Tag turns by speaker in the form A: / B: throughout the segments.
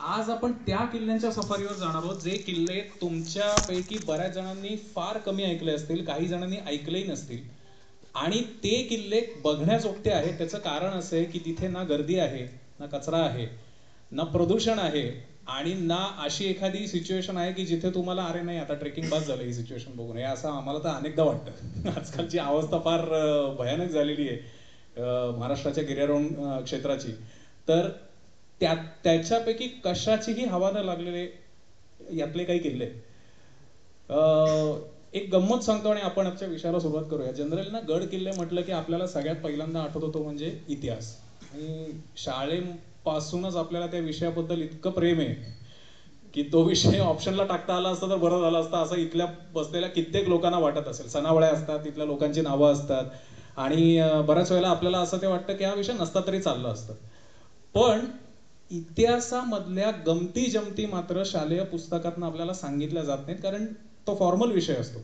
A: आज आपण त्या किल्ल्यांच्या सफारीवर जाणार आहोत, जे किल्ले तुमच्यापैकी बऱ्याच जणांनी फार कमी ऐकले असतील, काही जणांनी ऐकलेही नसतील. आणि ते किल्ले बघण्याजोगते आहेत. त्याचं कारण असं आहे की तिथे ना गर्दी आहे, ना कचरा आहे, ना प्रदूषण आहे, आणि ना अशी एखादी सिच्युएशन आहे की जिथे तुम्हाला अरे नाही आता ट्रेकिंग बस झालं ही सिच्युएशन बघून, हे असं आम्हाला तर अनेकदा वाटतं. आजकालची अवस्था फार भयानक झालेली आहे महाराष्ट्राच्या गिर्यारोहण क्षेत्राची. तर त्याच्यापैकी कशाचीही हवा न लागलेले यातले काही किल्ले. एक गंमत सांगतो आणि आपण आजच्या विषयाला सुरुवात करूया. जनरल ना गड किल्ले म्हटलं की आपल्याला सगळ्यात पहिल्यांदा आठवत होतो म्हणजे इतिहास. आणि शाळेपासूनच आपल्याला त्या विषयाबद्दल इतकं प्रेम आहे की तो विषय ऑप्शनला टाकता आला असता तर बरं झालं असतं, असं इथल्या बसलेल्या कित्येक लोकांना वाटत असेल. सणावळ्या असतात, तिथल्या लोकांची नावं असतात, आणि बऱ्याच वेळेला आपल्याला असं ते वाटतं की हा विषय नसता तरी चाललं असतं. पण इतिहासामधल्या गमती जमती मात्र शालेय पुस्तकातून आपल्याला सांगितल्या जात नाहीत, कारण तो फॉर्मल विषय असतो.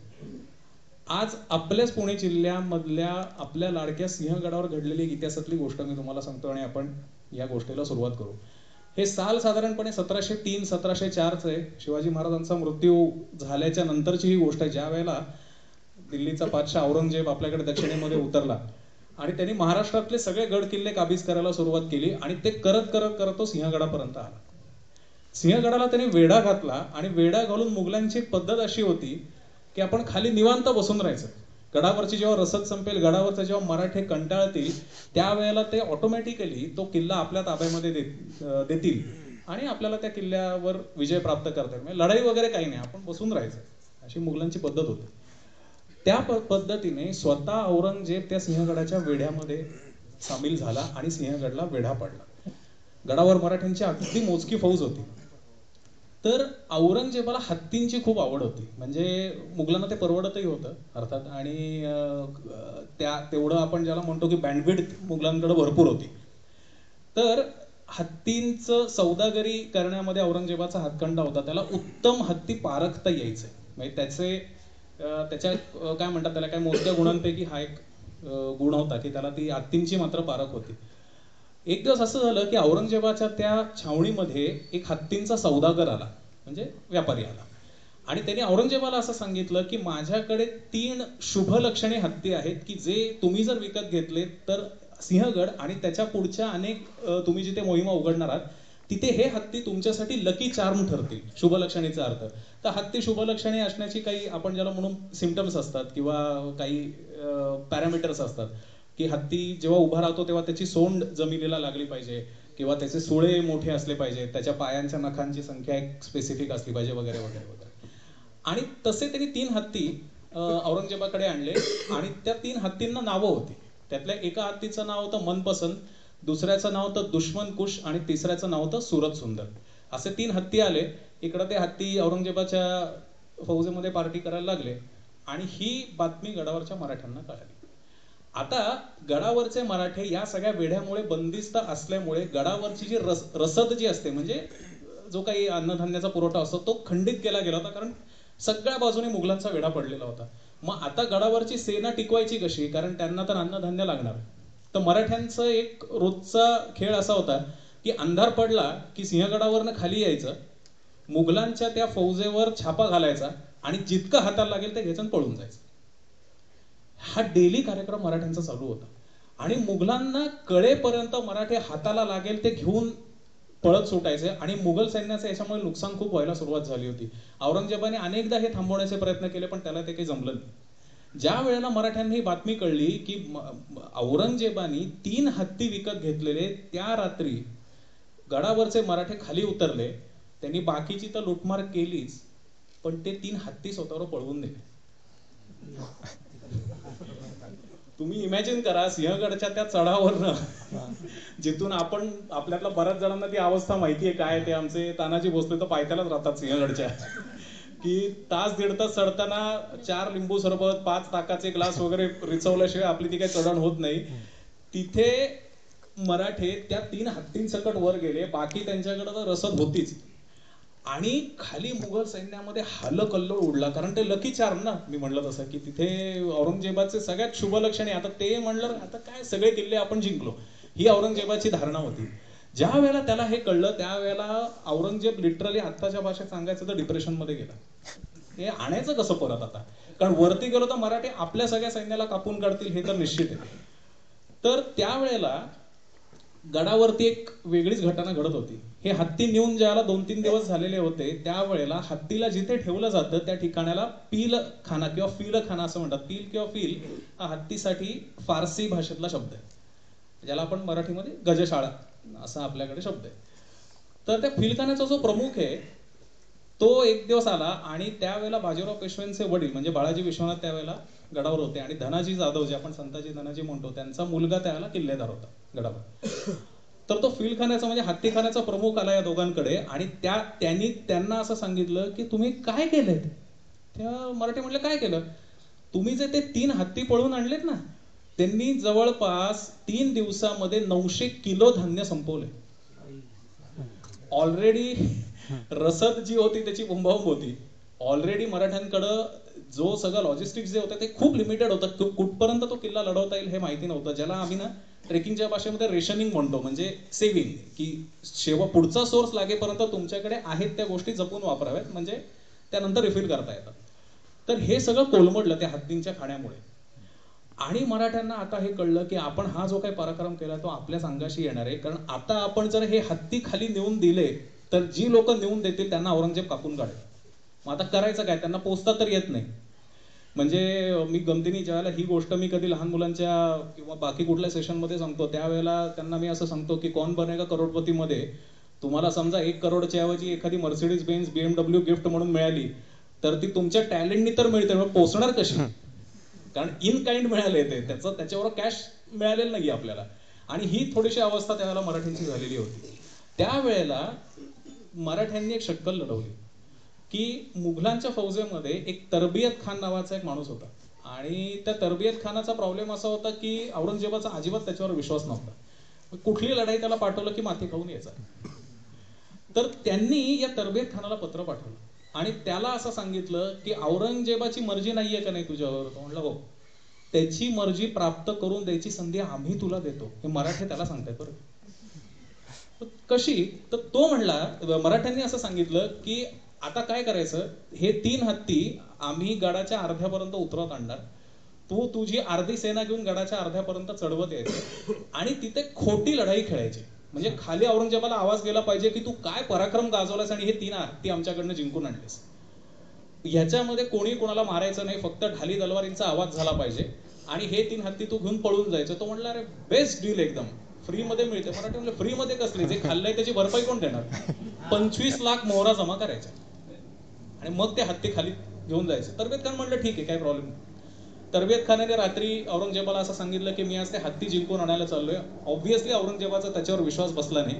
A: आज आपल्याच पुणे जिल्ह्यामधल्या आपल्या लाडक्या सिंहगडावर घडलेली एक इतिहासातली गोष्ट मी तुम्हाला सांगतो आणि आपण या गोष्टीला सुरुवात करू. हे साल साधारणपणे 1703-1704 आहे. शिवाजी महाराजांचा मृत्यू झाल्याच्या नंतरची ही गोष्ट आहे, ज्या वेळेला दिल्लीचा बादशाह औरंगजेब आपल्याकडे दक्षिणेमध्ये उतरला आणि त्यांनी महाराष्ट्रातले सगळे गड किल्ले काबीज करायला सुरुवात केली, आणि ते करत करत करत तो सिंहगडापर्यंत आला. सिंहगडाला त्यांनी वेढा घातला, आणि वेढा घालून मुघलांची पद्धत अशी होती की आपण खाली निवांत बसून राहायचं. गडावरची जेव्हा रसद संपेल, गडावरचे जेव्हा मराठे कंटाळतील, त्यावेळेला ते ऑटोमॅटिकली तो किल्ला आपल्या ताब्यामध्ये देतील आणि आपल्याला त्या किल्ल्यावर विजय प्राप्त करता येईल. म्हणजे लढाई वगैरे काही नाही, आपण बसून राहायचं, अशी मुघलांची पद्धत होती. त्या पद्धतीने स्वतः औरंगजेब त्या सिंहगडाच्या वेढ्यामध्ये सामील झाला आणि सिंहगडला वेढा पडला. गडावर मराठ्यांची अगदी मोजकी फौज होती. तर औरंगजेबाला हत्तींची खूप आवड होती, म्हणजे मुघलांना ते परवडतही होतं अर्थात, आणि तेवढं आपण ज्याला म्हणतो की बँडविड्थ मुघलांकडे भरपूर होती. तर हत्तींचं सौदागरी करण्यामध्ये औरंगजेबाचा हातखंडा होता. त्याला उत्तम हत्ती पारखता यायचे, म्हणजे त्याच्या काय म्हणतात त्याला, काय मोजक्या गुणांपैकी हा एक गुण होता की त्याला ती हत्तींची मात्र पारख होती. एक दिवस असं झालं की औरंगजेबाच्या त्या छावणीमध्ये एक हत्तींचा सौदागर आला, म्हणजे व्यापारी आला, आणि त्यांनी औरंगजेबाला असं सांगितलं की माझ्याकडे 3 शुभलक्षणी हत्ती आहेत की जे तुम्ही जर विकत घेतले तर सिंहगड आणि त्याच्या पुढच्या अनेक तुम्ही जिथे मोहिमा उघडणार आहात तिथे हे हत्ती तुमच्यासाठी लकी चार्म ठरतील. शुभलक्षणीचा अर्थ, तर हत्ती शुभलक्षणी असण्याची काही आपण ज्याला म्हणून सिम्पटम्स असतात किंवा काही पॅरामीटर्स असतात, की हत्ती जेव्हा उभा राहतो तेव्हा त्याची सोंड जमिनीला लागली पाहिजे, किंवा त्याचे सुळे मोठे असले पाहिजे, त्याच्या पायांच्या नखांची संख्या एक स्पेसिफिक असली पाहिजे, वगैरे वगैरे वगैरे. आणि तसे त्यांनी 3 हत्ती औरंगजेबाकडे आणले, आणि त्या 3 हत्तींना नावं होती. त्यातल्या एका हत्तीचं नाव होतं मनपसंत, दुसऱ्याचं नाव होतं दुश्मन कुश, आणि तिसऱ्याचं नाव होतं सूरत सुंदर. असे 3 हत्ती आले. इकडं ते हत्ती औरंगजेबाच्या फौजेमध्ये पार्टी करायला लागले, आणि ही बातमी गडावरच्या मराठ्यांना कळाली. आता गडावरचे मराठे या सगळ्या वेढ्यामुळे बंदिस्त असल्यामुळे गडावरची जी रसद जी असते, म्हणजे जो काही अन्नधान्याचा पुरवठा असतो, तो खंडित केला गेला होता, कारण सगळ्या बाजूने मुघलांचा वेढा पडलेला होता. मग आता गडावरची सेना टिकवायची कशी, कारण त्यांना तर अन्नधान्य लागणार. तर मराठ्यांचं एक रोजचा खेळ असा होता की अंधार पडला की सिंहगडावरनं खाली यायचं, मुघलांच्या त्या फौजेवर छापा घालायचा, आणि जितकं हाताला लागेल ते घ्यायचं पळून जायचं. हा डेली कार्यक्रम मराठ्यांचा चालू होता, आणि मुघलांना कळेपर्यंत मराठे हाताला लागेल ते घेऊन पळत सुटायचे, आणि मुघल सैन्याचं याच्यामुळे नुकसान खूप व्हायला सुरुवात झाली होती. औरंगजेबाने अनेकदा हे थांबवण्याचे प्रयत्न केले, पण त्याला ते काही जमलं नाही. ज्या वेळेला मराठ्यांना ही बातमी कळली की औरंगजेबानी 3 हत्ती विकत घेतलेले, त्या रात्री गडावरचे मराठे खाली उतरले. त्यांनी बाकीची तर लुटमार केलीच, पण ते 3 हत्ती स्वतःवर पळवून नेले. तुम्ही इमॅजिन करा, सिंहगडच्या त्या चढावरनं, जिथून आपण आपल्यातल्या बऱ्याच जणांना ती अवस्था माहितीये काय, ते आमचे तानाजी भोसले तर पायथ्यालाच राहतात सिंहगडच्या, की तास 1.5 तास चढताना 4 लिंबू सरबत, 5 ताकाचे ग्लास वगैरे रिचवल्याशिवाय आपली ती काही चढण होत नाही. तिथे मराठे त्या 3 हत्तींसकट वर गेले, बाकी त्यांच्याकडे तर रसद होतीच, आणि खाली मुघल सैन्यामध्ये हल्लोकल्लोळ उडला, कारण ते लकी चार्म ना, मी म्हणलं तसं, की तिथे औरंगजेबाचे सगळ्यात शुभलक्षणी. आता ते म्हणलं आता काय सगळे किल्ले आपण जिंकलो, ही औरंगजेबाची धारणा होती. ज्या वेळेला त्याला हे कळलं त्यावेळेला औरंगजेब लिटरली आत्ताच्या भाषेत सांगायचं तर डिप्रेशनमध्ये गेला. हे आणायचं कसं परत आता, कारण वरती गेलो तर मराठी आपल्या सगळ्या सैन्याला कापून काढतील हे तर निश्चित आहे. तर त्यावेळेला गडावरती एक वेगळीच घटना घडत होती. हे हत्ती नेऊन ज्याला 2-3 दिवस झालेले होते त्यावेळेला हत्तीला जिथे ठेवलं जातं त्या ठिकाणाला पीलखाना किंवा फीलखाना असं म्हणतात. पील किंवा फील हा हत्तीसाठी फारसी भाषेतला शब्द आहे, ज्याला आपण मराठीमध्ये गजशाळा असा आपल्याकडे शब्द आहे. तर त्या फीलखान्याचा जो प्रमुख आहे तो एक दिवस आला आणि त्यावेळेला बाजीराव पेशव्यांचे वडील म्हणजे बाळाजी विश्वनाथ त्यावेळेला गडावर होते आणि धनाजी जाधव जे आपण संताजी धनाजी म्हणतो त्यांचा मुलगा त्यावेळेला किल्लेदार होता गडावर. तर तो फीलखान्याचा म्हणजे हत्तीखान्याचा प्रमुख आला या दोघांकडे आणि त्यांना असं सांगितलं की तुम्ही काय केलंय. त्या मराठी म्हटलं काय केलं. तुम्ही जे ते 3 हत्ती पळून आणलेत ना, त्यांनी जवळपास 3 दिवसामध्ये 900 किलो धान्य संपवले. ऑलरेडी रसद जी होती त्याची बोंबाबोंब होती. ऑलरेडी मराठ्यांकडं जो सगळं लॉजिस्टिक्स जे होतं ते खूप लिमिटेड होतं. कुठपर्यंत तो किल्ला लढवता येईल हे माहिती नव्हतं, ज्याला आम्ही ना ट्रेकिंगच्या भाषेमध्ये रेशनिंग म्हणतो, म्हणजे सेव्हिंग, की पुढचा सोर्स लागेपर्यंत तुमच्याकडे आहेत त्या गोष्टी जपून वापराव्यात म्हणजे त्यानंतर रिफिल करता येतात. तर हे सगळं कोलमडलं त्या हत्तींच्या खाण्यामुळे. आणि मराठ्यांना आता हे कळलं की आपण हा जो काही पराक्रम केला तो आपल्या संघाशी येणार आहे, कारण आता आपण जर हे हत्ती खाली नेऊन दिले तर जी लोक नेऊन देतील त्यांना औरंगजेब कापून काढेल. मग आता करायचं काय, त्यांना पोचता तर येत नाही. म्हणजे मी गमतीने ज्यावेळेला ही गोष्ट मी कधी लहान मुलांच्या किंवा बाकी कुठल्या सेशनमध्ये सांगतो त्यावेळेला त्यांना मी असं सांगतो की कौन बनेगा करोडपतीमध्ये तुम्हाला समजा 1 करोडच्या ऐवजी एखादी मर्सिडीज बेन्झ BMW गिफ्ट म्हणून मिळाली तर ती तुमच्या टॅलेंटनी तर मिळते, मग पोचणार कशी, कारण इन काइंड मिळाले ते त्याच्यावर कॅश मिळालेलं नाही आपल्याला. आणि ही थोडीशी अवस्था त्यावेळेला मराठ्यांची झालेली होती. त्यावेळेला मराठ्यांनी एक शक्कल लढवली की मुघलांच्या फौजेमध्ये एक तरबियत खान नावाचा एक माणूस होता आणि त्या तरबियत खानाचा प्रॉब्लेम असा होता की औरंगजेबाचा अजिबात त्याच्यावर विश्वास नव्हता. कुठली लढाई त्याला पाठवलं की माती खाऊन यायचा. तर त्यांनी या तरबियत खानाला पत्र पाठवलं आणि त्याला असं सांगितलं की औरंगजेबाची मर्जी नाहीये का नाही तुझ्यावर. तो म्हणला हो. त्याची मर्जी प्राप्त करून द्यायची संधी आम्ही तुला देतो, हे मराठी त्याला सांगतायत बरं. कशी, तर तो म्हणला मराठ्यांनी असं सांगितलं की आता काय करायचं, हे 3 हत्ती आम्ही गडाच्या अर्ध्यापर्यंत उतरवत आणणार, तू तुझी अर्धी सेना घेऊन गडाच्या अर्ध्यापर्यंत चढवत यायचं आणि तिथे खोटी लढाई खेळायची. म्हणजे खाली औरंगजेबाला आवाज गेला पाहिजे की तू काय पराक्रम गाजवलास आणि हे 3 हत्ती आमच्याकडनं जिंकून आणलेस. ह्याच्यामध्ये कोणी कोणाला मारायचं नाही, फक्त ढाली तलवारींचा आवाज झाला पाहिजे आणि हे 3 हत्ती तू घेऊन पळून जायचं. तो म्हणला अरे बेस्ट डील, एकदम फ्री मध्ये मिळते. मराठी म्हणलं फ्री मध्ये कसले, जे खाल्लंय त्याची भरपाई कोण देणार. 25 लाख मोहरा जमा करायच्या आणि मग ते हत्ती खाली घेऊन जायचे. तरबेत खान म्हणलं ठीक आहे काय प्रॉब्लेम नाही. तरबेत खानाने रात्री औरंगजेबाला असं सांगितलं की मी आज ते हत्ती जिंकून आणायला चाललोय. ऑब्व्हियसली औरंगजेबाचा त्याच्यावर विश्वास बसला नाही,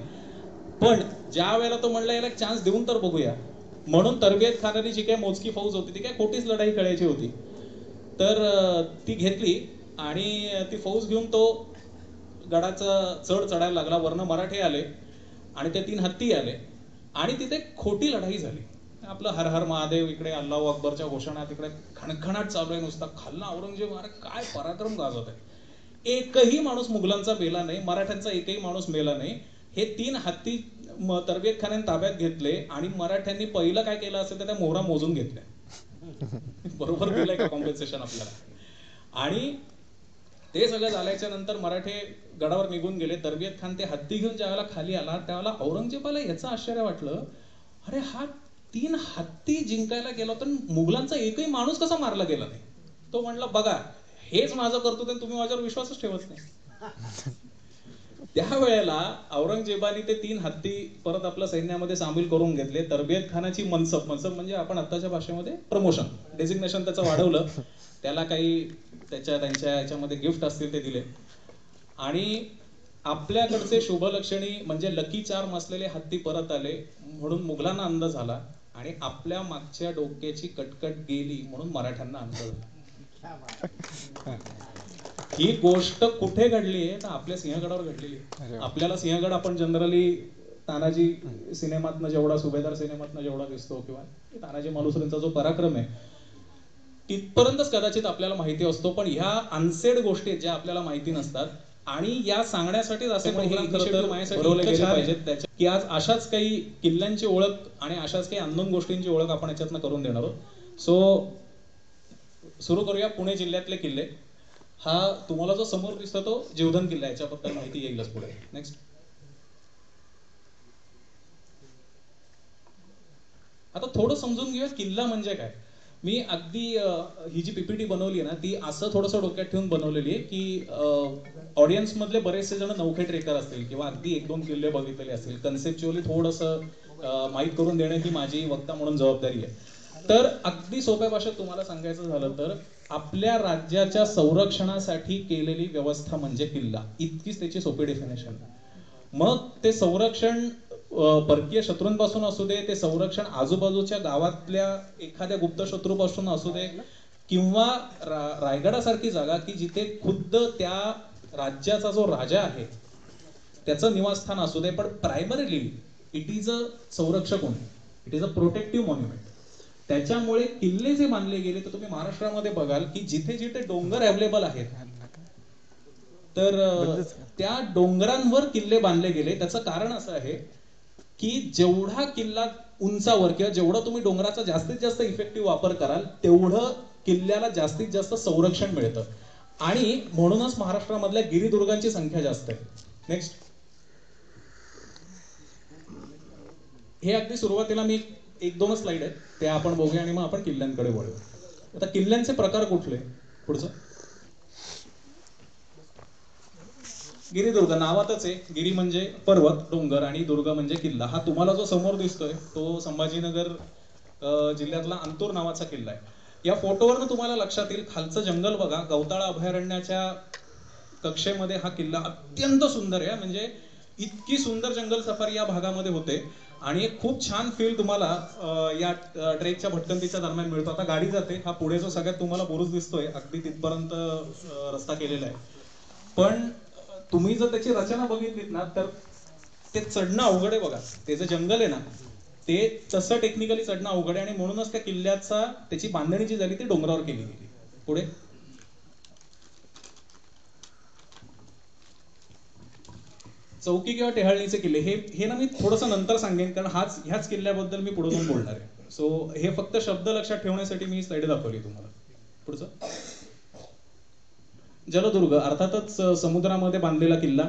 A: पण ज्या वेळेला तो म्हणला याला एक चान्स देऊन तर बघूया, म्हणून तरबेत खानाने जी काही मोजकी फौज होती ती काय खोटीच लढाई खेळायची होती, तर ती घेतली आणि ती फौज घेऊन तो गडाचा चढ चढायला लागला. वरनं मराठे आले आणि ते 3 हत्ती आले आणि तिथे खोटी लढाई झाली. आपलं हर हर महादेव इकडे, अल्लाहू अकबरच्या घोषणा तिकडे, खणखणाट चालू आहे नुसता. खालना औरंगजेब अरे काय पराक्रम गाजवत आहे. एकही माणूस मुघलांचा मेला नाही, मराठ्यांचा एकही माणूस मेला नाही. हे 3 हत्ती तरबेत खानाने ताब्यात घेतले आणि मराठ्यांनी पहिलं काय केलं असेल तर त्या मोहरा मोजून घेतल्या. बरोबर दिलंय का कॉम्पेन्सेशन आपल्याला. आणि ते सगळं झाल्याच्या नंतर मराठे गडावर निघून गेले. तरबेत खान ते हत्ती घेऊन ज्यावेळेला खाली आला त्यावेळेला औरंगजेबाला याचं आश्चर्य वाटलं, अरे हा 3 हत्ती जिंकायला गेला तर मुघलांचा एकही माणूस कसा मारला गेला नाही. तो म्हणला बघा हेच माझं कर्तृत्व, तुम्ही माझ्यावर विश्वासच ठेवत नाही. त्यावेळेला औरंगजेबाने ते 3 हत्ती परत आपल्या सैन्यामध्ये सामील करून घेतले. तरबेत खानाची मनसब म्हणजे आपण आत्ताच्या भाषेमध्ये प्रमोशन, डेझिग्नेशन त्याचं वाढवलं, त्याला काही त्यांच्या याच्यामध्ये गिफ्ट असतील ते दिले आणि आपल्याकडचे शुभलक्षणी म्हणजे लकी चार्म असलेले हत्ती परत आले म्हणून मुघलांना अंदाज झाला आणि आपल्या मागच्या डोक्याची कटकट गेली म्हणून मराठ्यांना अंदाज झाला. ही गोष्ट कुठे घडली आहे तर आपल्या सिंहगडावर घडलेली आहे. आपल्याला सिंहगड आपण जनरली तानाजी सिनेमातनं जेवढा, सुभेदार सिनेमातनं जेवढा दिसतो किंवा तानाजी मालुसरेंचा जो पराक्रम आहे तिथपर्यंतच कदाचित आपल्याला माहिती असतो, पण ह्या अनसेड गोष्टी ज्या आपल्याला माहिती नसतात आणि या सांगण्यासाठीच असे प्रोग्राम खरं तर माझ्यासाठी गेले पाहिजेत त्याच्या की आज अशाच काही किल्ल्यांची ओळख आणि अशाच काही अननोन गोष्टींची ओळख आपण याच्यातनं करून देणार आहोत. सो सुरू करूया पुणे जिल्ह्यातले किल्ले. हा तुम्हाला जो समोर दिसतो तो जीवधन किल्ला, याच्याबद्दल माहिती येईलच पुढे. नेक्स्ट. आता थोडं समजून घेऊया किल्ला म्हणजे काय. मी अगदी ही जी पीपीटी बनवली आहे ना ती असं थोडंसं डोक्यात ठेवून बनवलेली आहे की ऑडियन्स मधले बरेचसे जण नौखे ट्रेकर असतील किंवा अगदी 1-2 किल्ले बघितलेले असतील. कन्सेप्च्युअली थोडंसं माहीत करून देणं ही माझी वक्ता म्हणून जबाबदारी आहे. तर अगदी सोप्या भाषेत तुम्हाला सांगायचं झालं तर आपल्या राज्याच्या संरक्षणासाठी केलेली व्यवस्था म्हणजे किल्ला, इतकीच त्याची सोपी डेफिनेशन. मग ते संरक्षण परकीय शत्रूंपासून असू दे, ते संरक्षण आजूबाजूच्या गावातल्या एखाद्या गुप्त शत्रूपासून असू दे, किंवा रायगडासारखी जागा की जिथे खुद्द त्या राज्याचा जो राजा आहे त्याचं निवासस्थान असू दे, पण प्रायमरीली इट इज अ संरक्षक म्हणून, it is a protective monument. त्याच्यामुळे किल्ले जे बांधले गेले तर तुम्ही महाराष्ट्रामध्ये बघाल की जिथे जिथे डोंगर अवेलेबल आहेत तर त्या डोंगरांवर किल्ले बांधले गेले. त्याचं कारण असं आहे की जेवढा किल्ला उंचावर किंवा जेवढा तुम्ही डोंगराचा जास्तीत जास्त इफेक्टिव्ह वापर कराल तेवढं किल्ल्याला जास्तीत जास्त संरक्षण मिळतं आणि म्हणूनच महाराष्ट्रामधल्या गिरिदुर्गांची संख्या जास्त आहे. नेक्स्ट. हे अगदी सुरुवातीला मी 1-2 स्लाइड आहेत ते आपण बघूया आणि मग आपण किल्ल्यांकडे वळू. आता किल्ल्यांचे प्रकार कुठले. पुढचं. गिरिदुर्ग नावातच आहे. गिरी म्हणजे पर्वत डोंगर आणि दुर्ग म्हणजे किल्ला. हा तुम्हाला जो समोर दिसतोय तो संभाजीनगर जिल्ह्यातला अंतूर नावाचा किल्ला आहे. या फोटोवरनं तुम्हाला लक्षात येईल खालचं जंगल बघा. गवताळा अभयारण्याच्या कक्षेमध्ये हा किल्ला अत्यंत सुंदर आहे. म्हणजे इतकी सुंदर जंगल सफारी या भागामध्ये होते आणि एक खूप छान फील तुम्हाला या ट्रेकच्या भटकंतीच्या दरम्यान मिळतो. आता गाडी जाते. हा पुढे जो सगळ्यात तुम्हाला बुरुज दिसतोय अगदी तिथपर्यंत रस्ता केलेला आहे. पण तुम्ही जर त्याची रचना बघितलीत ना तर ते चढणं अवघड आहे बघा. ते जे जंगल आहे ना ते तसं टेक्निकली चढणं अवघड आहे आणि म्हणूनच त्या किल्ल्याचा त्याची बांधणी जी झाली ती डोंगरावर केली गेली. पुढे. चौकी किंवा टेहाळणीचे किल्ले हे ना मी थोडंसं नंतर सांगेन कारण ह्याच किल्ल्याबद्दल मी पुढे जाऊन बोलणार आहे. सो हे फक्त शब्द लक्षात ठेवण्यासाठी मी स्लाइड दाखवली तुम्हाला. पुढचं. जलदुर्ग अर्थातच समुद्रामध्ये बांधलेला किल्ला.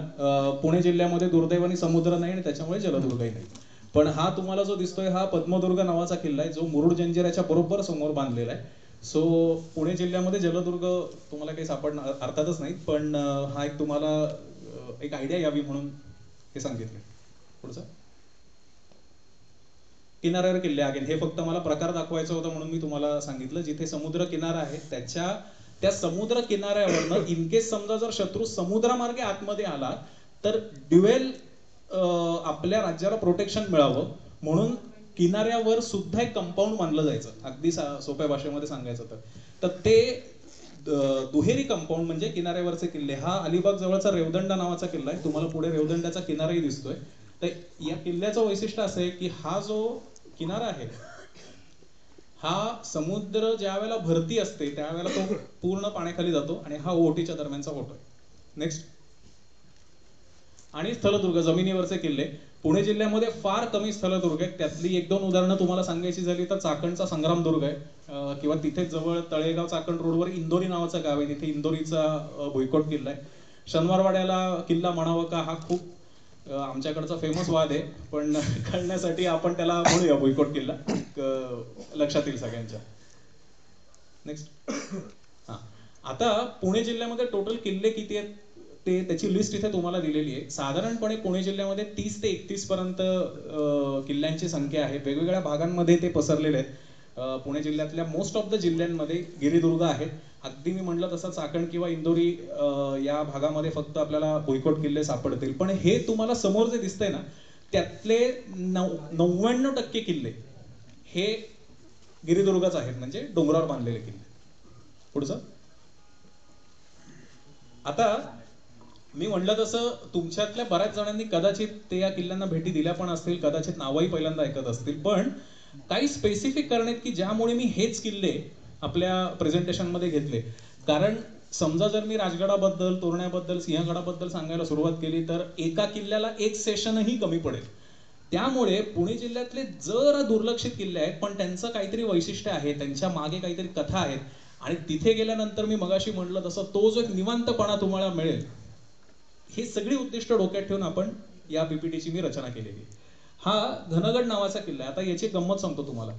A: पुणे जिल्ह्यामध्ये दुर्दैवाने समुद्र नाही आणि त्याच्यामुळे जलदुर्गही नाही. पण हा तुम्हाला जो दिसतोय हा पद्मदुर्ग नावाचा किल्ला आहे जो मुरुड जंजिऱ्याच्या बरोबर समोर बांधलेला आहे. सो पुणे जिल्ह्यामध्ये जलदुर्ग तुम्हाला काही सापडणार अर्थातच नाही, पण हा एक तुम्हाला एक आयडिया यावी म्हणून हे सांगितलं. पुढचं. किनाऱ्यावर किल्ले. अगेन हे फक्त मला प्रकार दाखवायचं होतं म्हणून मी तुम्हाला सांगितलं. जिथे समुद्र किनारा आहे त्या समुद्र किनाऱ्यावरनं इनकेस समजा जर शत्रू समुद्रामार्गे आतमध्ये आला तर ड्युएल आपल्या राज्याला प्रोटेक्शन मिळावं म्हणून किनाऱ्यावर सुद्धा एक कंपाऊंड बांधलं जायचं. अगदी सोप्या भाषेमध्ये सांगायचं तर ते दुहेरी कंपाऊंड म्हणजे किनाऱ्यावरचे किल्ले. हा अलिबाग जवळचा रेवदंडा नावाचा किल्ला आहे. तुम्हाला पुढे रेवदंड्याचा किनाराही दिसतोय. तर या किल्ल्याचं वैशिष्ट्य असं आहे की हा जो किनारा आहे हा समुद्र ज्या वेळेला भरती असते त्यावेळेला तो पूर्ण पाण्याखाली जातो आणि हा ओहोटीच्या दरम्यानचा फोटो आहे. नेक्स्ट. आणि स्थलदुर्ग जमिनीवरचे किल्ले. पुणे जिल्ह्यामध्ये फार कमी स्थलदुर्ग आहेत. त्यातली 1-2 उदाहरणं तुम्हाला सांगायची झाली तर चाकणचा संग्रामदुर्ग आहे किंवा तिथे जवळ तळेगाव चाकण रोडवर इंदोरी नावाचं गाव आहे. तिथे इंदोरीचा भुईकोट किल्ला आहे. शनिवारवाड्याला किल्ला म्हणावं का हा खूप आमच्याकडचा फेमस वाद आहे, पण कळण्यासाठी आपण त्याला म्हणूया भुईकोट किल्ला. लक्षात येईल सगळ्यांच्या. नेक्स्ट. हा आता पुणे जिल्ह्यामध्ये टोटल किल्ले किती आहेत ते त्याची लिस्ट इथे तुम्हाला दिलेली आहे. साधारणपणे पुणे जिल्ह्यामध्ये 30 ते 31 पर्यंत किल्ल्यांची संख्या आहे. वेगवेगळ्या भागांमध्ये ते पसरलेले आहेत. पुणे जिल्ह्यातल्या मोस्ट ऑफ द जिल्ह्यांमध्ये गिरिदुर्ग आहेत. अगदी मी म्हटलं तसं चाकण किंवा इंदोरी या भागामध्ये फक्त आपल्याला भुईकोट किल्ले सापडतील. पण हे तुम्हाला समोर जे दिसतंय ना त्यातले 99% किल्ले हे गिरिदुर्गच आहेत म्हणजे डोंगरावर बांधलेले किल्ले. पुढचं. आता मी म्हणलं तसं तुमच्यातल्या बऱ्याच जणांनी कदाचित ते या किल्ल्यांना भेटी दिल्या पण असतील, कदाचित नावही पहिल्यांदा ऐकत असतील, पण काही स्पेसिफिक कारण आहेत की ज्यामुळे मी हेच किल्ले आपल्या प्रेझेंटेशन मध्ये घेतले. कारण समजा जर मी राजगडाबद्दल, तोरण्याबद्दल, सिंहगडाबद्दल सांगायला सुरुवात केली तर एका किल्ल्याला एक सेशनही कमी पडेल. त्यामुळे पुणे जिल्ह्यातले जरा दुर्लक्षित किल्ले आहेत, पण त्यांचं काहीतरी वैशिष्ट्य आहे, त्यांच्या मागे काहीतरी कथा आहेत. आणि तिथे गेल्यानंतर मी मगाशी म्हटलं तसं तो जो एक निवांतपणा तुम्हाला मिळेल, ही सगळी उद्दिष्ट डोक्यात ठेवून आपण या पीपीटीची मी रचना केलेली. हा घनगड नावाचा किल्ला आहे. आता याची गंमत सांगतो तुम्हाला.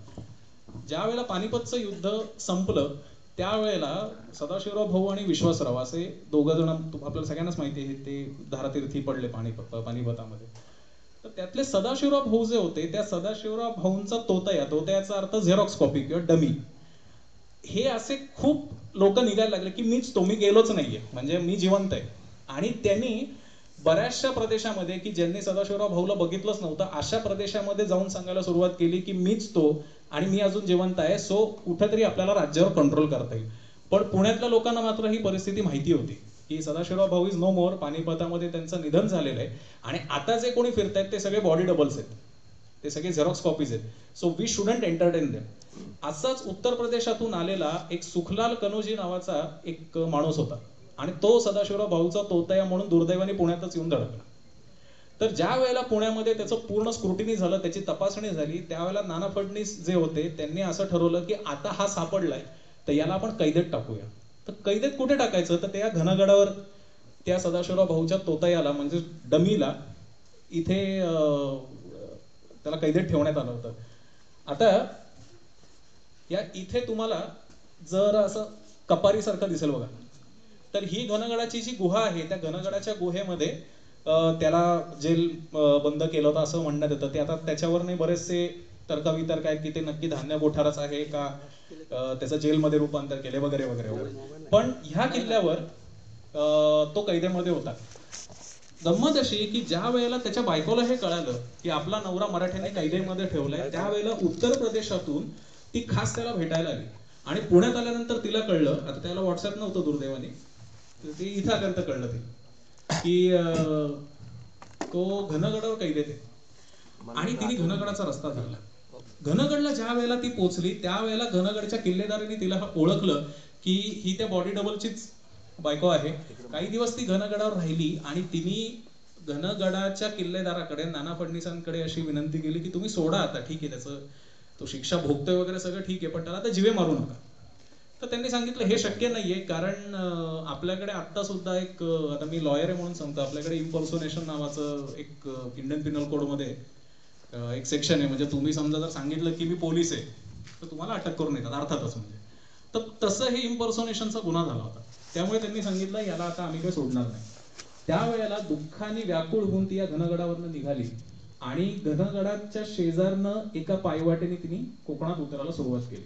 A: ज्या वेळेला पानिपतचं युद्ध संपलं त्यावेळेला सदाशिवराव भाऊ आणि विश्वासराव असे दोघं जण, आपल्याला सगळ्यांनाच माहिती आहे, ते धारातीर्थी पडले पानिपतामध्ये. तर त्यातले सदाशिवराव भाऊ जे होते, त्या सदाशिवराव भाऊंचा तोतयाचा अर्थ झेरॉक्स कॉपी किंवा डमी, हे असे खूप लोक निघायला लागले की मीच तो, मी गेलोच नाहीये, म्हणजे मी जिवंत आहे. आणि त्यांनी बऱ्याचशा प्रदेशामध्ये, की ज्यांनी सदाशिवराव भाऊला बघितलंच नव्हतं, अशा प्रदेशामध्ये जाऊन सांगायला सुरुवात केली की मीच तो आणि मी अजून जिवंत आहे, सो कुठेतरी आपल्याला राज्यावर कंट्रोल करता येईल. पण पुण्यातल्या लोकांना मात्र ही परिस्थिती माहिती होती की सदाशिवराव भाऊ इज नो मोर, पानिपतामध्ये त्यांचं निधन झालेलं आहे. आणि आता जे कोणी फिरतायत ते सगळे बॉडी डबल्स आहेत, ते सगळे झेरॉक्स कॉपीज आहेत, so we shouldn't entertain them. असाच उत्तर प्रदेशातून आलेला एक सुखलाल कनोजी नावाचा एक माणूस होता आणि तो सदाशिवराव भाऊचा तोतया म्हणून दुर्दैवाने पुण्यातच येऊन धडकला. तर ज्या वेळेला पुण्यामध्ये त्याचं पूर्ण स्क्रुटिनी झालं, त्याची तपासणी झाली, त्यावेळेला नाना फडणवीस जे होते त्यांनी असं ठरवलं की आता हा सापडलाय तर याला आपण कैदेत टाकूया. तर कैदेत कुठे टाकायचं, तर त्या घनगडावर त्या सदाशिवराव भाऊच्या तोतयाला म्हणजे डमीला इथे त्याला कैदेत ठेवण्यात आलं होतं. आता या इथे तुम्हाला जर असं कपारीसारखं दिसेल बघा, तर ही घनगडाची जी गुहा आहे, त्या घनगडाच्या गुहेमध्ये त्याला जेल बंद केलं होतं असं म्हणण्यात येतं. ते आता त्याच्यावर नाही बरेचसे तर्कवितर्क आहेत की ते नक्की धान्य गोठाराच आहे का त्याचं जेलमध्ये रूपांतर केले वगैरे वगैरे वगैरे. पण ह्या किल्ल्यावर तो कैदेमध्ये होता. गंमत अशी की ज्या वेळेला त्याच्या बायकोला हे कळालं की आपला नवरा मराठ्यांनी कैदेमध्ये ठेवलाय, त्यावेळेला उत्तर प्रदेशातून ती खास त्याला भेटायला आली. आणि पुण्यात आल्यानंतर तिला कळलं, आता त्याला व्हॉट्सअप नव्हतं दुर्दैवाने, ते इथं आल्यानंतर कळलं ते की तो घनगडावर कैदेत आहे. आणि तिने घनगडाचा रस्ता धरला. घनगडला ज्या वेळेला ती पोहोचली त्यावेळेला घनगडच्या किल्लेदारांनी तिला ओळखलं की ही त्या बॉडी डबलचीच बायको आहे. काही दिवस ती घनगडावर राहिली आणि तिने घनगडाच्या किल्लेदाराकडे, नाना फडणवीसांकडे अशी विनंती केली की तुम्ही सोडा आता, ठीक आहे, त्याचं तो शिक्षा भोगतोय वगैरे सगळं ठीक आहे, पण त्याला आता जीवे मारू नका. तर त्यांनी सांगितलं हे शक्य नाहीये, कारण आपल्याकडे आता सुद्धा एक, आता मी लॉयर आहे म्हणून सांगतो, आपल्याकडे इम्पर्सोनेशन नावाचं एक इंडियन पिनल कोड मध्ये एक सेक्शन आहे. म्हणजे तुम्ही समजा जर सांगितलं की मी पोलीस आहे तर तुम्हाला अटक करून येतात अर्थातच. म्हणजे तर तसं हे इम्पर्सोनेशनचा गुन्हा झाला होता. त्यामुळे त्यांनी सांगितलं याला आता आम्ही काही सोडणार नाही. त्यावेळेला दुःखाने व्याकुळ होऊन ती या घनगडावरनं निघाली आणि घनगडाच्या शेजारनं एका पायवाटेने तिने कोकणात उतरायला सुरुवात केली.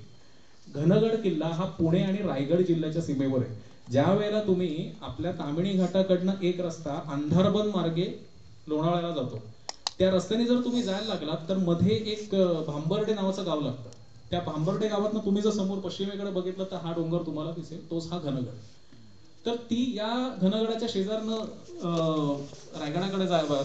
A: घनगड किल्ला हा पुणे आणि रायगड जिल्ह्याच्या सीमेवर आहे. ज्या वेळेला तुम्ही आपल्या तामिणी घाटाकडनं एक रस्ता अंधारबन मार्गे लोणावळ्याला जातो, त्या रस्त्याने जर तुम्ही जायला लागलात तर मध्ये एक भांबर्डे नावाचं गाव लागतं. त्या भांबर्डे गावातनं तुम्ही जर समोर पश्चिमेकडे बघितलं तर हा डोंगर तुम्हाला दिसेल, तोच हा घनगड. तर ती या घनगडाच्या शेजारनं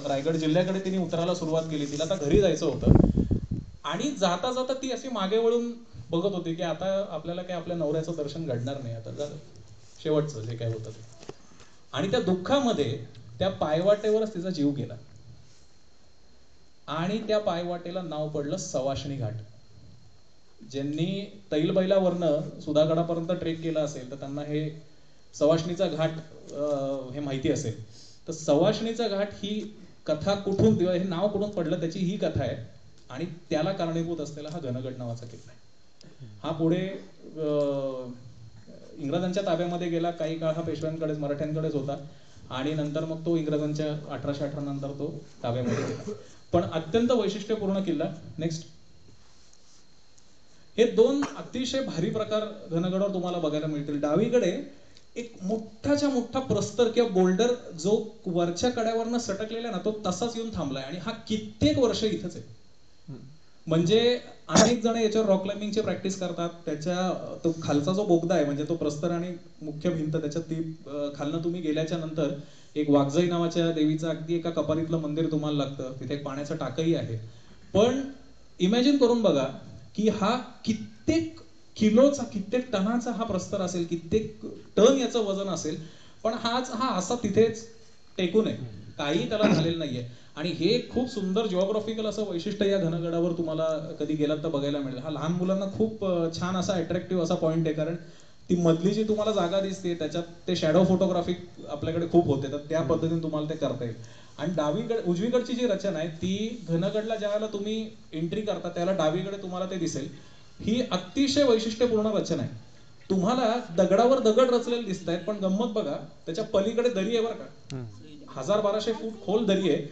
A: रायगड जिल्ह्याकडे तिने उतरायला सुरुवात केली. तिला आता घरी जायचं होतं आणि जाता जाता ती अशी मागे वळून बघत होती की आता आपल्याला काय आपल्या नवऱ्याचं दर्शन घडणार नाही, आता झालं शेवटचं जे काय होतं ते. आणि त्या दुःखामध्ये त्या पायवाटेवरच तिचा जीव गेला आणि त्या पायवाटेला नाव पडलं सवाष्णी घाट. ज्यांनी तैलबैलावरनं सुधागडापर्यंत ट्रेक केला असेल तर त्यांना हे सवाष्णीचा घाट हे माहिती असेल. तर सवाष्णीचा घाट ही कथा कुठून, हे नाव कुठून पडलं त्याची ही कथा आहे आणि त्याला कारणीभूत असलेला हा घनगड नावाचा किल्ला आहे. हा पुढे इंग्रजांच्या ताब्यामध्ये गेला, काही काळ हा पेशव्यांकडेच, मराठ्यांकडेच होता आणि नंतर मग तो इंग्रजांच्या 1818 नंतर तो ताब्यामध्ये गेला. पण अत्यंत वैशिष्ट्यपूर्ण किल्ला. नेक्स्ट. हे दोन अतिशय भारी प्रकार घनगडावर तुम्हाला बघायला मिळतील. डावीकडे एक मोठाच्या मोठा प्रस्तर किंवा बोल्डर जो वरच्या कड्यावरनं सटकलेला ना, तो तसाच येऊन थांबलाय आणि हा कित्येक वर्ष इथंच आहे. म्हणजे अनेक जण याच्यावर रॉक क्लाइम्बिंगची प्रॅक्टिस करतात. त्याच्या तो खालचा जो बोगदा आहे, म्हणजे तो प्रस्तर आणि मुख्य भिंत, त्याच्यात ती खालनं तुम्ही गेल्याच्या नंतर एक वाघजाई नावाच्या देवीचं अगदी एका कपारीतलं मंदिर तुम्हाला लागतं. तिथे एक पाण्याचं टाकही आहे. पण इमॅजिन करून बघा की हा कित्येक किलोचा, कित्येक टनाचा हा प्रस्तर असेल, कित्येक टन याचं वजन असेल, पण हा असा तिथेच टेकून आहे, काही त्याला झालेलं नाहीये. आणि हे खूप सुंदर जिओग्राफिकल असं वैशिष्ट्य या घनगडावर तुम्हाला कधी गेलात तर बघायला मिळेल. हा लहान मुलांना खूप छान असा अट्रॅक्टिव्ह असा पॉईंट आहे, कारण ती मधली जी तुम्हाला जागा दिसते त्याच्यात ते शॅडो फोटोग्राफी आपल्याकडे खूप होते, तर त्या पद्धतीने तुम्हाला ते करता येईल. आणि उजवीकडची जी रचना आहे ती घनगडला ज्या वेळेला तुम्ही एंट्री करता त्याला डावीकडे तुम्हाला ते दिसेल. ही अतिशय वैशिष्ट्यपूर्ण रचना आहे. तुम्हाला दगडावर दगड रचलेले दिसत आहेत, पण गंमत बघा, त्याच्या पलीकडे दरी आहे बरं का, 1200 फूट खोल दरी आहे,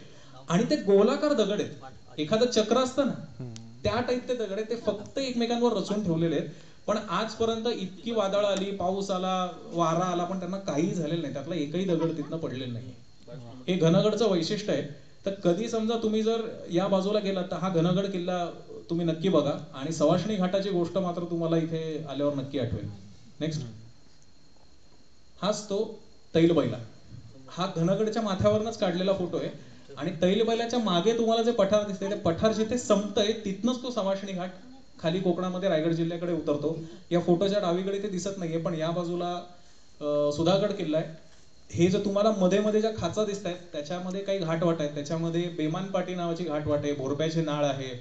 A: आणि ते गोलाकार दगड आहेत. एखादं चक्र असतं ना, त्या टाईप ते दगड आहेत. ते फक्त एकमेकांवर रचून ठेवलेले आहेत. पण आजपर्यंत इतकी वादळ आली, पाऊस आला, वारा आला, पण त्यांना काही झालेलं नाही. त्यातला एकही दगड तिथनं पडलेला नाही. हे घनगडचं वैशिष्ट्य आहे. तर कधी समजा तुम्ही जर या बाजूला गेलात तर हा घनगड किल्ला तुम्ही नक्की बघा. आणि सवाष्णी घाटाची गोष्ट मात्र तुम्हाला इथे आल्यावर नक्की आठवेल. नेक्स्ट. हाच तो तैलबैला. हा घनगडच्या माथ्यावरनच काढलेला फोटो आहे. आणि तैलबैलाच्या मागे तुम्हाला जे पठार दिसते, ते पठार जिथे संपतंय तिथनच तो सवाष्णी घाट खाली कोकणामध्ये रायगड जिल्ह्याकडे उतरतो. या फोटोच्या डावीकडे ते दिसत नाहीये, पण या बाजूला सुधागड किल्ला आहे. हे जे तुम्हाला मध्ये मध्ये ज्या खाचा दिसत आहेत त्याच्यामध्ये काही घाटवाट आहेत. त्याच्यामध्ये बेमानपाटी नावाची घाटवाट आहे, भोरप्याची नाळ आहे,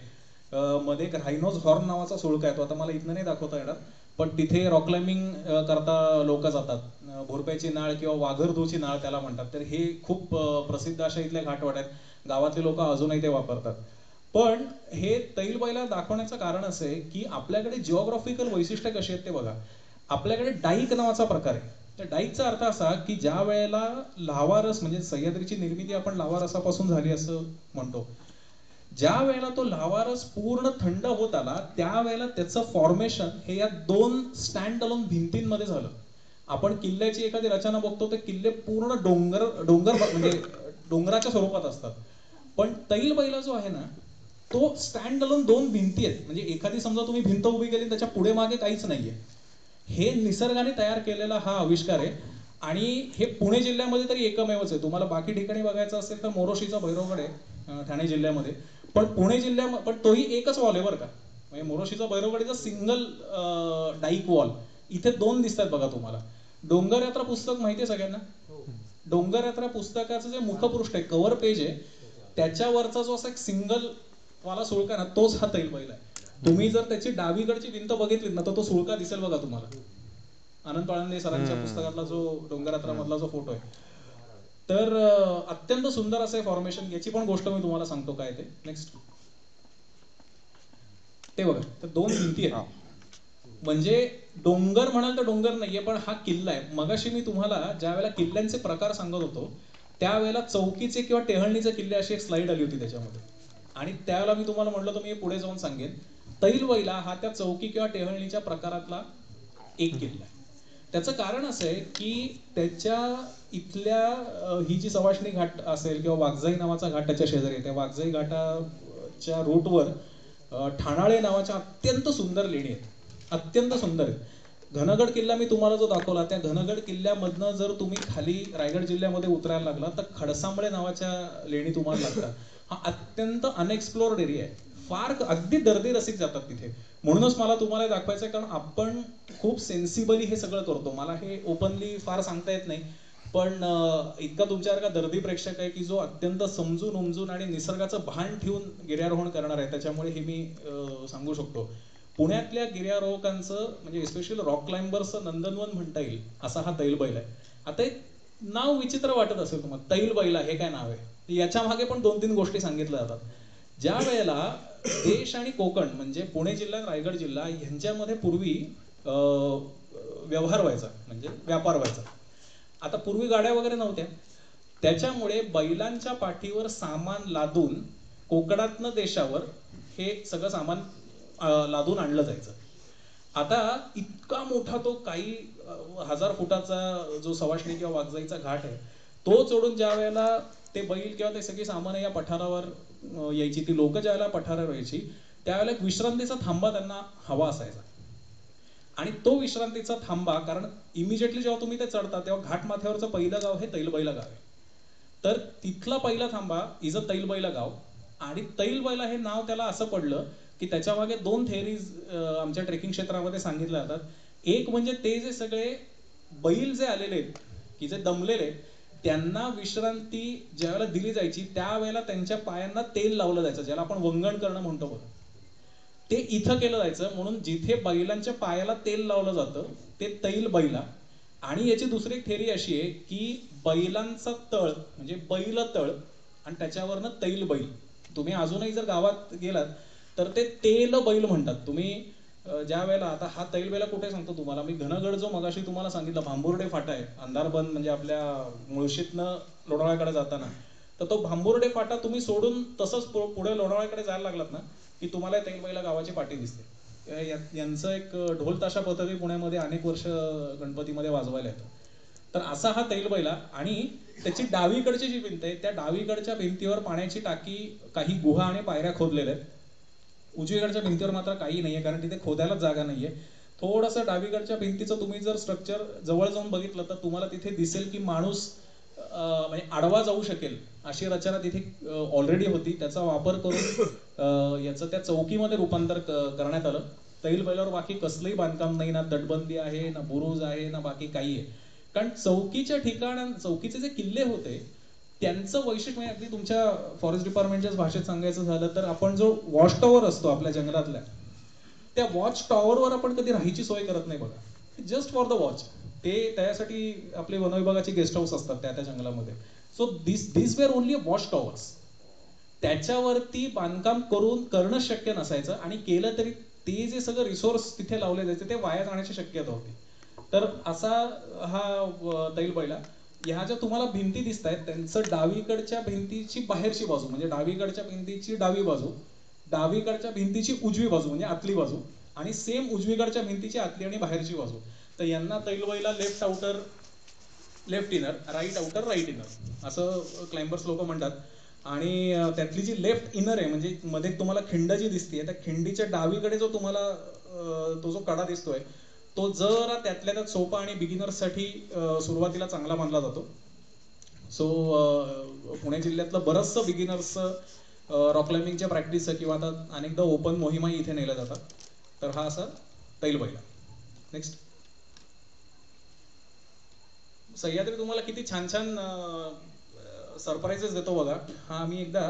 A: मध्ये एक रायनोज हॉर्न नावाचा सुळका आहे. तो आता मला इथनं नाही दाखवता येणार, पण तिथे रॉक क्लाइम्बिंग करता लोक जातात. भोरप्याची नाळ किंवा वाघरधूची नाळ त्याला म्हणतात. तर हे खूप प्रसिद्ध अशा इथल्या घाटवाट आहेत. गावातले लोक अजूनही ते वापरतात. पण हे तैलबैला दाखवण्याचं कारण असं आहे की आपल्याकडे जिओग्राफिकल वैशिष्ट्य कशी आहेत ते बघा. आपल्याकडे डाईक नावाचा प्रकार आहे. तर डाईकचा अर्थ असा की ज्या वेळेला लावारस, म्हणजे सह्याद्रीची निर्मिती आपण लावारसापासून झाली असं म्हणतो, ज्या वेळेला तो लावारस पूर्ण थंड होत आला त्यावेळेला त्याचं फॉर्मेशन हे या दोन स्टँड अलोन भिंतींमध्ये झालं. आपण किल्ल्याची एखादी रचना बघतो, ते किल्ले पूर्ण डोंगर म्हणजे डोंगराच्या स्वरूपात असतात. पण तैलबैला जो आहे ना, तो स्टँड अलोन दोन भिंती आहेत. म्हणजे एखादी समजा तुम्ही भिंत उभी केली, त्याच्या पुढे मागे काहीच नाहीये. हे निसर्गाने तयार केलेला हा आविष्कार आहे. आणि हे पुणे जिल्ह्यामध्ये तरी एकमेवच आहे. तुम्हाला बाकी ठिकाणी बघायचं असेल तर मोरोशीचा भैरवगड आहे ठाणे जिल्ह्यामध्ये. पण पुणे जिल्ह्यामध्ये पण तोही एकच वॉल आहे बरं का. म्हणजे मोरोशीचा Bhairavgad is a single dyke wall. इथे दोन दिसतात बघा तुम्हाला. डोंगर यात्रा पुस्तक माहिती आहे सगळ्यांना? डोंगर यात्रा पुस्तकाचं जे मुखपृष्ठ आहे, कव्हर पेज आहे, त्याच्यावरचा जो असा एक सिंगल वाला सुळका ना, तोच हा तैलबैला आहे. तुम्ही जर त्याची डावीकडची भिंत बघितलीत ना, तर तो सुळका दिसेल बघा तुम्हाला. आनंद पाळंदे सरांच्या पुस्तकातला जो डोंगर यात्रा मधला जो फोटो आहे, तर अत्यंत सुंदर असं फॉर्मेशन. याची पण गोष्ट मी तुम्हाला सांगतो काय ते. नेक्स्ट. ते बघा, तर दोन भिंती आहेत. म्हणजे डोंगर म्हणाल तर डोंगर नाहीये, पण हा किल्ला आहे. मगाशी मी तुम्हाला ज्या वेळेला किल्ल्यांचे प्रकार सांगत होतो त्यावेळेला चौकीचे किंवा टेहळणीचे किल्ले अशी एक स्लाइड आली होती त्याच्यामध्ये. आणि त्यावेळेला मी तुम्हाला म्हटलं तर मी पुढे जाऊन सांगेन. तैलबैला हा त्या चौकी किंवा टेहळणीच्या प्रकारातला एक किल्ला आहे. त्याचं कारण असं आहे की त्याच्या इथल्या ही जी सवाष्णी घाट असेल किंवा वाघजाई नावाचा घाट त्याच्या शेजारी आहे, त्या वाघजाई घाटाच्या रूटवर ठाणाळे नावाच्या अत्यंत सुंदर लेणी आहेत. अत्यंत सुंदर आहेत. घनगड किल्ला मी तुम्हाला जो दाखवला, त्या घनगड किल्ल्यामधनं जर तुम्ही खाली रायगड जिल्ह्यामध्ये उतरायला लागला तर खडसांबळे नावाच्या लेणी तुम्हाला लागतात. हा अत्यंत अनएक्सप्लोर्ड एरिया आहे. फार अगदी दर्दी रसिक जातात तिथे. म्हणूनच मला तुम्हाला दाखवायचं आहे, कारण आपण खूप सेन्सिबली हे सगळं करतो. मला हे ओपनली फार सांगता येत नाही, पण इतका तुमच्यासारखा दर्दी प्रेक्षक आहे की जो अत्यंत समजून उमजून आणि निसर्गाचं भान ठेवून गिर्यारोहण करणार आहे. त्याच्यामुळे हे मी सांगू शकतो. पुण्यातल्या गिर्यारोहकांचं म्हणजे स्पेशली रॉक क्लाइंबर्सचं नंदनवन म्हणता येईल असा हा तैलबैला आहे. आता एक नाव विचित्र वाटत असेल तुम्हाला, तैलबैला हे काय नाव आहे? याच्या मागे पण 2-3 गोष्टी सांगितल्या जातात. ज्या वेळेला देश आणि कोकण म्हणजे पुणे जिल्हा रायगड जिल्हा यांच्यामध्ये पूर्वी व्यवहार व्हायचा, म्हणजे व्यापार व्हायचा. आता पूर्वी गाड्या वगैरे नव्हत्या, त्याच्यामुळे बैलांच्या पाठीवर सामान लादून कोकणातनं देशावर हे सगळं सामान लादून आणलं जायचं. आता इतका मोठा तो काही 1000 फुटाचा जो सवाष्णी किंवा वाघजाईचा घाट आहे, तो चढून ज्या वेळेला ते बैल किंवा ते सगळी सामान या पठारावर यायची, ती लोक ज्या वेळेला पठारावर यायची त्यावेळेला एक विश्रांतीचा थांबा त्यांना हवा असायचा. आणि तो विश्रांतीचा थांबा, कारण इमिजिएटली जेव्हा तुम्ही ते चढता तेव्हा घाट माथ्यावरचं पहिलं गाव हे तैलबैला गाव आहे. तर तिथला पहिला थांबा इज अ तैलबैला गाव. आणि तैलबैला हे नाव त्याला असं पडलं की त्याच्या मागे 2 थेअरीज आमच्या ट्रेकिंग क्षेत्रामध्ये सांगितल्या जातात. एक म्हणजे ते जे सगळे बैल जे आलेले आहेत की जे दमलेले, त्यांना विश्रांती ज्यावेळेला दिली जायची त्यावेळेला त्यांच्या पायांना तेल लावलं जायचं, ज्याला आपण वंगण करणं म्हणतो बघा. ते इथं केलं जायचं, म्हणून जिथे बैलांच्या पायाला तेल लावलं जातं ते तैल बैला. आणि याची दुसरी एक थेरी अशी आहे की बैलांचा तळ म्हणजे बैल तळ आणि त्याच्यावरनं तैल बैल. तुम्ही अजूनही जर गावात गेलात तर ते तेल बैल म्हणतात. तुम्ही ज्या वेळेला आता हा तैल बैला कुठे सांगतो तुम्हाला मी, घनगड जो मगाशी तुम्हाला सांगितलं भांबुर्डे फाटा आहे अंधारबंद म्हणजे आपल्या मुळशीतनं लोणावळ्याकडे जाताना, तर तो भांबुर्डे फाटा तुम्ही सोडून तसंच पुढे लोणावळ्याकडे जायला लागलात ना की तुम्हाला तैल बैला गावाची पाठी दिसते. यांचं एक ढोल ताशा पथकही पुण्यामध्ये अनेक वर्ष गणपतीमध्ये वाजवायला येतं. तर असा हा तैल बैला. आणि त्याची डावीकडची जी भिंत आहे त्या डावीकडच्या भिंतीवर पाण्याची टाकी, काही गुहा आणि पायऱ्या खोदलेल्या आहेत. उजवीकडच्या भिंतीवर मात्र काही नाहीये, कारण तिथे खोदायलाच जागा नाहीये. थोडंसं डावीकडच्या भिंतीचं तुम्ही जर स्ट्रक्चर जवळ जाऊन बघितलं तर तुम्हाला तिथे दिसेल की माणूस म्हणजे आडवा जाऊ शकेल अशी रचना तिथे ऑलरेडी होती. त्याचा वापर करून याचं त्या चौकीमध्ये रूपांतर करण्यात आलं. तैल बैलावर बाकी कसलंही बांधकाम नाही, ना तटबंदी आहे, ना बुरुज आहे, ना बाकी काही आहे. कारण चौकीच्या ठिकाण, चौकीचे जे किल्ले होते त्यांचं वैशिष्ट्य म्हणजे अगदी तुमच्या फॉरेस्ट डिपार्टमेंटच्याच भाषेत सांगायचं झालं तर आपण जो वॉच टॉवर असतो आपल्या जंगलातल्या, त्या वॉच टॉवरवर आपण कधी राहायची सोय करत नाही बघा, जस्ट फॉर द वॉच. ते त्यासाठी आपले वनविभागाची गेस्ट हाऊस असतात त्या त्या जंगलामध्ये. So this were only watch towers. त्याच्यावरती बांधकाम करणं शक्य नसायचं, आणि केलं तरी ते जे सगळं रिसोर्स तिथे लावले जायचे ते वाया जाण्याची शक्यता होती. तर असा हा तैल बैला. ह्या ज्या तुम्हाला भिंती दिसत आहेत त्यांचं डावीकडच्या भिंतीची बाहेरची बाजू म्हणजे डावीकडच्या भिंतीची डावी बाजू, डावीकडच्या भिंतीची उजवी बाजू म्हणजे आतली बाजू, आणि सेम उजवीकडच्या भिंतीची आतली आणि बाहेरची बाजू. तर यांना Tailbaila left outer left inner, right outer right inner असं क्लाइंबर्स लोक म्हणतात. आणि त्यातली जी लेफ्ट इनर आहे म्हणजे मध्ये तुम्हाला खिंड जी दिसते, त्या खिंडीच्या डावीकडे जो तुम्हाला तो जो कडा दिसतोय तो जरा त्यातल्या त्यात सोपा आणि बिगिनर्ससाठी सुरुवातीला चांगला मानला जातो. सो पुणे जिल्ह्यातलं बरंचसं बिगिनर्स रॉक क्लाइम्बिंगच्या प्रॅक्टिस किंवा आता अनेकदा ओपन मोहिमाही इथे नेल्या जातात. तर हा असा तैल बैला. नेक्स्ट. सह्याद्री तुम्हाला किती छान छान सरप्राइजेस देतो बघा. हा आम्ही एकदा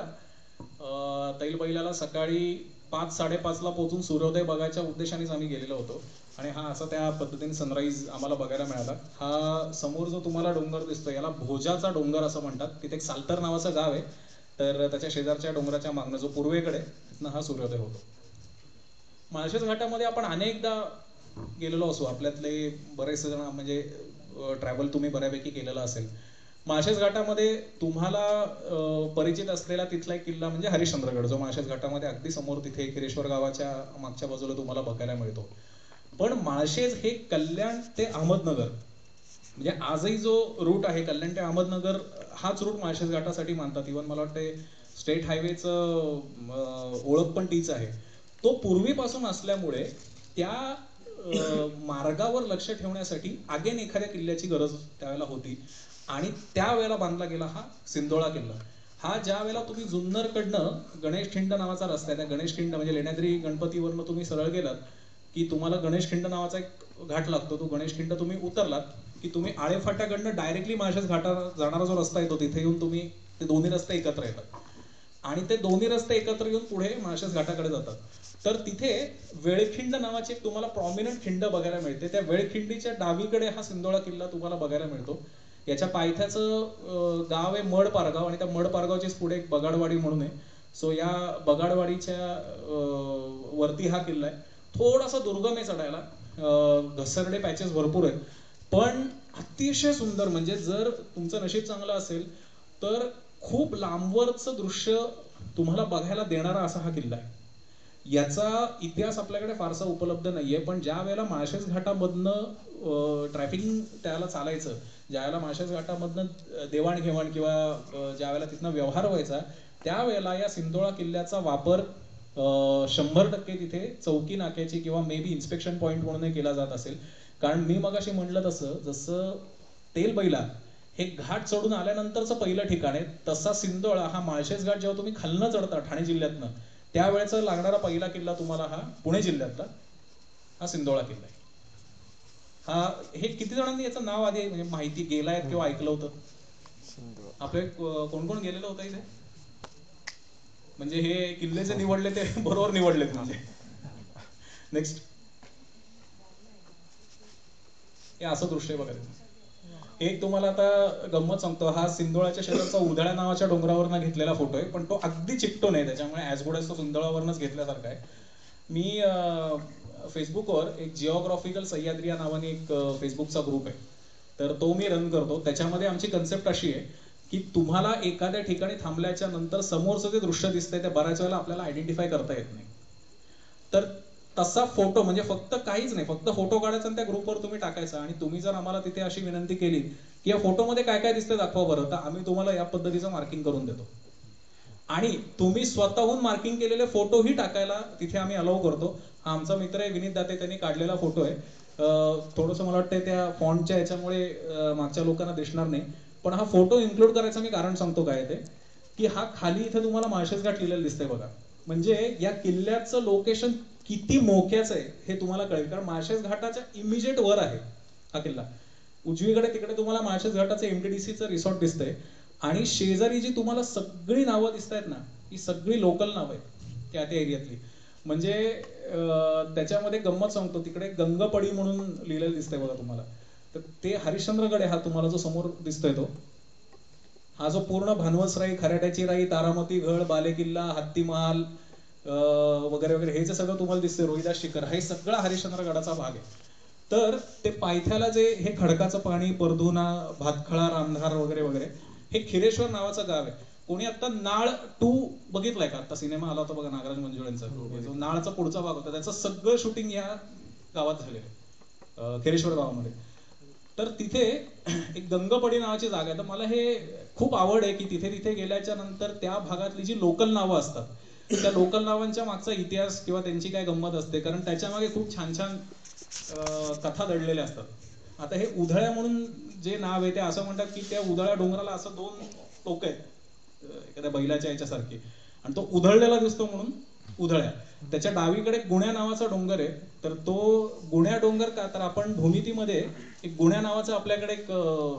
A: तैल बैलाला सकाळी 5-5:30ला पोहोचून सूर्योदय बघायच्या उद्देशानेच आम्ही गेलेलो होतो. आणि हा असा त्या पद्धतीने सनराईज आम्हाला बघायला मिळाला. हा समोर जो तुम्हाला डोंगर दिसतो याला भोजाचा डोंगर असं म्हणतात. तिथे एक साल्तर नावाचं गाव आहे, तर त्याच्या शेजारच्या डोंगराच्या मागणं जो पूर्वेकडे तिथनं हा सूर्योदय होतो. माळशेज घाटामध्ये आपण अनेकदा गेलेलो असू, आपल्यातले बरेचसे जण म्हणजे ट्रॅव्हल तुम्ही बऱ्यापैकी केलेला असेल. माळशेज घाटामध्ये तुम्हाला परिचित असलेला तिथला एक किल्ला म्हणजे हरिश्चंद्रगड, जो माळशेज घाटामध्ये अगदी समोर तिथे किरेश्वर गावाच्या मागच्या बाजूला तुम्हाला बघायला मिळतो. पण माळशेज हे कल्याण ते अहमदनगर म्हणजे आजही जो रूट आहे कल्याण ते अहमदनगर हाच रूट माळशेज घाटासाठी मानतात. इव्हन मला वाटते स्टेट हायवेचं ओळख पण तीच आहे. तो पूर्वीपासून असल्यामुळे त्या मार्गावर लक्ष ठेवण्यासाठी अगेन एखाद्या किल्ल्याची गरज त्यावेळेला होती, आणि त्यावेळेला बांधला गेला हा सिंधोळा किल्ला. हा ज्या वेळेला तुम्ही जुन्नरकडनं गणेशखिंड नावाचा रस्ता आहे, त्या गणेशखिंड म्हणजे लेण्याद्री गणपतीवरनं तुम्ही सरळ गेलात की तुम्हाला गणेशखिंड नावाचा एक घाट लागतो. तो गणेशखिंड तुम्ही उतरलात की तुम्ही आळेफाट्याकडनं डायरेक्टली माळशेज घाटाला जाणारा जो रस्ता येतो तिथे येऊन तुम्ही ते दोन्ही रस्ते एकत्र येतात, आणि ते दोन्ही रस्ते एकत्र येऊन पुढे माळशेज घाटाकडे जातात. तर तिथे वेळखिंड नावाची एक तुम्हाला प्रॉमिनंट खिंड बघायला मिळते. त्या वेळखिंडीच्या डावीकडे हा सिंधोळा किल्ला तुम्हाला बघायला मिळतो. याच्या पायथ्याचं गाव आहे मड पारगाव, आणि त्या मड पारगावचीच पुढे एक बगाडवाडी म्हणून आहे. सो या बगाडवाडीच्या वरती हा किल्ला आहे. थोडासा दुर्गम आहे चढायला, घसरडे पॅचेस भरपूर आहेत, पण अतिशय सुंदर. म्हणजे जर तुमचं नशीब चांगलं असेल तर खूप लांबवरचं दृश्य तुम्हाला बघायला देणारा असा हा किल्ला आहे. याचा इतिहास आपल्याकडे फारसा उपलब्ध नाहीये, पण ज्या वेळेला माळशेज घाटामधनं ट्रॅफिकिंग त्याला चालायचं, ज्या वेळेला माळशेज घाटामधनं देवाणघेवाण किंवा ज्या वेळेला तिथनं व्यवहार व्हायचा, त्यावेळेला या सिंधोळा किल्ल्याचा वापर 100% तिथे चौकी नाक्याची किंवा मे बी इन्स्पेक्शन पॉईंट म्हणून केला जात असेल. कारण मी मगाशी म्हणलं तसं, जसं तेल बैला हे घाट चढून आल्यानंतरचं पहिलं ठिकाण आहे, तसा सिंधोळा हा माळशेज घाट जेव्हा तुम्ही खालनं चढता ठाणे जिल्ह्यातनं त्यावेळेचा लागणारा पहिला किल्ला तुम्हाला हा पुणे जिल्ह्यातला हा सिंधोळा किल्ला आहे. हा हे किती जणांनी याचं नाव आधी म्हणजे माहिती गेलाय किंवा ऐकलं होतं? आपले कोण कोण गेलेलं होतं इथे? म्हणजे हे किल्ले जे निवडले ते बरोबर निवडलेत म्हणजे. नेक्स्ट. हे असं दृश्य बघा. एक तुम्हाला आता गंमत सांगतो, हा सिंधोळ्याच्या शेजारचा उधळ्या नावाच्या डोंगरावरनं घेतलेला फोटो आहे, पण तो अगदी चिकटो नाही, त्याच्यामुळे ॲज गुड ॲज तो सिंधोळावरनंच घेतल्यासारखा आहे. मी फेसबुकवर एक जिओग्राफिकल सह्याद्री या नावाने एक फेसबुकचा ग्रुप आहे, तर तो मी रन करतो. त्याच्यामध्ये आमची कन्सेप्ट अशी आहे की तुम्हाला एखाद्या ठिकाणी थांबल्याच्या नंतर समोरचं जे दृश्य दिसतंय ते बऱ्याच वेळेला आपल्याला आयडेंटिफाय करता येत नाही. तर तसा फोटो म्हणजे फक्त काहीच नाही, फक्त फोटो काढायचा आणि त्या ग्रुपवर तुम्ही टाकायचा. आणि तुम्ही जर आम्हाला तिथे अशी विनंती केली की या फोटोमध्ये काय काय दिसतंय दाखवा बरं, तर आम्ही तुम्हाला या पद्धतीचं मार्किंग करून देतो. आणि तुम्ही स्वतःहून मार्किंग केलेले फोटोही टाकायला तिथे आम्ही अलाउ करतो. हा आमचा मित्र आहे विनीत दाते, त्यांनी काढलेला फोटो आहे. थोडंसं मला वाटतंय त्या फॉन्टच्या याच्यामुळे मागच्या लोकांना दिसणार नाही, पण हा फोटो इन्क्लूड करायचं मी कारण सांगतो काय ते, की हा खाली इथे तुम्हाला माळशेज घाट लिहिलेलं दिसतंय बघा. म्हणजे या किल्ल्याचं लोकेशन किती मोक्याचं आहे हे तुम्हाला कळेल, कारण माळशेज घाटाच्या इमिजिएट वर आहे हा किल्ला. उजवीकडे तिकडे तुम्हाला माळशेज घाटाचं एमटीडीसीचं रिसॉर्ट दिसतंय आणि शेजारी जी तुम्हाला सगळी नावं दिसत आहेत ना, ही सगळी लोकल नावं आहेत त्या एरियातली. म्हणजे त्याच्यामध्ये गंमत सांगतो, तिकडे गंगपडी म्हणून लिहिलेलं दिसतंय बघा तुम्हाला, तर ते हरिश्चंद्रगड आहे. हा तुम्हाला जो समोर दिसतोय तो, हा जो पूर्ण भानवसराई, खराट्याची राई, तारामती गड, बालेकिल्ला, हत्ती महाल वगैरे वगैरे हे जे सगळं तुम्हाला दिसतंय, रोहिदास शिखर, हे सगळा हरिश्चंद्रगडाचा भाग आहे. तर ते पायथ्याला जे हे खडकाचं पाणी, परधुना, भातखळा, रामधार वगैरे वगैरे, हे खिरेश्वर नावाचं गाव आहे. कोणी आता नाळ 2 बघितलाय का? आता सिनेमा आला होता बघा नागराज मंजुळेंचा, जो नाळचा पुढचा भाग होता, त्याचं सगळं शूटिंग या गावात झालेलं आहे, खिरेश्वर गावामध्ये. तर तिथे एक गंगपडी नावाची जागा आहे. तर मला हे खूप आवड आहे की तिथे गेल्याच्या नंतर त्या भागातली जी लोकल नावं असतात, त्या लोकल नावांच्या मागचा इतिहास किंवा त्यांची काय गंमत असते, कारण त्याच्यामागे खूप छान छान कथा दडलेल्या असतात. आता हे उधळ्या म्हणून जे नाव आहे ते असं म्हणतात की त्या उधळ्या डोंगराला असं 2 टोकं आहेत एखाद्या बैलाच्या याच्यासारखी, आणि तो उधळलेला दिसतो म्हणून उधळ्या. त्याच्या डावीकडे गुण्या नावाचा डोंगर आहे, तर तो गुण्या डोंगर का, तर आपण भूमितीमध्ये एक गुण्या नावाचं आपल्याकडे एक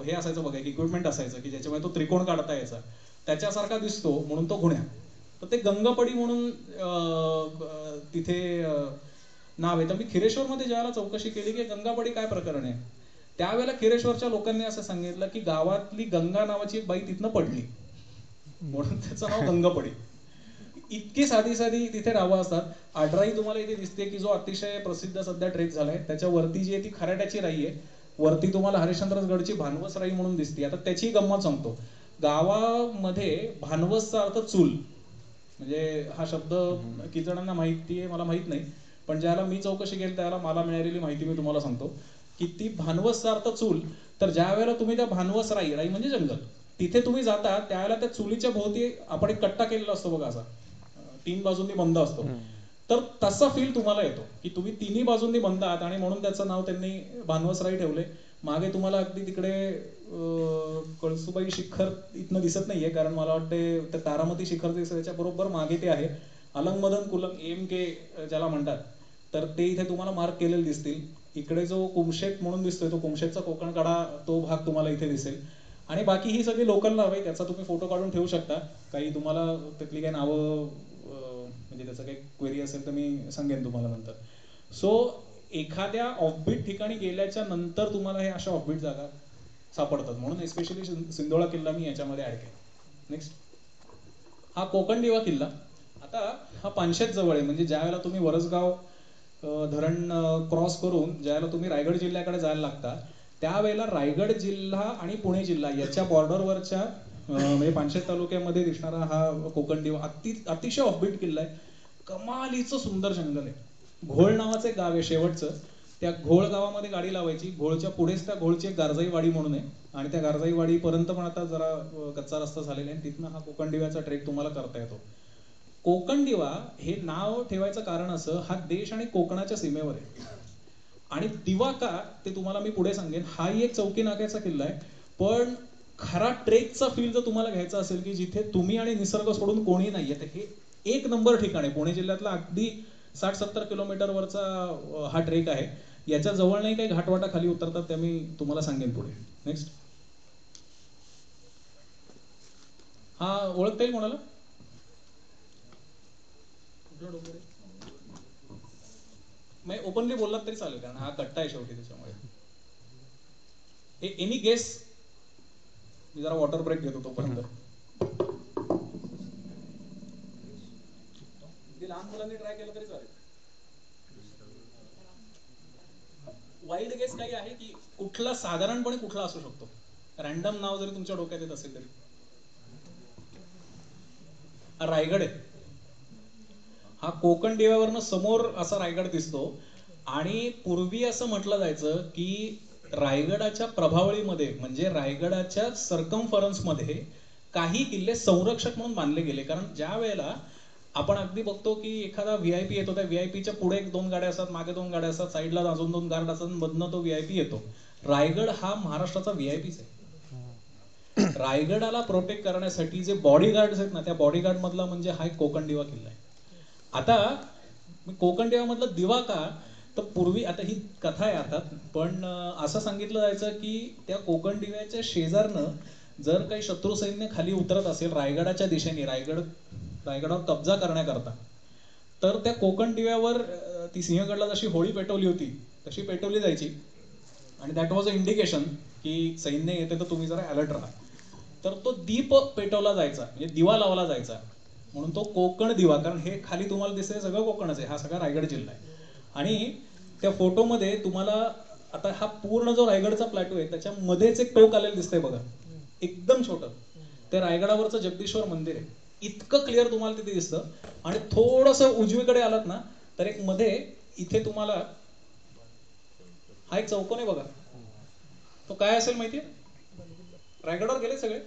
A: हे असायचं बघा, एक इक्विपमेंट असायचं की ज्याच्यामुळे तो त्रिकोण काढता यायचा, त्याच्यासारखा दिसतो म्हणून तो गुण्या. तर ते गंगपडी म्हणून तिथे नाव आहे. तर मी खिरेश्वरमध्ये ज्यावेळेला चौकशी केली की गंगापडी काय प्रकरण आहे, त्यावेळेला खिरेश्वरच्या लोकांनी असं सांगितलं की गावातली गंगा नावाची एक बाई तिथनं पडली म्हणून त्याचं नाव गंगापडी. इतकी साधी साधी तिथे नावं असतात. आडराई तुम्हाला इथे दिसते की जो अतिशय प्रसिद्ध सध्या ट्रेक झालाय, त्याच्या वरती जी आहे ती खराट्याची राई आहे. वरती तुम्हाला हरिश्चंद्रगडची भानवस राई म्हणून दिसते. आता त्याची गंमत सांगतो. गावामध्ये भानवसचा अर्थ चूल, म्हणजे हा शब्द किती जणांना माहिती आहे मला माहित नाही, पण ज्याला मी चौकशी केली त्याला मला मिळालेली माहिती मी तुम्हाला सांगतो की ती भानवसचा अर्थ चूल. तर ज्या वेळेला तुम्ही त्या भानवस राई, राई म्हणजे जंगल, तिथे तुम्ही जाता त्यावेळेला त्या चुलीच्या भोवती आपण एक कट्टा केलेला असतो बघा, असा 3 बाजूंनी बंद असतो. तर तसा फील तुम्हाला येतो की तुम्ही 3ही बाजूंनी बंद आहात, आणि म्हणून त्याचं नाव त्यांनी भानवसराई ठेवले. मागे तुम्हाला अगदी तिकडे कळसुबाई शिखर इथनं दिसत नाहीये, कारण मला वाटते त्या तारामती शिखर दिसत त्याच्या बरोबर मागे ते आहे अलंगमदन कुलम AMK ज्याला म्हणतात, तर ते इथे तुम्हाला मार्क केलेले दिसतील. इकडे जो कुमशेत म्हणून दिसतोय तो कुमशेतचा कोकण कडा, तो भाग तुम्हाला इथे दिसेल. आणि बाकी ही सगळी लोकल नाव आहे, त्याचा तुम्ही फोटो काढून ठेवू शकता. काही तुम्हाला त्यातली काही नावं म्हणजे त्याचं काही क्वेरी असेल तर मी सांगेन तुम्हाला नंतर. सो एखाद्या ऑफबीट ठिकाणी गेल्याच्या नंतर तुम्हाला हे अशा ऑफबीट जागा सापडतात, म्हणून एस्पेशली सिंधोळा किल्ला मी याच्यामध्ये ऍड केला. नेक्स्ट. हा कोकणदिवा किल्ला. आता हा पानशेत जवळ आहे, म्हणजे ज्या वेळेला तुम्ही वरसगाव धरण क्रॉस करून ज्यावेळेला तुम्ही रायगड जिल्ह्याकडे जायला लागता, त्यावेळेला रायगड जिल्हा आणि पुणे जिल्हा याच्या बॉर्डरवरच्या म्हणजे पानशेत तालुक्यामध्ये दिसणारा हा कोकणदिवा अतिशय ऑफबीट किल्ला आहे. कमालीचं सुंदर जंगल आहे. घोळ नावाचं एक गाव आहे शेवटचं, त्या घोळ गावामध्ये गाडी लावायची. घोळच्या पुढेच त्या घोळची एक गारजाई वाडी म्हणून आहे, आणि त्या गारजाई वाडीपर्यंत पण आता जरा कच्चा रस्ता झालेला आहे. तिथनं हा कोकणदिव्याचा ट्रेक तुम्हाला करता येतो. कोकणदिवा हे नाव ठेवायचं कारण असं, हा देश आणि कोकणाच्या सीमेवर आहे. आणि दिवा का ते तुम्हाला मी पुढे सांगेन. हाही एक चौकी नाक्याचा किल्ला आहे, पण खरा ट्रेकचा फील जर तुम्हाला घ्यायचा असेल की जिथे तुम्ही आणि निसर्ग सोडून कोणी नाहीये, तर हे एक नंबर ठिकाण आहे. पुणे जिल्ह्यातला अगदी 60-70 किलोमीटरवरचा हा ट्रेक आहे. याच्या जवळ नाही काही घाटवाटा खाली उतरतात, त्या मी तुम्हाला सांगेन पुढे. नेक्स्ट. हा ओळखता येईल कोणाला? म्हणजे ओपनली बोललात तरी चालेल, कारण हा कट्टा आहे शेवटी त्याच्यामुळे. Any guess? मी जरा वॉटर ब्रेक घेतो तोपर्यंत. लहान मुलांनी ट्राय केलं तरी चालेल. वाईल्ड गेस काही आहे की कुठला, साधारणपणे कुठला असू शकतो? रॅन्डम नाव जरी तुमच्या डोक्यात येत असेल तरी. हा रायगड आहे. हा कोकण दिव्यावरनं समोर असा रायगड दिसतो. आणि पूर्वी असं म्हटलं जायचं की रायगडाच्या प्रभावळीमध्ये, म्हणजे रायगडाच्या सर्कम्फरन्समध्ये काही किल्ले संरक्षक म्हणून बांधले गेले. कारण ज्या वेळेला आपण अगदी बघतो की एखादा व्हीआयपी येतो, त्या व्हीआयपीच्या पुढे 2 गाड्या असतात, मागे 2 गाड्या असतात, साईडला अजून 2 गार्ड असतात, मधनं तो व्हीआयपी येतो. रायगड हा महाराष्ट्राचा व्हीआयपीच आहे. रायगडाला प्रोटेक्ट करण्यासाठी जे बॉडीगार्ड्स आहेत ना, त्या बॉडीगार्ड मधला म्हणजे हा एक कोकण दिवा किल्ला आहे. आता कोकण दिवा मधला दिवा का, तर पूर्वी, आता ही कथा आहे अर्थात, पण असं सांगितलं जायचं की त्या कोकण दिव्याच्या शेजारनं जर काही शत्रू सैन्य खाली उतरत असेल रायगडाच्या दिशेने, रायगडावर कब्जा करण्याकरता, तर त्या कोकण दिव्यावर ती सिंहगडला जशी होळी पेटवली होती तशी पेटवली जायची. आणि दॅट वॉज अ इंडिकेशन की सैन्य येते तर तुम्ही जरा अलर्ट राहा. तर तो दीप पेटवला जायचा, म्हणजे दिवा लावला जायचा, म्हणून तो कोकण दिवा. कारण हे खाली तुम्हाला दिसतंय सगळं कोकणच आहे, हा सगळा रायगड जिल्हा आहे. आणि त्या फोटोमध्ये तुम्हाला आता हा पूर्ण जो रायगडचा प्लॅटो आहे त्याच्यामध्येच एक टोक आलेलं दिसतंय बघा, एकदम छोटं. ते रायगडावरचं जगदीश्वर मंदिर आहे. इतकं क्लिअर तुम्हाला तिथे दिसतं. आणि थोडंसं उजवीकडे आलात ना तर एक मध्ये इथे तुम्हाला हा एक चौकोन आहे बघा, तो काय असेल माहितीये? रायगडावर गेले सगळे?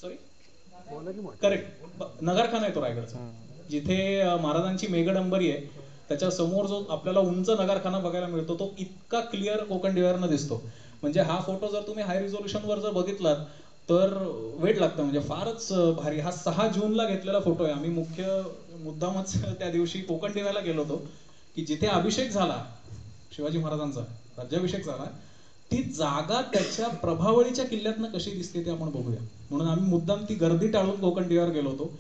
A: सॉरी, करेक्ट, नगरखाना आहे तो रायगडचा, जिथे महाराजांची मेघडंबरी आहे. त्याच्या समोर जो आपल्याला उंच नगरखाना बघायला मिळतो तो इतका क्लिअर कोकण दिव्यावरनं दिसतो. म्हणजे हा फोटो जर तुम्ही हाय रिझोल्युशन वर जर बघितलात तर वेट लागतं, म्हणजे फारच भारी. हा 6 जूनला घेतलेला फोटो आहे. आम्ही मुद्दामच त्या दिवशी कोकण दिव्याला गेलो होतो की जिथे अभिषेक झाला शिवाजी महाराजांचा, राज्याभिषेक झाला, ती जागा त्याच्या प्रभावळीच्या किल्ल्यातनं कशी दिसते ते आपण बघूया. म्हणून आम्ही मुद्दाम ती गर्दी टाळून कोकण दिव्यावर गेलो होतो.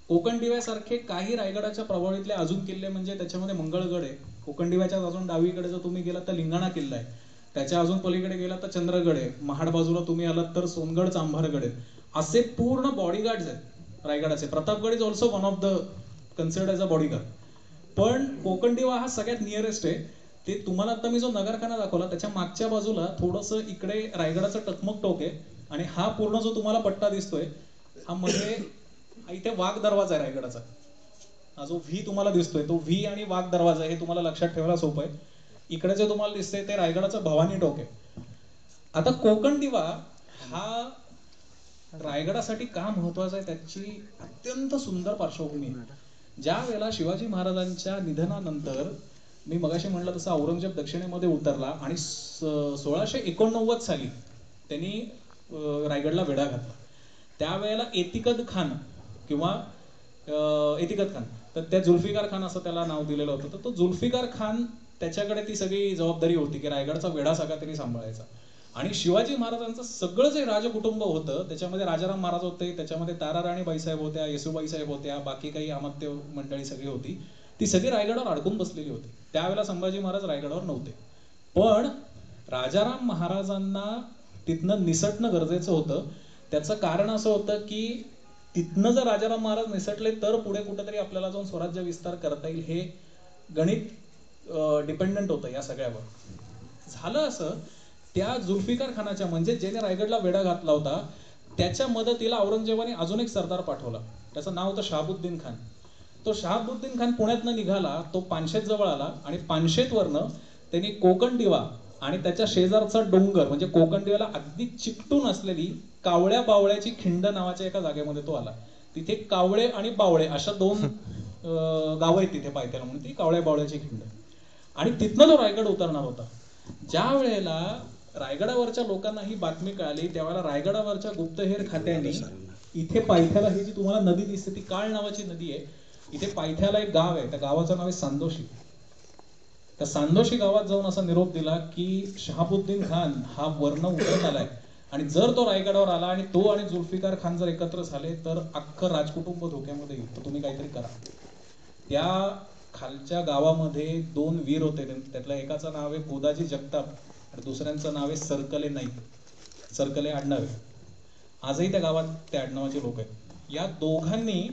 A: कोकण दिव्यासारखे काही रायगडाच्या प्रभावळीतले अजून किल्ले म्हणजे त्याच्यामध्ये मंगळगड आहे. कोकण दिव्याच्या अजून डावीकडे जर तुम्ही गेलात तर लिंगाणा किल्ला आहे. त्याच्या अजून पलीकडे गेलात तर चंद्रगड आहे. महाड बाजूला तुम्ही आलात तर सोनगड, चांभारगड आहे. असे पूर्ण बॉडीगार्ड्स आहेत रायगडाचे. Pratapgad is also one of the considered as a bodyguard. पण कोकण दिवा हा सगळ्यात नियरेस्ट आहे. ते तुम्हाला आता मी जो नगरखाना दाखवला त्याच्या मागच्या बाजूला थोडंसं इकडे रायगडाचं टकमक टोक आहे. आणि हा पूर्ण जो तुम्हाला पट्टा दिसतोय हा मध्ये इथे वाघ दरवाजा आहे रायगडाचा. हा जो व्ही तुम्हाला दिसतोय तो व्ही आणि वाघ दरवाजा हे तुम्हाला लक्षात ठेवायला सोपं आहे. इकडे जे तुम्हाला दिसतंय ते रायगडाचं भवानी टोक आहे. आता कोकण दिवा हा रायगडासाठी का महत्वाचा आहे त्याची अत्यंत सुंदर पार्श्वभूमी आहे. ज्या वेळेला शिवाजी महाराजांच्या निधनानंतर मी मगाशी म्हटलं तसं औरंगजेब दक्षिणेमध्ये उतरला आणि 1689 साली त्यांनी रायगडला वेढा घातला. त्यावेळेला एतिकद खान किंवा एतिकद खान, तर त्या जुल्फिकार खान असं त्याला नाव दिलेलं होतं. तर तो जुल्फिकार खान त्याच्याकडे ती सगळी जबाबदारी होती की रायगडचा वेढा सगळा त्यांनी सांभाळायचा. आणि शिवाजी महाराजांचं सगळं जे राजकुटुंब होतं त्याच्यामध्ये राजाराम महाराज होते, त्याच्यामध्ये ताराराणी बाईसाहेब होत्या, येसुबाई साहेब होत्या, बाकी काही अमात्य मंडळी सगळी होती, ती सगळी रायगडावर अडकून बसलेली होती. त्यावेळेला संभाजी महाराज रायगडावर नव्हते. पण राजाराम महाराजांना तिथनं निसटणं गरजेचं होतं. त्याचं कारण असं होतं की तिथनं जर राजाराम महाराज निसटले तर पुढे कुठेतरी आपल्याला जाऊन स्वराज्य विस्तार करता येईल, हे गणित डिपेंडंट होतं या सगळ्यावर. झालं असं, त्या जुल्फिकार खानाच्या म्हणजे ज्याने रायगडला वेढा घातला होता त्याच्या मदतीला औरंगजेबाने अजून एक सरदार पाठवला. त्याचं नाव होतं शहाबुद्दीन खान. तो शहाबुद्दीन खान पुण्यातनं निघाला, तो पानशेत जवळ आला आणि पानशेतवरनं त्यांनी कोकण दिवा आणि त्याच्या शेजारचा डोंगर म्हणजे कोकण दिव्याला अगदी चिकटून असलेली कावळ्या बावळ्याची खिंड नावाच्या एका जागेमध्ये तो आला. तिथे कावळे आणि बावळे अशा 2 गावं आहेत तिथे पायथ्याला, म्हणून ती कावळ्या बावळ्याची खिंड. आणि तिथनं तो रायगड उतरणार होता. ज्या वेळेला रायगडावरच्या लोकांना ही बातमी कळाली त्यावेळेला रायगडावरच्या गुप्तहेर खात्यांनी इथे पायथ्याला ही जी तुम्हाला नदी दिसते ती काळ नावाची नदी आहे. इथे पायथ्याला एक गाव आहे, त्या गावाचं नाव आहे सांदोशी. त्या सांदोशी गावात जाऊन असा निरोप दिला की शहाबुद्दीन खान हा वर्ण उतरत आलाय आणि जर तो रायगडावर आला आणि तो आणि जुल्फिकार खान जर एकत्र झाले तर अख्खं राजकुटुंब धोक्यामध्ये येईल, तर तुम्ही काहीतरी करा. त्या खालच्या गावामध्ये 2 वीर होते, त्यातल्या एकाचं नाव आहे गोदाजी जगताप आणि दुसऱ्यांचं नाव आहे सरकले नाईक, सरकले आडनावे. आजही त्या गावात त्या आडनावाचे लोक आहेत. या दोघांनी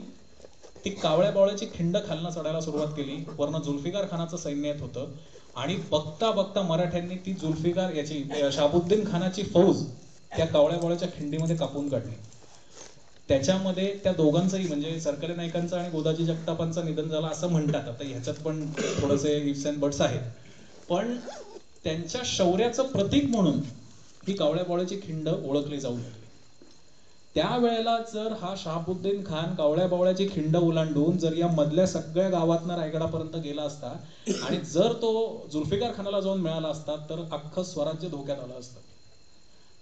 A: ती कावळ्या बावळ्याची खिंड खालनं चढायला सुरुवात केली. वरनं जुल्फिकार खानाचं सैन्य येत होतं आणि बघता बघता मराठ्यांनी ती जुल्फिकार याची शहाबुद्दीन खानाची फौज त्या कावळ्या बावळ्याच्या खिंडीमध्ये कापून काढली. त्याच्यामध्ये त्या दोघांचंही म्हणजे सरकले नाईकांचं आणि गोदाजी जगतापांचं निधन झालं असं म्हणतात. आता ह्याच्यात पण थोडेसे इफ्स अँड बट्स आहेत, पण त्यांच्या शौर्याचं प्रतीक म्हणून ही कावळ्या बावळ्याची खिंड ओळखली जाऊ लागली. त्यावेळेला जर हा शहाबुद्दीन खान कावळ्या बावळ्याची खिंड ओलांडून जर या मधल्या सगळ्या गावातनं रायगडापर्यंत गेला असता आणि जर तो जुल्फिकार खानाला जाऊन मिळाला असता तर अख्खं स्वराज्य धोक्यात आलं असतं.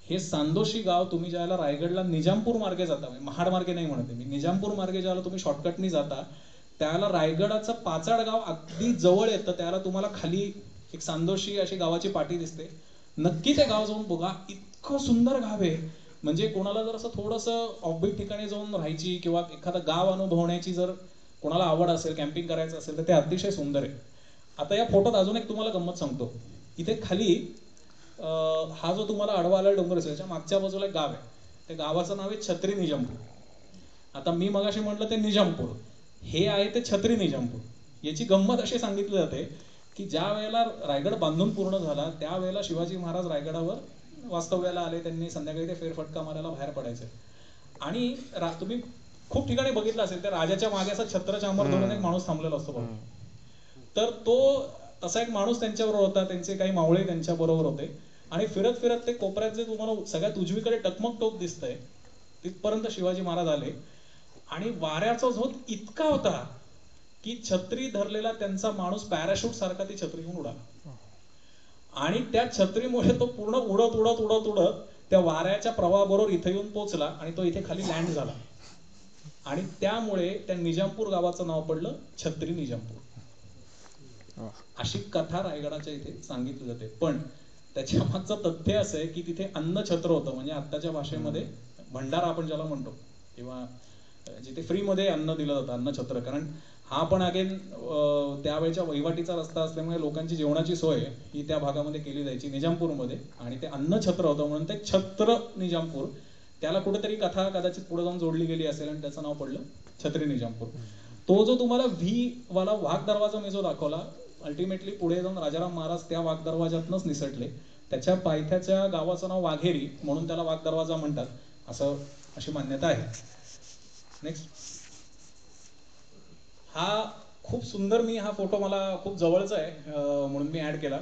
A: हे सांदोशी गाव तुम्ही ज्याला रायगडला निजामपूर मार्गे जाता, महाड मार्गे नाही म्हणते मी, निजामपूर मार्गे ज्याला तुम्ही शॉर्टकटनी जाता त्याला रायगडाचं पाचाड गाव अगदी जवळ येतं. त्याला तुम्हाला खाली एक सांदोशी अशी गावाची पाटी दिसते. नक्की ते गाव जाऊन बघा, इतकं सुंदर गाव आहे. म्हणजे कोणाला जर असं थोडंसं ऑफबीट ठिकाणी जाऊन राहायची किंवा एखादं गाव अनुभवण्याची जर कोणाला आवड असेल, कॅम्पिंग करायचं असेल तर ते अतिशय सुंदर आहे. आता या फोटोत अजून एक तुम्हाला गंमत सांगतो. इथे खाली हा जो तुम्हाला आडवा आलेला डोंगर असेल त्याच्या मागच्या बाजूला एक गाव आहे. त्या गावाचं नाव आहे छत्री निजामपूर. आता मी मगाशी म्हटलं ते निजामपूर, हे आहे ते छत्री निजामपूर. याची गंमत अशी सांगितली जाते की ज्या वेळेला रायगड बांधून पूर्ण झाला त्यावेळेला शिवाजी महाराज रायगडावर वास्तव्याला आले. त्यांनी संध्याकाळी ते फेरफटका मारायला बाहेर पडायचे आणि तुम्ही खूप ठिकाणी बघितलं असेल त्या राजाच्या मागे असा छत्र चांबर धरून एक माणूस थांबलेला असतो बघा. तर तो तसा एक माणूस त्यांच्याबरोबर होता. त्यांचे काही मावळे त्यांच्या बरोबर होते आणि फिरत फिरत ते कोपऱ्यात जे तुम्हाला सगळ्यात उजवीकडे टकमक टोक दिसतंय तिथपर्यंत शिवाजी महाराज आले आणि वाऱ्याचा झोत इतका होता की छत्री धरलेला त्यांचा माणूस पॅराशूट सारखा ती छत्री घेऊन उडाला आणि त्या छत्रीमुळे तो पूर्ण उडत उडत उडत उडत त्या वाऱ्याच्या प्रवाहाबरोबर इथे येऊन पोहोचला आणि तो इथे खाली लँड झाला आणि त्यामुळे त्या निजामपूर गावाचं नाव पडलं छत्री निजामपूर. अशी कथा रायगडाच्या इथे सांगितली जाते. पण त्याच्या मागचं तथ्य असं आहे की तिथे अन्नछत्र होतं, म्हणजे आत्ताच्या भाषेमध्ये भंडारा आपण ज्याला म्हणतो किंवा जिथे फ्रीमध्ये अन्न दिलं जातं, अन्नछत्र. कारण हा पण अगेन त्यावेळेच्या वहिवाटीचा रस्ता असल्यामुळे लोकांची जेवणाची सोय ही त्या भागामध्ये केली जायची निजामपूरमध्ये आणि ते अन्नछत्र होतं म्हणून ते छत्र निजामपूर. त्याला कुठेतरी कथा कदाचित पुढे जाऊन जोडली गेली असेल आणि त्याचं नाव पडलं छत्री निजामपूर. तो जो तुम्हाला व्ही वाला वाघ दरवाजा मी जो दाखवला, अल्टिमेटली पुढे जाऊन राजाराम महाराज त्या वाघ दरवाजातनच निसटले. त्याच्या पायथ्याच्या गावाचं नाव वाघेरी म्हणून त्याला वाघ दरवाजा म्हणतात असं अशी मान्यता आहे. नेक्स्ट. हा खूप सुंदर, मी हा फोटो मला खूप जवळचा आहे म्हणून मी ऍड केला.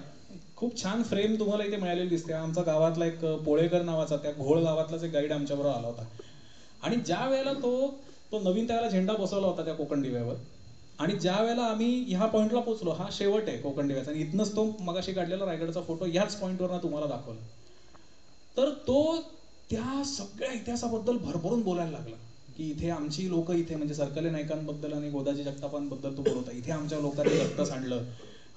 A: खूप छान फ्रेम तुम्हाला इथे मिळालेली दिसते. आमचा गावातला एक पोळेकर नावाचा त्या घोळ गावातलाच एक गाईड आमच्याबरोबर आला होता आणि ज्या वेळेला तो नवीन त्याला झेंडा बसवला होता त्या कोकण दिव्यावर आणि ज्या वेळेला आम्ही ह्या पॉइंटला पोहोचलो, हा शेवट आहे कोकण दिव्याचा आणि इथनच तो मगाशी काढलेला रायगडचा फोटो ह्याच पॉइंटवर तुम्हाला दाखवला. तर तो त्या सगळ्या इतिहासाबद्दल भरभरून बोलायला लागला की इथे आमची लोक, इथे म्हणजे सरकले नाईकांबद्दल आणि गोदाजी जगतापांबद्दल तो बोलत होता. इथे आमच्या लोकांनी रक्त सांडलं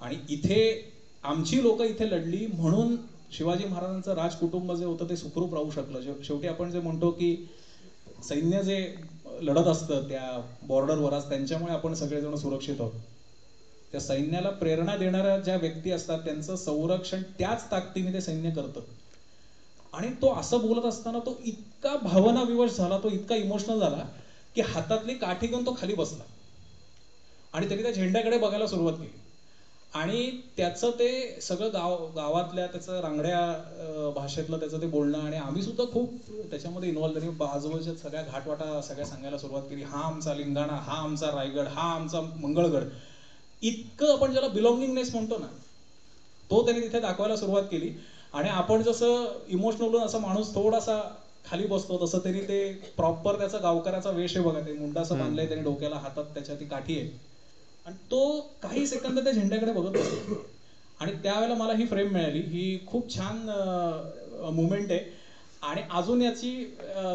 A: आणि इथे आमची लोक इथे लढली म्हणून शिवाजी महाराजांचं राजकुटुंब जे होतं ते सुखरूप राहू शकलं. शेवटी आपण जे म्हणतो की सैन्य जे लढत असतं त्या बॉर्डरवर आज त्यांच्यामुळे आपण सगळेजण सुरक्षित आहोत. त्या सैन्याला प्रेरणा देणाऱ्या ज्या व्यक्ती असतात त्यांचं संरक्षण त्याच ताकदीने ते सैन्य करतं. आणि तो असं बोलत असताना तो इतका भावनाविवश झाला, तो इतका इमोशनल झाला की हातातली काठी घेऊन तो खाली बसला आणि त्यांनी त्या झेंड्याकडे बघायला सुरुवात केली आणि त्याचं ते सगळं गावातल्या त्याचं रांगड्या भाषेतलं त्याचं ते बोलणं आणि आम्ही सुद्धा खूप त्याच्यामध्ये इन्व्हॉल्व झाली. बाजूच्या सगळ्या घाटवाटा सगळ्या सांगायला सुरुवात केली. हा आमचा लिंगाणा, हा आमचा रायगड, हा आमचा मंगळगड. इतकं आपण ज्याला बिलॉंगिंगनेस म्हणतो ना, तो त्यांनी तिथे दाखवायला सुरुवात केली. आणि आपण जसं इमोशनल होऊन असा माणूस थोडासा खाली बसतो तसं त्यांनी ते प्रॉपर त्याचा गावकऱ्याचा वेश आहे बघा, ते मुंडासं बांधलंय त्यांनी डोक्याला, हातात त्याच्या ती काठी आहे आणि तो काही सेकंद त्या झेंड्याकडे बघत बसतो. आणि त्यावेळेला मला ही फ्रेम मिळाली. ही खूप छान मुवमेंट आहे आणि अजून याची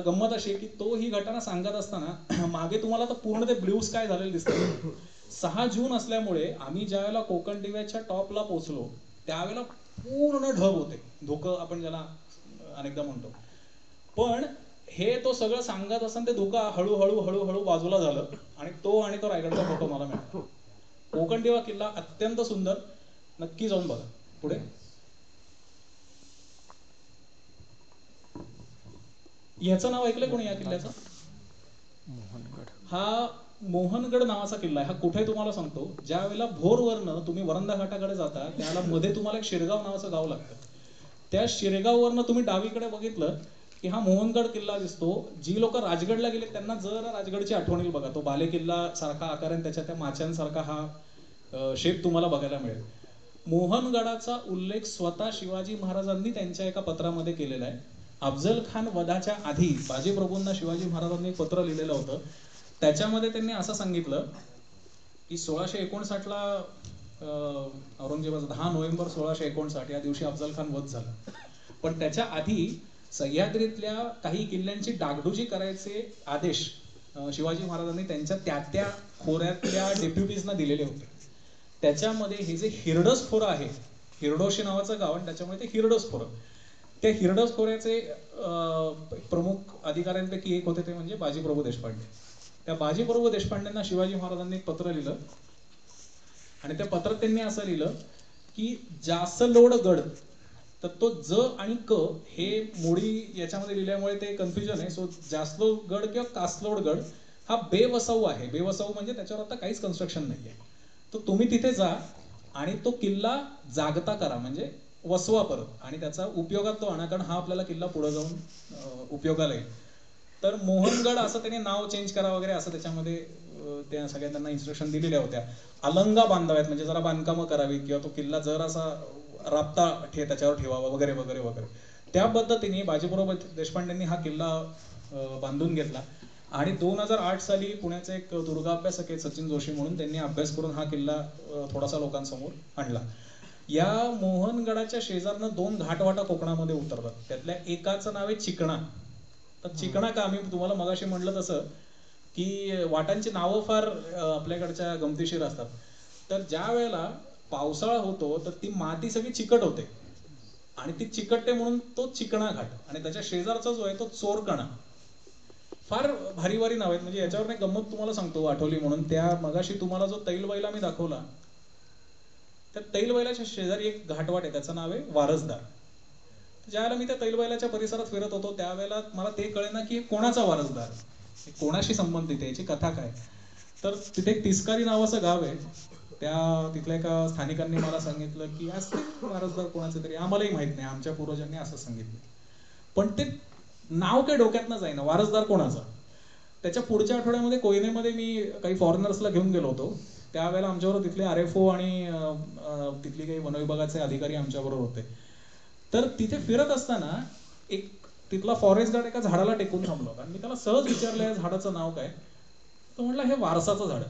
A: गंमत अशी आहे की तो ही घटना सांगत असताना मागे तुम्हाला तर पूर्ण ते ब्ल्यू स्काय झालेलं दिसतं. 6 जून असल्यामुळे आम्ही ज्या वेळेला कोकण दिव्याच्या टॉपला पोहोचलो त्यावेळेला पूर्ण ढग होते, धुकं आपण ज्याला अनेकदा म्हणतो. पण हे तो सगळं सांगत असताना ते धुकं हळूहळू हळूहळू बाजूला झालं आणि तो रायगडचा फोटो मला मिळाला. कोकण दिवा किल्ला अत्यंत सुंदर, नक्की जाऊन बघा. पुढे याचं नाव ऐकलंय कोणी या किल्ल्याचं? हा मोहनगड नावाचा किल्ला आहे. हा कुठे तुम्हाला सांगतो, ज्या वेळेला भोरवरनं तुम्ही वरंधा घाटाकडे जाता त्याला मध्ये तुम्हाला एक शिरगाव नावाचं गाव लागतं. त्या शिरगाववरनं तुम्ही डावीकडे बघितलं की हा मोहनगड किल्ला दिसतो. जी लोक राजगडला गेले त्यांना जर राजगडची आठवण येईल बघा. तो बाले किल्ला सारखा आकार आणि त्याच्या त्या माच्यांसारखा हा शेप तुम्हाला बघायला मिळेल. मोहनगडाचा उल्लेख स्वतः शिवाजी महाराजांनी त्यांच्या एका पत्रामध्ये केलेला आहे. अफजल खान वधाच्या आधी बाजीप्रभूंना शिवाजी महाराजांनी एक पत्र लिहिलेलं होतं. त्याच्यामध्ये त्यांनी असं सांगितलं की 1659 ला औरंगजेबाचा 10 नोव्हेंबर 1659 या दिवशी अफजल खान वध झाला. पण त्याच्या आधी सह्याद्रीतल्या काही किल्ल्यांची डागडुजी करायचे आदेश शिवाजी महाराजांनी त्यांच्या त्या खोऱ्यातल्या डेप्युटीजना दिलेले होते. त्याच्यामध्ये हे जे हिरडस खोरं आहे, हिरडोशी नावाचं गाव, आणि त्याच्यामुळे ते हिरडस खोरं, त्या हिरडस खोऱ्याचे प्रमुख अधिकाऱ्यांपैकी एक होते ते म्हणजे बाजीप्रभू देशपांडे. त्या बाजीप्रभू देशपांडेंना शिवाजी महाराजांनी एक पत्र लिहिलं आणि त्या पत्रात त्यांनी असं लिहिलं की जासलोडगड, तर तो ज आणि क हे मोडी याच्यामध्ये लिहिल्यामुळे ते कन्फ्युजन आहे. सो जासलोडगड किंवा कासलोडगड हा बेवसाऊ आहे. बेवसाऊ म्हणजे त्याच्यावर आता काहीच कन्स्ट्रक्शन नाहीये. तर तुम्ही तिथे जा आणि तो किल्ला जागता करा, म्हणजे वसवा परत, आणि त्याचा उपयोगात तो आणा, कारण हा आपल्याला किल्ला पुढे जाऊन उपयोगाला येईल. तर मोहनगड असं त्याने नाव चेंज करा वगैरे असं त्याच्यामध्ये त्या सगळ्या त्यांना इन्स्ट्रक्शन दिलेल्या होत्या. अलंगा बांधाव्यात म्हणजे जरा बांधकामं करावी किंवा तो किल्ला जर असा राबता त्याच्यावर ठेवावा वगैरे वगैरे वगैरे. त्या पद्धतीने बाजीप्रभू देशपांडेंनी हा किल्ला बांधून घेतला आणि 2008 साली पुण्याचे एक दुर्गाभ्यासक आहेत सचिन जोशी म्हणून, त्यांनी अभ्यास करून हा किल्ला थोडासा लोकांसमोर आणला. या मोहनगडाच्या शेजारनं 2 घाटवाटा कोकणामध्ये उतरतात. त्यातल्या एकाचं नाव आहे चिकणा. तर चिकणा का, आम्ही तुम्हाला मगाशी म्हटलं तसं की वाटांची नावं फार आपल्याकडच्या गमतीशीर असतात. तर ज्या वेळेला पावसाळा होतो तर ती माती सगळी चिकट होते आणि ती चिकटते म्हणून तो चिकणा घाट, आणि त्याच्या शेजारचा जो आहे तो चोरकणा. फार भारी भारी नाव आहेत. म्हणजे याच्यावर एक गंमत तुम्हाला सांगतो आठवली म्हणून. त्या मगाशी तुम्हाला जो तैलबैला मी दाखवला, त्या तैलबैलाच्या शेजारी एक घाटवाट आहे, त्याचं नाव आहे वारसदार. ज्यावेळेला मी त्या तैलबैलाच्या परिसरात फिरत होतो त्यावेळेला मला ते कळेना की कोणाचा वारसदार, कोणाशी संबंधित आहे, याची कथा काय. तर तिथे एक तिसकारी नावाचं गाव आहे. त्या तिथल्या एका स्थानिकांनी मला सांगितलं की असते वारसदार कोणाचे तरी, आम्हालाही माहित नाही, आमच्या पूर्वजांनी असं सांगितलं. पण ते नाव काही डोक्यात न जाईना, वारसदार कोणाचा. त्याच्या पुढच्या आठवड्यामध्ये कोयनेमध्ये मी काही फॉरेनर्सला घेऊन गेलो होतो. त्यावेळेला आमच्याबरोबर तिथले RFO आणि तिथली काही वनविभागाचे अधिकारी आमच्याबरोबर होते. तर तिथे फिरत असताना एक तिथला फॉरेस्ट गार्ड एका झाडाला टेकून थांबलो आणि मी त्याला सहज विचारलं या झाडाचं नाव काय. तो म्हटलं हे वारसाचं झाड.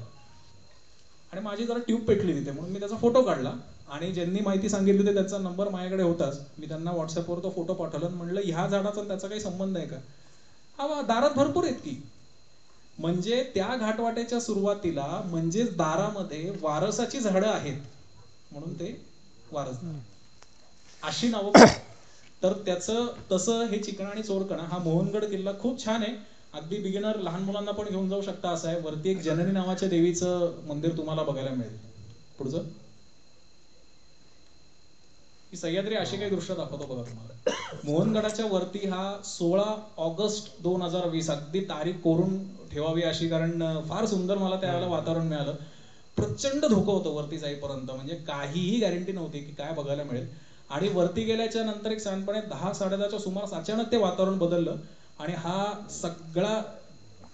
A: आणि माझी जरा ट्यूब पेटली तिथे म्हणून मी त्याचा फोटो काढला आणि ज्यांनी माहिती सांगितली होती त्याचा नंबर माझ्याकडे होताच. मी त्यांना व्हॉट्सअपवर तो फोटो पाठवला. म्हणलं ह्या झाडाचा त्याचा काही संबंध आहे का. हा दारात भरपूर आहेत की. म्हणजे त्या घाटवाट्याच्या सुरुवातीला म्हणजेच दारामध्ये वारसाची झाडं आहेत म्हणून ते वारसदार अशी नावं. तर त्याचं तसं हे चिकणा आणि चोरकणा हा मोहनगड किल्ला खूप छान आहे. अगदी बिगिनर लहान मुलांना पण घेऊन जाऊ शकता असं आहे. वरती एक जननी नावाच्या देवीचं मंदिर तुम्हाला बघायला मिळेल. पुढचं ही सह्याद्री अशी काही दृश्य दाखवतो बघा तुम्हाला. मोहनगडाच्या वरती हा 16 ऑगस्ट 2020 अगदी तारीख कोरून ठेवावी अशी, कारण फार सुंदर मला त्यावेळेला वातावरण मिळालं. प्रचंड धोकं होतं वरती जाईपर्यंत, म्हणजे काहीही गॅरंटी नव्हती की काय बघायला मिळेल. आणि वरती गेल्याच्या नंतर एक साधारणपणे 10-10:30च्या सुमारास अचानक ते वातावरण बदललं आणि हा सगळा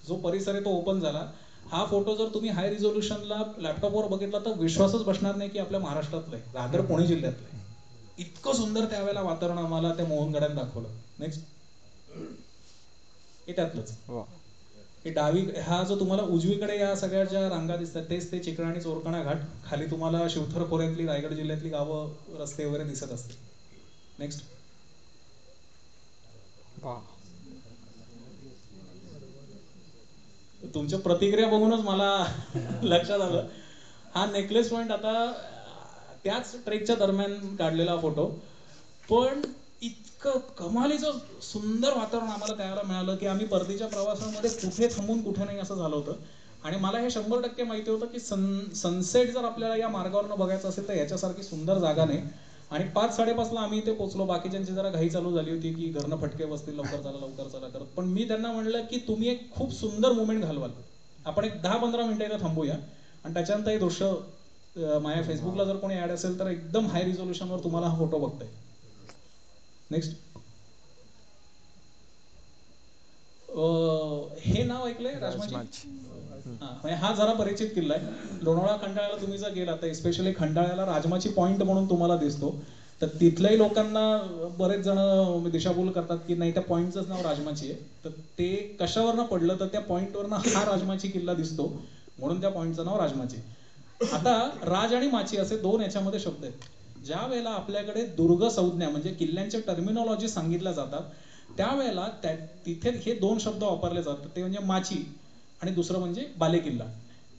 A: जो परिसर आहे तो ओपन झाला. हा फोटो जर तुम्ही हाय रिझोल्युशनला लॅपटॉपवर बघितला तर विश्वासच बसणार नाही की आपल्या महाराष्ट्रातलं आहे, रादर पुणे जिल्ह्यातलं आहे. इतकं सुंदर त्यावेळेला वातावरण आम्हाला त्या मोहनगडाने दाखवलं. नेक्स्ट हे त्यातलंच हे डावी, हा जो तुम्हाला उजवीकडे या सगळ्या ज्या रांगा दिसतात तेच ते चिकणा आणि चोरकणा घाट. खाली तुम्हाला शिवथर खोऱ्यातली रायगड जिल्ह्यातली गावं रस्ते वगैरे दिसत असतील. नेक्स्ट तुमच्या प्रतिक्रिया बघूनच मला लक्षात आलं हा नेकलेस पॉइंट आता त्याच ट्रेकच्या दरम्यान काढलेला फोटो. पण इतकं कमालीचं सुंदर वातावरण आम्हाला त्याला मिळालं की आम्ही परतीच्या प्रवासामध्ये कुठे थांबून कुठे नाही असं झालं होतं. आणि मला हे 100% माहिती होतं की सनसेट जर आपल्याला या मार्गावरनं बघायचं असेल तर याच्यासारखी सुंदर जागा नाही. आणि 5-5:30 आम्ही इथे पोहोचलो. बाकीच्यांची जरा घाई चालू झाली होती की घरनं फटके बसतील, लवकर चला करत. पण मी त्यांना म्हणलं की तुम्ही एक खूप सुंदर मुवमेंट घालवाल, आपण एक 10-15 मिनिटं इथे थांबूया. आणि त्याच्यानंतर हे दृश्य माझ्या फेसबुकला जर कोणी ऍड असेल तर एकदम हाय रिझोल्युशनवर तुम्हाला हा फोटो बघताय. नेक्स्ट. हे नाव ऐकलंय राजमाची? हा जरा परिचित किल्ला आहे. लोणावळा खंडाळ्याला तुम्ही जर गेला तर एस्पेशली खंडाळ्याला राजमाची पॉईंट म्हणून तुम्हाला दिसतो. तर तिथल्याही लोकांना बरेच जण दिशाभूल करतात की नाही त्या पॉईंटचं नाव राजमाची आहे. तर ते कशावरनं पडलं तर त्या पॉईंटवरनं हा राजमाची किल्ला दिसतो म्हणून त्या पॉईंटचं नाव राजमाची. आता राज आणि माची असे दोन याच्यामध्ये शब्द आहेत. ज्या वेळेला आपल्याकडे दुर्ग संज्ञा म्हणजे किल्ल्यांच्या टर्मिनॉलॉजी सांगितल्या जातात त्यावेळेला तिथे हे दोन शब्द वापरले जातात. ते म्हणजे माची आणि दुसरं म्हणजे बालेकिल्ला.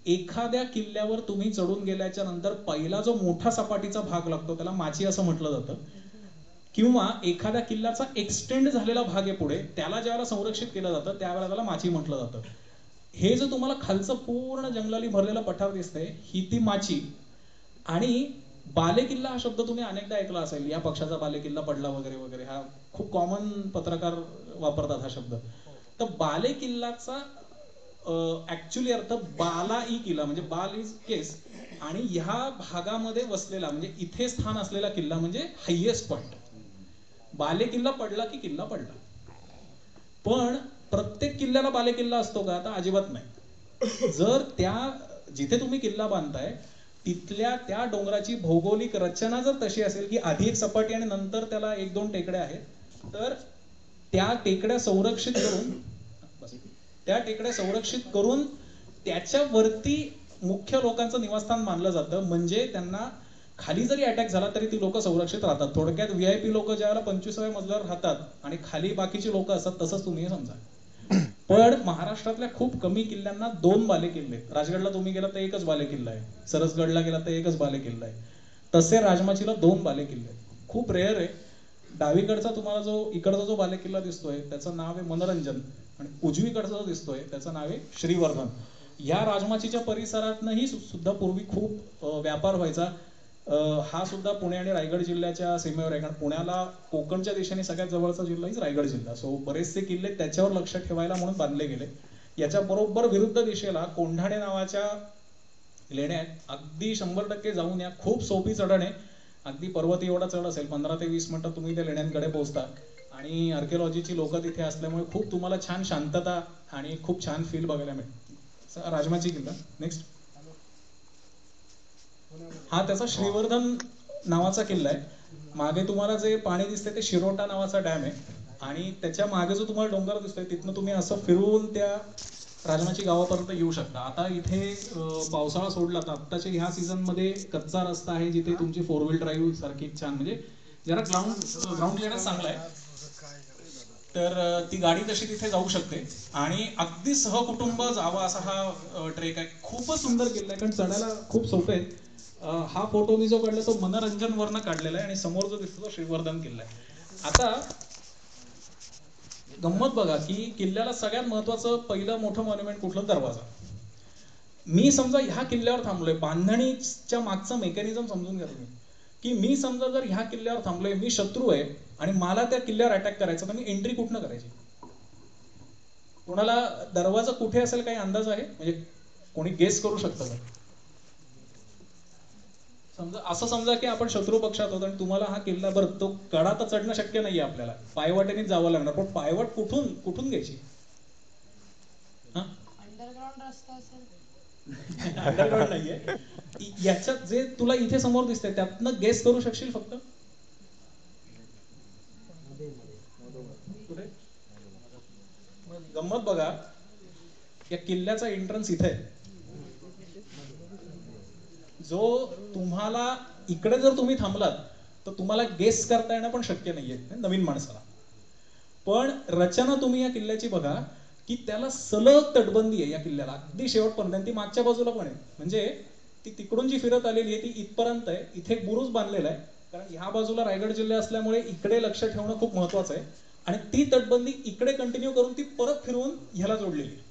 A: एखाद्या किल्ल्यावर तुम्ही चढून गेल्याच्या नंतर पहिला जो मोठा सपाटीचा भाग लागतो त्याला माची असं म्हटलं जातं. किंवा एखाद्या किल्ल्याचा एक्सटेंड झालेला भाग आहे पुढे त्याला ज्यावेळेला संरक्षित केलं जातं त्यावेळेला त्याला माची म्हटलं जातं. हे जे तुम्हाला खालचं पूर्ण जंगलाली भरलेलं पठार दिसतंय ही ती माची. आणि बालेकिल्ला हा शब्द तुम्ही अनेकदा ऐकला असेल, या पक्षाचा बालेकिल्ला पडला वगैरे वगैरे, हा खूप कॉमन पत्रकार वापरतात हा शब्द. तर बालेकिल्लाचा ऍक्च्युली अर्थ बाला ई किल्ला म्हणजे बाल इज केस आणि ह्या भागामध्ये वसलेला म्हणजे इथे स्थान असलेला किल्ला म्हणजे हायेस्ट पॉइंट. बालेकिल्ला पडला की किल्ला पडला. पण प्रत्येक किल्ल्याला बालेकिल्ला असतो का? आता अजिबात नाही. जर त्या जिथे तुम्ही किल्ला बांधताय तिथल्या त्या डोंगराची भौगोलिक रचना जर तशी असेल की आधी एक सपाटी आणि नंतर त्याला 1-2 टेकड्या आहेत तर त्या टेकड्या संरक्षित करून त्याच्यावरती मुख्य लोकांचं निवासस्थान मानलं जातं. म्हणजे त्यांना खाली जरी अटॅक झाला तरी ती लोक संरक्षित राहतात. थोडक्यात VIP लोक ज्यावेळेला 25व्या मजल्यावर राहतात आणि खाली बाकीची लोक असतात तसंच तुम्ही समजा. पण महाराष्ट्रातल्या खूप कमी किल्ल्यांना 2 बालेकिल्ले आहेत. राजगडला तुम्ही गेला तर एकच बालेकिल्ला आहे, सरसगडला गेला तर एकच बालेकिल्ला आहे. तसे राजमाचीला 2 बालेकिल्ले आहेत. खूप रेअर आहे. डावीकडचा तुम्हाला जो इकडचा जो बालेकिल्ला दिसतोय त्याचं नाव आहे मनोरंजन आणि उजवीकडचा जो दिसतोय त्याचं नाव आहे श्रीवर्धन. या राजमाचीच्या परिसरातनंही सुद्धा पूर्वी खूप व्यापार व्हायचा. हा सुद्धा पुणे आणि रायगड जिल्ह्याच्या सीमेवर आहे. कारण पुण्याला कोकणच्या दिशेने सगळ्यात जवळचा जिल्हा आहे रायगड जिल्हा. सो बरेचसे किल्ले त्याच्यावर लक्ष ठेवायला म्हणून बांधले गेले. याच्या बरोबर विरुद्ध दिशेला कोंढाणे नावाच्या लेण्या आहेत. अगदी 100% जाऊन या. खूप सोपी चढण आहे. अगदी पर्वती एवढा चढ असेल. 15 ते 20 मिनिटात तुम्ही त्या लेण्यांकडे पोहोचता. आणि आर्किओलॉजीची लोक तिथे असल्यामुळे खूप तुम्हाला छान शांतता आणि खूप छान फील बघायला मिळेल. राजमाची किल्ला. नेक्स्ट. हा त्याचा श्रीवर्धन नावाचा किल्ला आहे. मागे तुम्हाला जे पाणी दिसतंय ते शिरोटा नावाचा डॅम आहे. आणि त्याच्या मागे जो तुम्हाला डोंगर दिसतोय तिथनं तुम्ही असं फिरून त्या राजमाची गावापर्यंत येऊ शकता. आता इथे पावसाळा सोडला तर आत्ताच्या ह्या सीझन मध्ये कच्चा रस्ता आहे जिथे तुमची 4 व्हील ड्राईव्ह सारखी छान म्हणजे जरा ग्राउंड क्लिअरन्स चांगला आहे. तर ती गाडी तशी तिथे जाऊ शकते आणि अगदी सहकुटुंब जावा असा हा ट्रेक आहे. खूपच सुंदर किल्ला आहे कारण चढायला खूप सोपे आहे. हा फोटो मी जो काढला तो मनोरंजन वरनं काढलेला आहे आणि समोर जो दिसतो तो श्रीवर्धन किल्ला आहे. आता गंमत बघा की किल्ल्याला सगळ्यात महत्वाचं पहिलं मोठं मॉन्युमेंट कुठलं? दरवाजा. मी समजा ह्या किल्ल्यावर थांबलोय, बांधणीच्या मागचं मेकॅनिझम समजून घ्या तुम्ही की मी समजा जर ह्या किल्ल्यावर थांबलोय, मी शत्रू आहे आणि मला त्या किल्ल्यावर अटॅक करायचा तर मी एंट्री कुठनं करायची? कोणाला दरवाजा कुठे असेल काही अंदाज आहे? म्हणजे कोणी गेस करू शकतं का? समजा की आपण शत्रू पक्षात होतो आणि तुम्हाला हा किल्ला बरं तो कडा तर चढणं शक्य नाहीये आपल्याला, पायवाटेनेच जावं लागणार. पण पायवाट कुठून घ्यायची?
B: अंडरग्राउंड रस्ता असेल.
A: अंडरग्राउंड नाहीये. याच्यात जे तुला इथे समोर दिसतंय त्यातनं गेस करू शकशील फक्त? कुठे? गंमत बघा, या किल्ल्याचा एंट्रन्स इथे आहे. जो तुम्हाला इकडे जर तुम्ही थांबलात तर तुम्हाला गेस करता येणं पण शक्य नाहीये नवीन माणसाला. पण रचना तुम्ही या किल्ल्याची बघा की त्याला सलग तटबंदी आहे या किल्ल्याला अगदी शेवटपर्यंत, आणि ती मागच्या बाजूला पण आहे. म्हणजे ती तिकडून जी फिरत आलेली आहे ती इथपर्यंत आहे. इथे एक बुरुज बांधलेला आहे, कारण ह्या बाजूला रायगड जिल्हा असल्यामुळे इकडे लक्ष ठेवणं खूप महत्वाचं आहे. आणि ती तटबंदी इकडे कंटिन्यू करून ती परत फिरवून ह्याला जोडलेली आहे.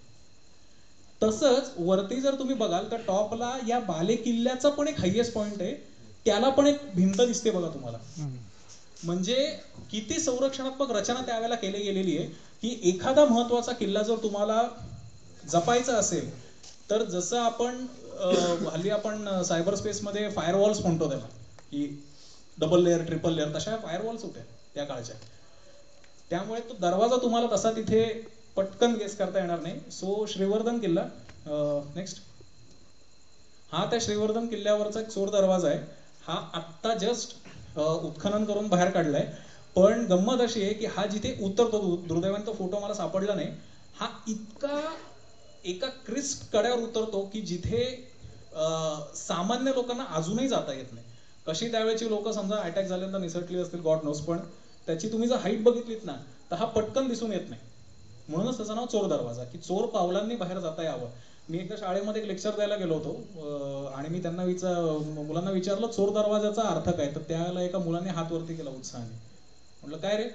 A: तसंच वरती जर तुम्ही बघाल तर टॉपला या बाले किल्ल्याचा पण एक हायएस्ट पॉइंट आहे, त्याला पण एक भिंत दिसते बघा तुम्हाला. म्हणजे किती संरक्षणात्मक रचना त्यावेळेला केली गेलेली आहे की एखादा महत्वाचा किल्ला जर तुम्हाला जपायचा असेल तर जसं आपण हल्ली आपण सायबर स्पेसमध्ये फायरवॉल्स म्हणतो त्याला, की डबल लेअर ट्रिपल लेअर, तशा फायरवॉल्स होत्या त्या काळच्या. त्यामुळे तो दरवाजा तुम्हाला तसा तिथे पटकन गेस करता येणार नाही. सो श्रीवर्धन किल्ला नेक्स्ट. हा त्या श्रीवर्धन किल्ल्यावरचा एक चोर दरवाजा आहे. हा आत्ता जस्ट उत्खनन करून बाहेर काढलाय. पण गंमत अशी आहे की हा जिथे उतरतो, दुर्दैवाने तो फोटो मला सापडला नाही, हा इतका एका क्रिस्प कड्यावर उतरतो की जिथे सामान्य लोकांना अजूनही जाता येत नाही. कशी त्यावेळेची लोक समजा अटॅक झाल्यानंतर निसटली असतील गॉड नोस, पण त्याची तुम्ही जर हाईट बघितलीत ना तर हा पटकन दिसून येत नाही. म्हणूनच त्याचं नाव चोर दरवाजा, की चोर पावलांनी बाहेर जाता यावं. मी एकदा शाळेमध्ये एक लेक्चर द्यायला गेलो होतो आणि मी त्यांना मुलांना विचारलं चोर दरवाजाचा अर्थ काय, तर त्याला एका मुलाने हात वरती केला उत्साहाने. म्हटलं काय रे?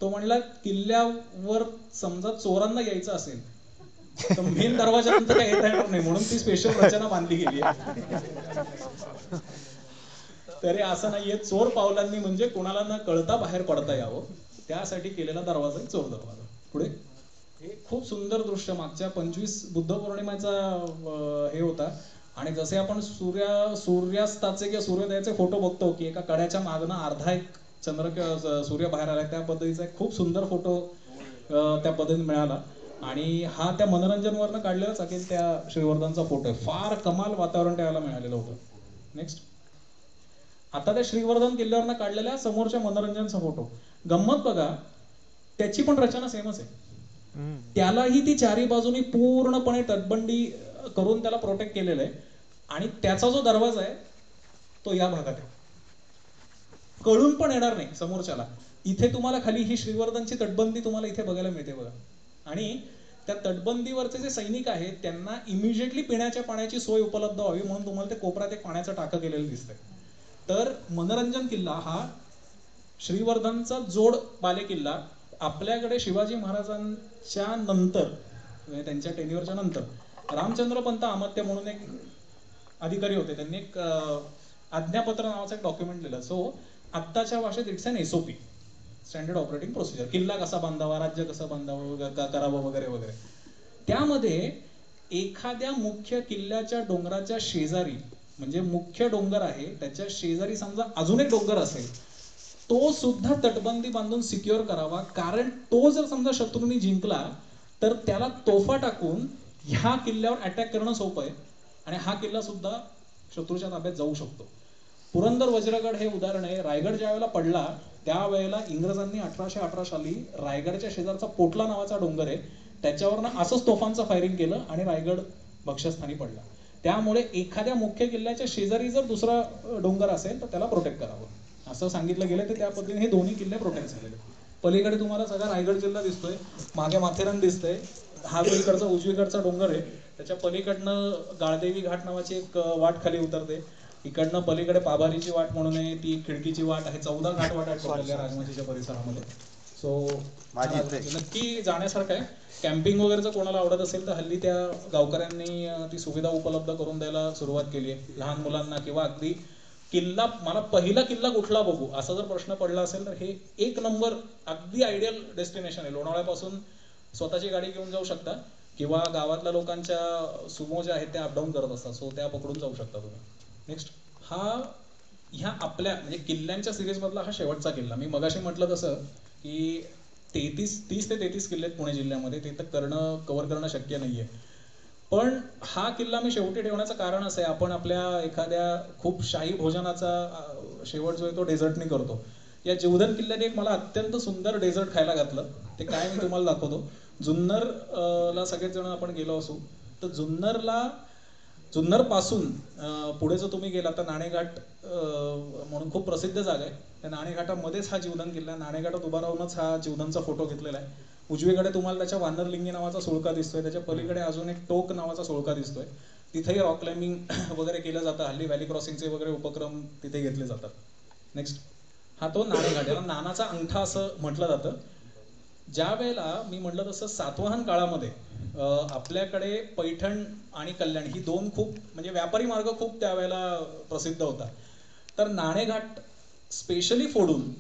A: तो म्हणला किल्ल्यावर समजा चोरांना यायचं असेल तर मेन दरवाजानंतर काय येता येणार नाही, म्हणून ती स्पेशल रचना बांधली गेली आहे. तरी असं नाहीये, चोर पावलांनी म्हणजे कोणाला न कळता बाहेर पडता यावं त्यासाठी केलेला दरवाजा आहे चोर दरवाजा. पुढे हे खूप सुंदर दृश्य मागच्या 25 बुद्ध पौर्णिमेचा हे होता. आणि जसे आपण सूर्यास्ताचे किंवा सूर्योदयाचे फोटो बघतो की एका कड्याच्या मागणं अर्धा एक चंद्र किंवा सूर्य बाहेर आला, त्या पद्धतीचा एक खूप सुंदर फोटो त्या पद्धतीने मिळाला. आणि हा त्या मनोरंजनवरनं काढलेलाच अखेर त्या श्रीवर्धनचा फोटो आहे. फार कमाल वातावरण त्याला मिळालेलं होतं. नेक्स्ट. आता त्या श्रीवर्धन किल्ल्यावरनं काढलेल्या समोरच्या मनोरंजनचा फोटो, गंमत बघा त्याची पण रचना सेमच आहे. त्यालाही ती चारी बाजूनी पूर्णपणे तटबंदी करून त्याला प्रोटेक्ट केलेलं आहे. आणि त्याचा जो दरवाजा आहे तो या भागात आहे, कळून पण येणार नाही समोरच्याला. इथे तुम्हाला खाली ही श्रीवर्धनची तटबंदी तुम्हाला इथे बघायला मिळते बघा. आणि त्या तटबंदीवरचे जे सैनिक आहेत त्यांना इमिजिएटली पिण्याच्या पाण्याची सोय उपलब्ध व्हावी म्हणून तुम्हाला ते कोपऱ्यात एक पाण्याचं टाकं केलेलं दिसतंय. तर मनोरंजन किल्ला हा श्रीवर्धनचा जोड बाले किल्ला आपल्याकडे शिवाजी महाराजांच्या नंतर, म्हणजे त्यांच्या टेन्युअरच्या नंतर रामचंद्र पंत अमात्य म्हणून एक अधिकारी होते, त्यांनी एक आज्ञापत्र नावाचं एक डॉक्युमेंट लिहिलं. सो आत्ताच्या भाषेत it's an SOP, standard operating procedure, किल्ला कसा बांधावा, राज्य कसं बांधावं करावं वगैरे वगैरे. त्यामध्ये एखाद्या मुख्य किल्ल्याच्या डोंगराच्या शेजारी, म्हणजे मुख्य डोंगर आहे त्याच्या शेजारी समजा अजून एक डोंगर असेल, तो सुद्धा तटबंदी बांधून सिक्युअर करावा. कारण तो जर समजा शत्रूंनी जिंकला तर त्याला तोफा टाकून ह्या किल्ल्यावर अटॅक करणं सोपं आहे आणि हा किल्ला सुद्धा शत्रूच्या ताब्यात जाऊ शकतो. पुरंदर वज्रगड हे उदाहरण आहे. रायगड ज्या वेळेला पडला त्यावेळेला इंग्रजांनी 1818 साली रायगडच्या शेजारचा पोटला नावाचा डोंगर आहे त्याच्यावरनं असंच तोफांचं फायरिंग केलं आणि रायगड भक्ष्यस्थानी पडला. त्यामुळे एखाद्या मुख्य किल्ल्याच्या शेजारी जर दुसरा डोंगर असेल तर त्याला प्रोटेक्ट करावं असं सांगितलं गेलं. तर त्या पद्धतीने हे दोन्ही किल्ले प्रोटेक्ट झालेले. पलीकडे तुम्हाला सगळा रायगड जिल्हा दिसतोय, मागे माथेरान दिसतंय, हा पलीकडचा उजवीकडचा डोंगर आहे, त्याच्या पलीकडनं गाळदेवी घाट नावाची एक वाट खाली उतरते, इकडनं पलीकडे पाभारीची वाट म्हणून आहे, ती खिडकीची वाट आहे. 14 घाट वाट आहेत राजमाचीच्या परिसरामध्ये. सो नक्की जाण्यासारखं आहे. कॅम्पिंग वगैरेचं कोणाला आवडत असेल तर हल्ली त्या गावकऱ्यांनी ती सुविधा उपलब्ध करून द्यायला सुरुवात केली आहे लहान मुलांना. किंवा अगदी किल्ला, मला पहिला किल्ला कुठला बघू असा जर प्रश्न पडला असेल तर हे एक नंबर अगदी आयडियल डेस्टिनेशन आहे. लोणावळ्यापासून स्वतःची गाडी घेऊन जाऊ शकता किंवा गावातल्या लोकांच्या सुमो ज्या आहेत त्या अपडाऊन करत असतात, सो त्या पकडून जाऊ शकता तुम्ही. नेक्स्ट. ह्या आपल्या म्हणजे किल्ल्यांच्या सिरीज मधला हा शेवटचा किल्ला. मी मगाशी म्हटलं तसं की 30 ते 33 किल्ले आहेत पुणे जिल्ह्यामध्ये, ते तर कव्हर करणं शक्य नाहीये. पण हा किल्ला मी शेवटी ठेवण्याचं कारण असं आहे, आपण आपल्या एखाद्या खूप शाही भोजनाचा शेवट जो आहे तो डेझर्टनी करतो. या जीवधन किल्ल्याने एक मला अत्यंत सुंदर डेझर्ट खायला घातलं. ते काय मी तुम्हाला दाखवतो. जुन्नर ला सगळेच जण आपण गेलो असू तर जुन्नरला जुन्नर पासून पुढे जर तुम्ही गेला तर नाणेघाट म्हणून खूप प्रसिद्ध जागा आहे. त्या नाणेघाटामध्येच हा जीवदान किल्ला आहे. नाणेघाटात उभा राहूनच हा जीवदानचा फोटो घेतलेला आहे. उजवीकडे तुम्हाला त्याच्या वानरलिंगी नावाचा सुळका दिसतोय, त्याच्या पलीकडे अजून एक टोक नावाचा सुळका दिसतोय. तिथेही रॉक क्लाइम्बिंग वगैरे केलं जातं. हल्ली व्हॅली क्रॉसिंगचे वगैरे उपक्रम तिथे घेतले जातात. नेक्स्ट, हा तो नाणेघाट, याला नानाचा अंगठा असं म्हटलं जातं. ज्या वेळेला मी म्हटलं तसं सातवाहन काळामध्ये आपल्याकडे पैठण आणि कल्याण ही दोन खूप म्हणजे व्यापारी मार्ग खूप त्यावेळेला प्रसिद्ध होता. तर नाणेघाट स्पेशली फोडून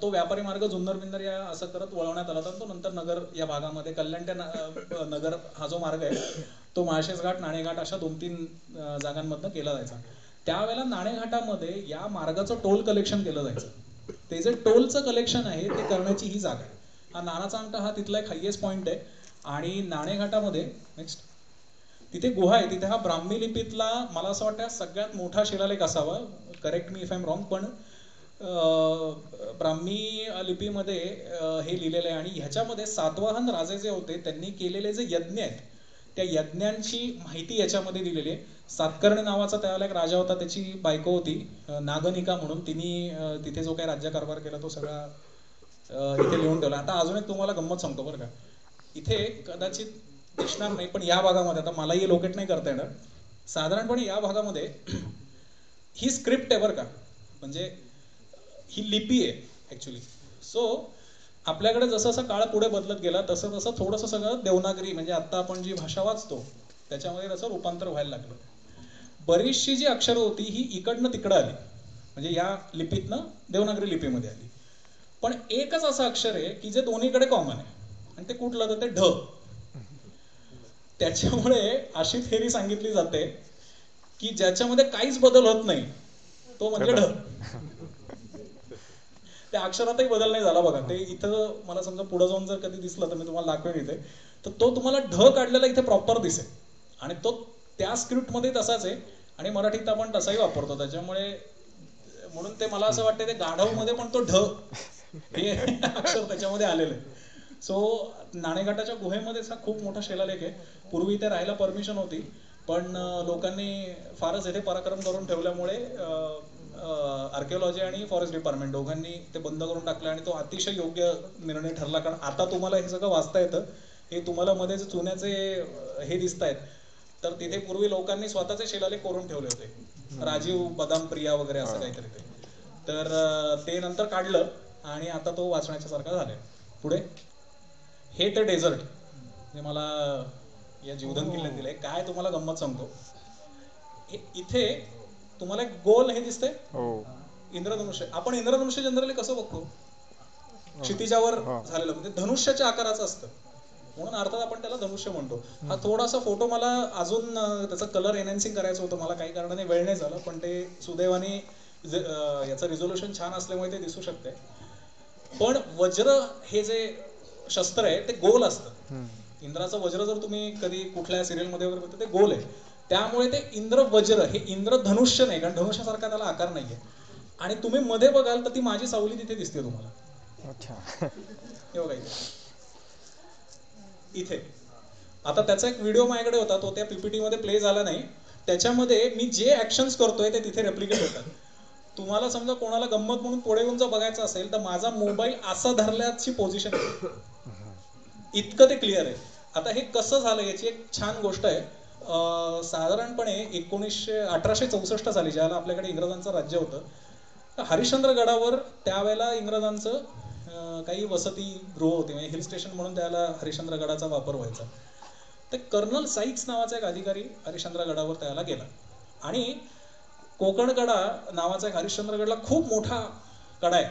A: तो व्यापारी मार्ग जुन्नर बिन्नर या असं करत वळवण्यात आला होता. तो नंतर नगर या भागामध्ये कल्याण ते नगर हा जो मार्ग आहे तो माळशेज घाट, नाणेघाट अशा 2-3 जागांमधनं केला जायचा. त्यावेळेला नाणेघाटामध्ये या मार्गाचं टोल कलेक्शन केलं जायचं. ते जे टोलचं कलेक्शन आहे ते करण्याची ही जागा आहे. हा नानाचा अंगठा हा तिथला एक हायेस्ट पॉईंट आहे. आणि नाणेघाटामध्ये नेक्स्ट तिथे गुहा आहे. तिथे हा ब्राह्मी लिपीतला मला असं वाटतं सगळ्यात मोठा शिलालेख असावा, correct me if I am wrong, पण ब्राह्मी लिपीमध्ये हे लिहिलेलं आहे. आणि ह्याच्यामध्ये सातवाहन राजे जे होते त्यांनी केलेले जे यज्ञ आहेत त्या यज्ञांची माहिती याच्यामध्ये दिलेली आहे. सातकर्णी नावाचा त्यावेळेला एक राजा होता, त्याची बायको होती नागनिका म्हणून. तिने तिथे जो काही राज्यकारभार केला तो सगळा इथे लिहून ठेवला. आता अजून एक तुम्हाला गंमत सांगतो बरं का. इथे कदाचित दिसणार नाही पण या भागामध्ये, आता मलाही लोकेट नाही करता येणार, साधारणपणे या भागामध्ये ही स्क्रिप्ट आहे बरं का, म्हणजे ही लिपी आहे ऍक्च्युली. सो आपल्याकडे जसं जसं काळ पुढे बदलत गेला तसं तसं थोडंसं सगळं देवनागरी म्हणजे आता आपण जी भाषा वाचतो त्याच्यामध्ये त्याचं रूपांतर व्हायला लागलं. बरीचशी जी अक्षरं होती ही इकडनं तिकडं आली, म्हणजे या लिपीतनं देवनागरी लिपीमध्ये आली. पण एकच असं अक्षर आहे की जे दोन्हीकडे कॉमन आहे, आणि ते कुठलं तर ते ढ. त्याच्यामुळे अशी थेरी सांगितली जाते की ज्याच्यामध्ये काहीच बदल होत नाही तो म्हणजे ढ. त्या अक्षरातही बदल नाही झाला बघा. ते इथं मला समजा पुढे जाऊन जर कधी दिसलं तर मी तुम्हाला दाखवेन इथे, तर तो तुम्हाला ढ काढलेला इथे प्रॉपर दिसेल. आणि तो त्या स्क्रिप्टमध्ये तसाच आहे आणि मराठीत आपण तसाही वापरतो. त्याच्यामुळे म्हणून ते मला असं वाटतं ते गाढवमध्ये पण तो ढ हे अक्षर त्याच्यामध्ये आलेलं आहे. सो नाणेघाटाच्या गुहेमध्येच हा खूप मोठा शिलालेख आहे. पूर्वी इथे राहायला परमिशन होती पण लोकांनी फारच येथे पराक्रम करून ठेवल्यामुळे आर्किओलॉजी आणि फॉरेस्ट डिपार्टमेंट दोघांनी ते बंद करून टाकलं. आणि तो अतिशय योग्य निर्णय ठरला, कारण आता तुम्हाला हे सगळं वाचता येतं. हे तुम्हाला मध्ये जे चुन्याचे हे दिसत आहेत तर तिथे पूर्वी लोकांनी स्वतःचे शिलालेख करून ठेवले होते, राजीव बदाम प्रिया वगैरे असं काहीतरी ते. तर ते नंतर काढलं आणि आता तो वाचण्याच्या सारखा झालाय. पुढे हे ते डेझर्ट जे मला या जीवधन किल्ल्यात दिलंय. काय तुम्हाला गंमत सांगतो, इथे तुम्हाला एक गोल हे दिसतंय इंद्रधनुष्य. आपण इंद्रधनुष्य जनरली कसं बघतो, क्षितिजावर झालेलं, म्हणजे धनुष्याच्या आकाराचं असतं म्हणून अर्थात आपण त्याला धनुष्य म्हणतो. हा थोडासा फोटो मला अजून त्याचा कलर एनहान्सिंग करायचं होतं, मला काही कारणाने वेळ नाही झाला, पण ते सुदैवाने याचं रिझोल्युशन छान असल्यामुळे ते दिसू शकते. पण वज्र हे जे शस्त्र आहे ते गोल असतं. इंद्राचं वज्र जर तुम्ही कधी कुठल्या सिरियलमध्ये वगैरे बघता ते गोल आहे. त्यामुळे ते इंद्र वज्र हे इंद्रधनुष्य नाही, कारण धनुष्यासारखा त्याला आकार नाहीये. आणि तुम्ही मध्ये बघाल तर ती माझी सावली तिथे दिसते तुम्हाला. हे बघा इथे. आता त्याचा एक व्हिडिओ माझ्याकडे होता, तो त्या पीपीटी मध्ये प्ले झाला नाही. त्याच्यामध्ये मी जे ऍक्शन्स करतोय ते तिथे रेप्लिकेट होतात. तुम्हाला समजा कोणाला गंमत म्हणून पुढे येऊन जर बघायचं असेल तर माझा मोबाईल असा धरल्याची पोझिशन आहे, इतकं ते क्लिअर आहे. आता हे कसं झालं याची एक छान गोष्ट आहे. साधारणपणे 1864 साली ज्याला आपल्याकडे इंग्रजांचं राज्य होतं, तर हरिश्चंद्र गडावर त्यावेळेला इंग्रजांचं काही वसतिगृह होते, म्हणजे हिल स्टेशन म्हणून त्याला हरिश्चंद्र गडाचा वापर व्हायचा. तर कर्नल साईक्स नावाचा एक अधिकारी हरिश्चंद्र गडावर त्याला गेला आणि कोकण कडा नावाचा एक हरिश्चंद्रगडला खूप मोठा कडा आहे,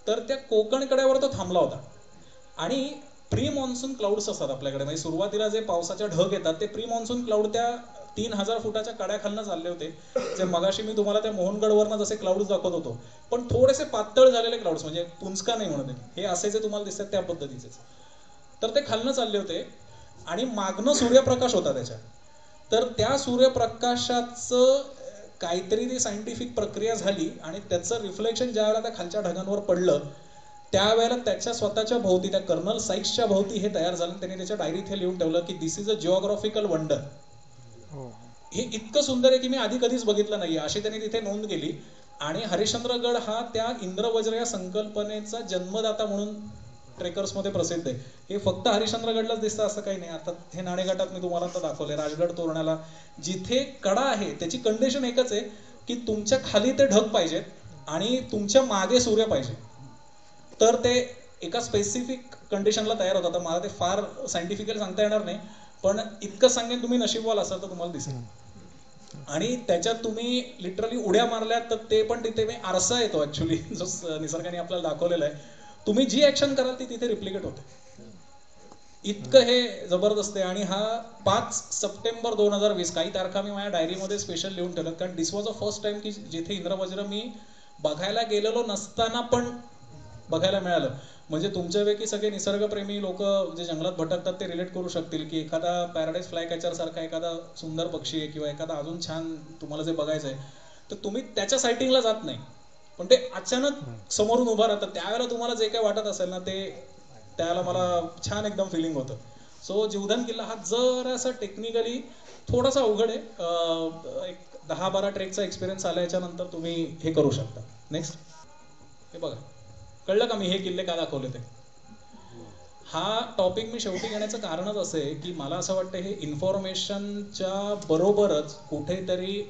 A: तर त्या कोकण कड्यावर तो थांबला होता. आणि प्री मॉन्सून क्लाउड्स असतात आपल्याकडे, म्हणजे सुरुवातीला जे पावसाच्या ढग येतात ते प्री मॉन्सून क्लाउड त्या 3000 फुटाच्या कड्याखालनं चालले होते. जे मगाशी मी तुम्हाला त्या मोहनगडवरनं जसे क्लाउड्स दाखवत होतो, पण थोडेसे पातळ झालेले क्लाउड्स, म्हणजे पुंचका नाही म्हणत आहे, हे असे जे तुम्हाला दिसतात त्या पद्धतीचेच. तर ते खालनं चालले होते आणि मागनं सूर्यप्रकाश होता त्याच्या. तर त्या सूर्यप्रकाशाचं काहीतरी ती सायंटिफिक प्रक्रिया झाली आणि त्याचं रिफ्लेक्शन ज्या वेळेला त्या खालच्या ढगांवर पडलं त्यावेळेला त्याच्या स्वतःच्या भोवती, त्या कर्नल साईक्सच्या भोवती हे तयार झालं. त्याने त्याच्या डायरीत हे लिहून ठेवलं की दिस इज अ जिओग्राफिकल वंडर. हे इतकं सुंदर आहे की मी आधी कधीच बघितलं नाहीये, अशी त्यांनी तिथे नोंद केली. आणि हरिश्चंद्रगड हा त्या इंद्रवज्र या संकल्पनेचा जन्मदाता म्हणून ट्रेकर्समध्ये प्रसिद्ध आहे. हे फक्त हरिश्चंद्रगडलाच दिसतं असं काही नाही. आता हे नाणेघाटात मी तुम्हाला आता दाखवले, राजगड तोरण्याला जिथे कडा आहे त्याची कंडिशन एकच आहे की तुमच्या खाली ते ढग पाहिजेत आणि तुमच्या मागे सूर्य पाहिजे, तर ते एका स्पेसिफिक कंडिशनला तयार होतात. मला ते फार सायंटिफिकली सांगता येणार नाही, पण इतकं सांगेन तुम्ही नशीबवाल असाल तर तुम्हाला दिसेल. आणि त्याच्यात तुम्ही लिटरली उड्या मारल्यात तर ते पण तिथे मी आरसा येतो ऍक्च्युली, जो निसर्गाने आपल्याला दाखवलेला आहे. तुम्ही जी ऍक्शन कराल ती तिथे रिप्लिकेट होते. इतकं हे जबरदस्त आहे. आणि हा 5 सप्टेंबर 2020, काही तारखा मी माझ्या डायरीमध्ये स्पेशल लिहून ठेवल्यात, कारण दिस वॉज अ फर्स्ट टाइम की जिथे इंद्रवज्र मी बघायला गेलेलो नसताना पण बघायला मिळालं. म्हणजे तुमच्यापैकी सगळे निसर्गप्रेमी लोक जे जंगलात भटकतात ते रिलेट करू शकतील की एखादा पॅराडाईज फ्लाय कॅचर सारखा एखादा सुंदर पक्षी आहे किंवा एखादा अजून छान तुम्हाला जे बघायचं आहे, तर तुम्ही त्याच्या सायटिंगला जात नाही, पण ते अचानक समोरून उभं राहतं. त्यावेळेला तुम्हाला जे काही वाटत असेल ना, ते त्यावेळेला मला छान एकदम फिलिंग होतं. सो जीवधन किल्ला हा जरासा टेक्निकली थोडासा अवघड आहे. एक 10-12 ट्रेकचा एक्सपिरियन्स आल्याच्या नंतर तुम्ही हे करू शकता. नेक्स्ट हे बघा, कळलं का मी हे किल्ले का दाखवले ते? हा टॉपिक मी शेवटी घेण्याचं कारणच असं आहे की मला असं वाटतं हे इन्फॉर्मेशनच्या बरोबरच कुठेतरी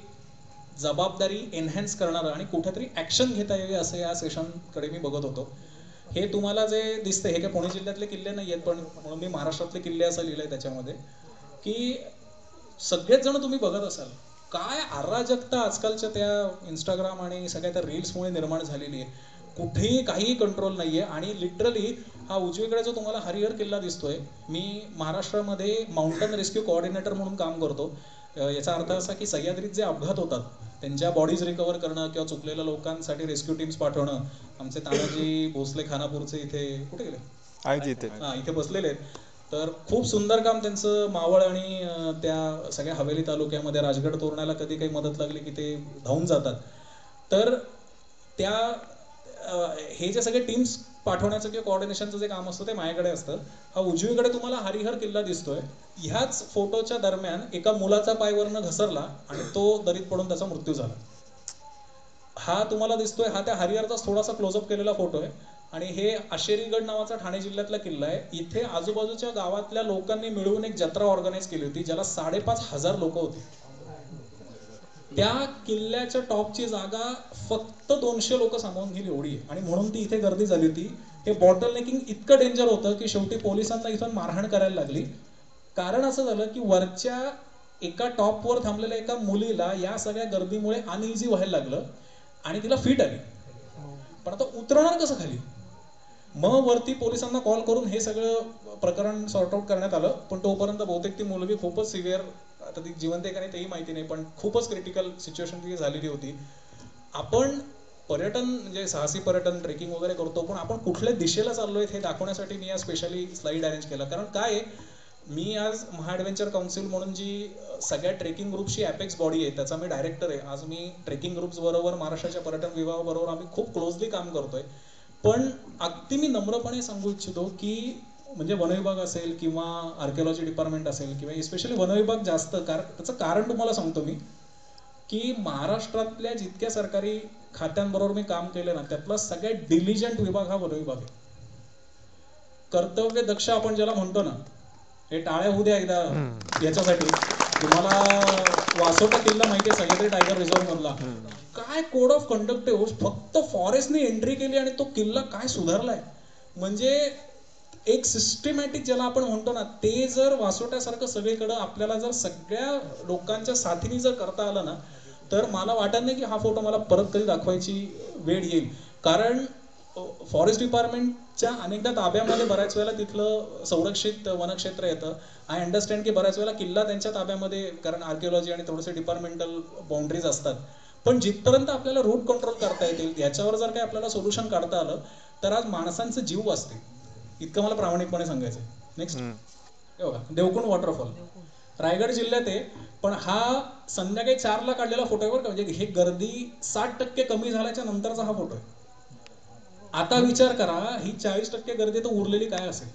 A: जबाबदारी एनहॅन्स करणारं आणि कुठेतरी ॲक्शन घेता यावी असं या सेशनकडे मी बघत होतो. हे तुम्हाला जे दिसतंय हे काय पुणे जिल्ह्यातले किल्ले नाही आहेत, पण म्हणून मी महाराष्ट्रातले किल्ले असं लिहिलंय त्याच्यामध्ये की सगळेच जण तुम्ही बघत असाल काय अराजकता आजकालच्या त्या इंस्टाग्राम आणि सगळ्या त्या रील्समुळे निर्माण झालेली आहे. कुठेही काहीही कंट्रोल नाहीये. आणि लिटरली हा उजवीकडे जो तुम्हाला हरिहर किल्ला दिसतोय, मी महाराष्ट्रामध्ये माउंटन रेस्क्यू कोऑर्डिनेटर म्हणून काम करतो. याचा अर्थ असा की सह्याद्रीत जे अपघात होतात त्यांच्या बॉडीज रिकव्हर करणं किंवा चुकलेल्या लोकांसाठी रेस्क्यू टीम्स पाठवणं. आमचे तानाजी भोसले खानापूरचे इथे कुठे गेले? हां, इथे बसलेले आहेत. तर खूप सुंदर काम त्यांचं. मावळ आणि त्या सगळ्या हवेली तालुक्यामध्ये राजगड तोरण्याला कधी काही मदत लागली की ते धावून जातात. तर त्या हे जे सगळे टीम्स पाठवण्याचं किंवा कोऑर्डिनेशनचं जे काम असतं ते माझ्याकडे असतं. हा उजवीकडे तुम्हाला हरिहर किल्ला दिसतोय. ह्याच फोटोच्या दरम्यान एका मुलाचा पाय वरनं घसरला आणि तो दरीत पडून त्याचा मृत्यू झाला. हा तुम्हाला दिसतोय हा त्या हरिहरचाच थोडासा क्लोजअप केलेला फोटो आहे. आणि हे आशेरीगड नावाचा ठाणे जिल्ह्यातला किल्ला आहे. इथे आजूबाजूच्या गावातल्या लोकांनी मिळून एक जत्रा ऑर्गनाईज केली होती ज्याला 5,500 लोक होती. त्या किल्ल्याच्या टॉपची जागा फक्त 200 लोक सामावून घेईल एवढी आहे. आणि म्हणून ती इथे गर्दी झाली होती. हे बॉटल नेकिंग इतकं डेंजर होतं की शेवटी पोलिसांना इथून मारहाण करायला लागली. कारण असं झालं की वरच्या एका टॉपवर थांबलेल्या एका मुलीला या सगळ्या गर्दीमुळे अनइझी व्हायला लागलं आणि तिला फिट आली. पण आता उतरणार कसं खाली? मग वरती पोलिसांना कॉल करून हे सगळं प्रकरण सॉर्ट आउट करण्यात आलं. पण तोपर्यंत बहुतेक ती मुलगी खूपच सिव्हिअर, आता ती जिवंत आहे का नाही तेही माहिती नाही, पण खूपच क्रिटिकल सिच्युएशन ती झालेली होती. आपण पर्यटन म्हणजे साहसी पर्यटन ट्रेकिंग वगैरे करतो, पण आपण कुठल्या दिशेला चाललोय हे दाखवण्यासाठी मी या स्पेशली स्लाइड अरेंज केला. कारण काय आहे, मी आज महा ॲडव्हेंचर काउन्सिल म्हणून जी सगळ्या ट्रेकिंग ग्रुपची ॲपेक्स बॉडी आहे त्याचा मी डायरेक्टर आहे. आज मी ट्रेकिंग ग्रुप्स बरोबर महाराष्ट्राच्या पर्यटन विभागाबरोबर आम्ही खूप क्लोजली काम करतोय. पण अगदी मी नम्रपणे सांगू इच्छितो की म्हणजे वनविभाग असेल किंवा आर्किओलॉजी डिपार्टमेंट असेल किंवा स्पेशली वनविभाग जास्त, त्याचं कारण तुम्हाला सांगतो मी की महाराष्ट्रातल्या जितक्या सरकारी खात्यांबरोबर मी काम केलं ना त्यातला सगळ्यात डिलिजंट विभाग हा वनविभाग आहे. कर्तव्य दक्ष आपण ज्याला म्हणतो ना, हे टाळ्या होऊ द्या एकदा याच्यासाठी. तुम्हाला वासोटा किल्ला माहिती आहे, सह्याद्री टायगर रिझर्व्ह मधला. काय कोड ऑफ कंडक्ट आहे, फक्त फॉरेस्टने एंट्री केली आणि तो किल्ला काय सुधारलाय. म्हणजे एक सिस्टमॅटिक ज्याला आपण म्हणतो ना, ते जर वासोट्यासारखं सगळीकडं आपल्याला जर सगळ्या लोकांच्या साथीने जर करता आलं ना, तर मला वाटत नाही की हा फोटो मला परत कधी दाखवायची वेळ येईल. कारण फॉरेस्ट डिपार्टमेंटच्या अनेकदा ताब्यामध्ये बऱ्याच वेळेला तिथलं संरक्षित वनक्षेत्र येतं. आय अंडरस्टँड की बऱ्याच वेळेला किल्ला त्यांच्या ताब्यामध्ये, कारण आर्किओलॉजी आणि थोडेसे डिपार्टमेंटल बाउंड्रीज असतात. पण जिथपर्यंत आपल्याला रूट कंट्रोल करता येतील याच्यावर जर काही आपल्याला सोल्युशन काढता आलं तर आज माणसांचे जीव वाचतील, इतकं मला प्रामाणिकपणे सांगायचं. नेक्स्ट हे बघा, देवकुंड वॉटरफॉल रायगड जिल्ह्यात आहे. पण हा संध्याकाळी 4ला काढलेला फोटो आहे बरं का. म्हणजे हे गर्दी 60% कमी झाल्याच्या नंतरचा हा फोटो आहे. आता विचार करा ही 40% गर्दी तर उरलेली काय असेल.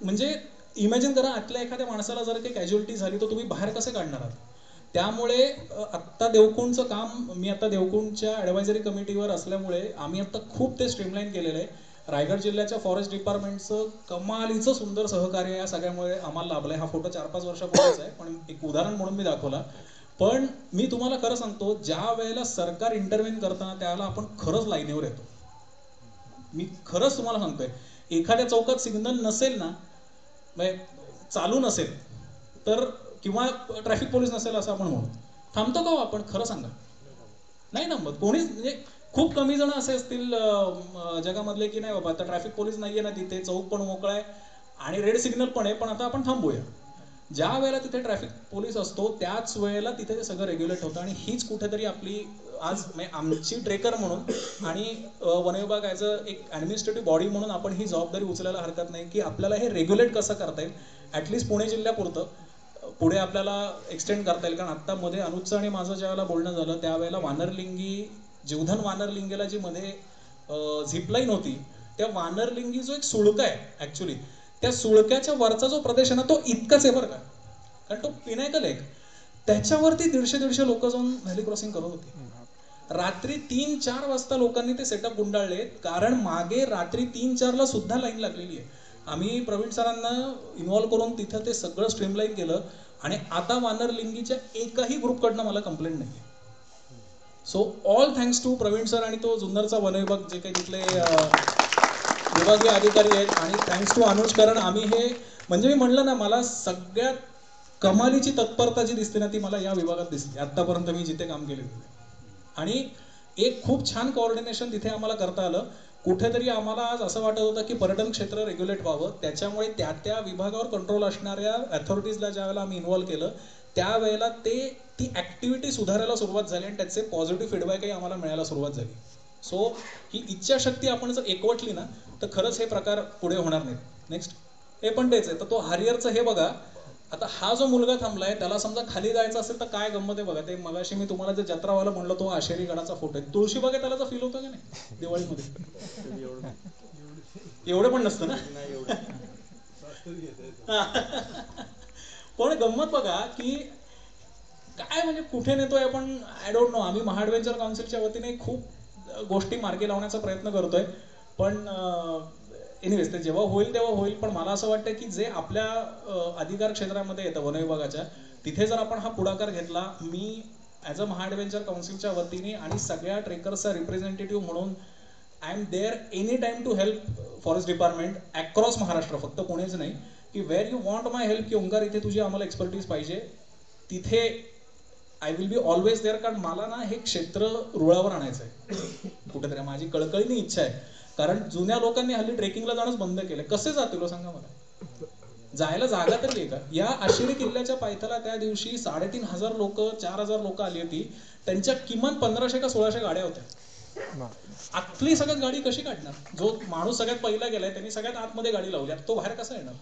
A: म्हणजे इमॅजिन करा आतल्या एखाद्या माणसाला जर काही कॅज्युअलिटी झाली तर तुम्ही बाहेर कसे काढणार आहात. त्यामुळे आत्ता देवकुंडचं काम, मी आता देवकुंडच्या ॲडवायझरी कमिटीवर असल्यामुळे आम्ही आत्ता खूप ते स्ट्रीमलाईन केलेलं आहे. रायगड जिल्ह्याच्या फॉरेस्ट डिपार्टमेंटचं कमालीचं सुंदर सहकार्य या सगळ्यामुळे आम्हाला लाभलं आहे. हा फोटो 4-5 वर्षापूर्वीच आहे, पण एक उदाहरण म्हणून मी दाखवला. पण मी तुम्हाला खरं सांगतो, ज्या वेळेला सरकार इंटरव्हेन करताना त्यावेळेला आपण खरंच लाईनीवर येतो. मी खरंच तुम्हाला सांगतोय, एखाद्या चौकात सिग्नल नसेल ना, म्हणजे चालू नसेल तर, किंवा ट्रॅफिक पोलीस नसेल असं आपण म्हणू, थांबतो का आपण? खरं सांगा, नाही थांबत कोणीच. म्हणजे खूप कमी जण असे असतील जगामधले की नाही बाबा आता ट्रॅफिक पोलीस नाहीये ना तिथे, चौक पण मोकळा आहे आणि रेड सिग्नल पण आहे, पण आता आपण थांबूया. ज्या वेळेला तिथे ट्रॅफिक पोलीस असतो त्याच वेळेला तिथे ते सगळं रेग्युलेट होतं. आणि हीच कुठेतरी आपली आज आमची ट्रेकर म्हणून आणि वन विभाग ॲज अ एक ॲडमिनिस्ट्रेटिव्ह बॉडी म्हणून आपण ही जबाबदारी उचलायला हरकत नाही की आपल्याला हे रेग्युलेट कसं करता येईल. ॲटलिस्ट पुणे जिल्ह्यापुरतं पुढे आपल्याला एक्सटेंड करता येईल. कारण आत्ता मध्ये अनुजचं आणि माझं ज्यावेळेला बोलणं झालं त्यावेळेला वानरलिंगी, जीवधन वानरलिंगीला जी मध्ये झिपलाईन होती, त्या वानरलिंगी जो एक सुळका आहे ॲक्च्युली, त्या सुळक्याच्या वरचा जो प्रदेश आहे ना तो इतकाच आहे बरं का, कारण तो पिनायकल आहे. त्याच्यावरती 150-150 लोक जाऊन व्हॅली क्रॉसिंग करत होती. रात्री 3-4 वाजता लोकांनी ते सेटअप गुंडाळले, कारण मागे रात्री 3-4ला सुद्धा लाईन लागलेली आहे. आम्ही प्रवीण सरांना इन्व्हॉल्व करून तिथं ते सगळं स्ट्रीमलाईन केलं आणि आता वानरलिंगीच्या एकही ग्रुपकडनं मला कंप्लेंट नाही आहे. So all thanks to Praveen sir आणि तो जुन्नरचा वन विभाग जे काही तिथले विभागीय अधिकारी आहेत, आणि थँक्स टू अनुज. कारण आम्ही हे, म्हणजे मी म्हणलं ना, मला सगळ्यात कमालीची तत्परता जी दिसते ना ती मला या विभागात दिसते आत्तापर्यंत मी जिथे काम केले. आणि एक खूप छान कोऑर्डिनेशन तिथे आम्हाला करता आलं. कुठेतरी आम्हाला आज असं वाटत होतं की पर्यटन क्षेत्र रेग्युलेट व्हावं, त्याच्यामुळे त्या त्या विभागावर कंट्रोल असणाऱ्या अथॉरिटीजला ज्या वेळेला आम्ही इन्व्हॉल्व केलं त्यावेळेला ती ॲक्टिव्हिटी सुधारायला सुरुवात झाली आणि त्याचे पॉझिटिव्ह फीडबॅकही आम्हाला मिळायला सुरुवात झाली. सो ही इच्छाशक्ती आपण जर एकवटली ना तर खरंच हे प्रकार पुढे होणार नाहीत. नेक्स्ट हे पण तेच आहे. तर तो हारियरचं हे बघा, आता हा जो मुलगा थांबलाय त्याला समजा खाली जायचं असेल तर काय गंमत आहे बघा. ते मगाशी मी तुम्हाला जे जत्रावाला म्हणलं तो आशेरी गडाचा फोटो आहे. तुळशीबागेत त्याला तर फील होतं की नाही दिवाळीमध्ये? एवढं पण नसतं ना. पण गंमत बघा की काय म्हणजे कुठे नेतोय आपण, आय डोंट नो. आम्ही महाडवेंचर काउन्सिलच्या वतीने खूप गोष्टी मार्गी लावण्याचा प्रयत्न करतोय, पण एनिवेज ते जेव्हा होईल तेव्हा होईल. पण मला असं वाटतं की जे आपल्या अधिकार क्षेत्रामध्ये येतं वन विभागाच्या, तिथे जर आपण हा पुढाकार घेतला, मी ॲज अ महाडवेंचर काउन्सिलच्या वतीने आणि सगळ्या ट्रेकर्सचा रिप्रेझेंटेटिव्ह म्हणून I am there any time to help forest department across Maharashtra, फक्त पुणेच नाही, की where you want my help, की ओंकार इथे तुझी आम्हाला एक्सपर्टीज पाहिजे, तिथे I will be always there. कारण मला ना हे क्षेत्र रुळावर आणायचं आहे कुठेतरी, माझी कळकळीने इच्छा आहे. कारण जुन्या लोकांनी हल्ली ट्रेकिंगला जाणंच बंद केलं. कसे जातील सांगा मला, जायला जागा तरी आहे का? या आशिरी किल्ल्याच्या पायथ्याला त्या दिवशी 3,500 लोक, 4,000 लोक आली होती. त्यांच्या किमान 1500 का 1600 गाड्या होत्या. आतली सगळ्यात गाडी कशी काढणार? जो माणूस सगळ्यात पहिला गेलाय त्यांनी सगळ्यात आतमध्ये गाडी लावली, तो बाहेर कसा येणार?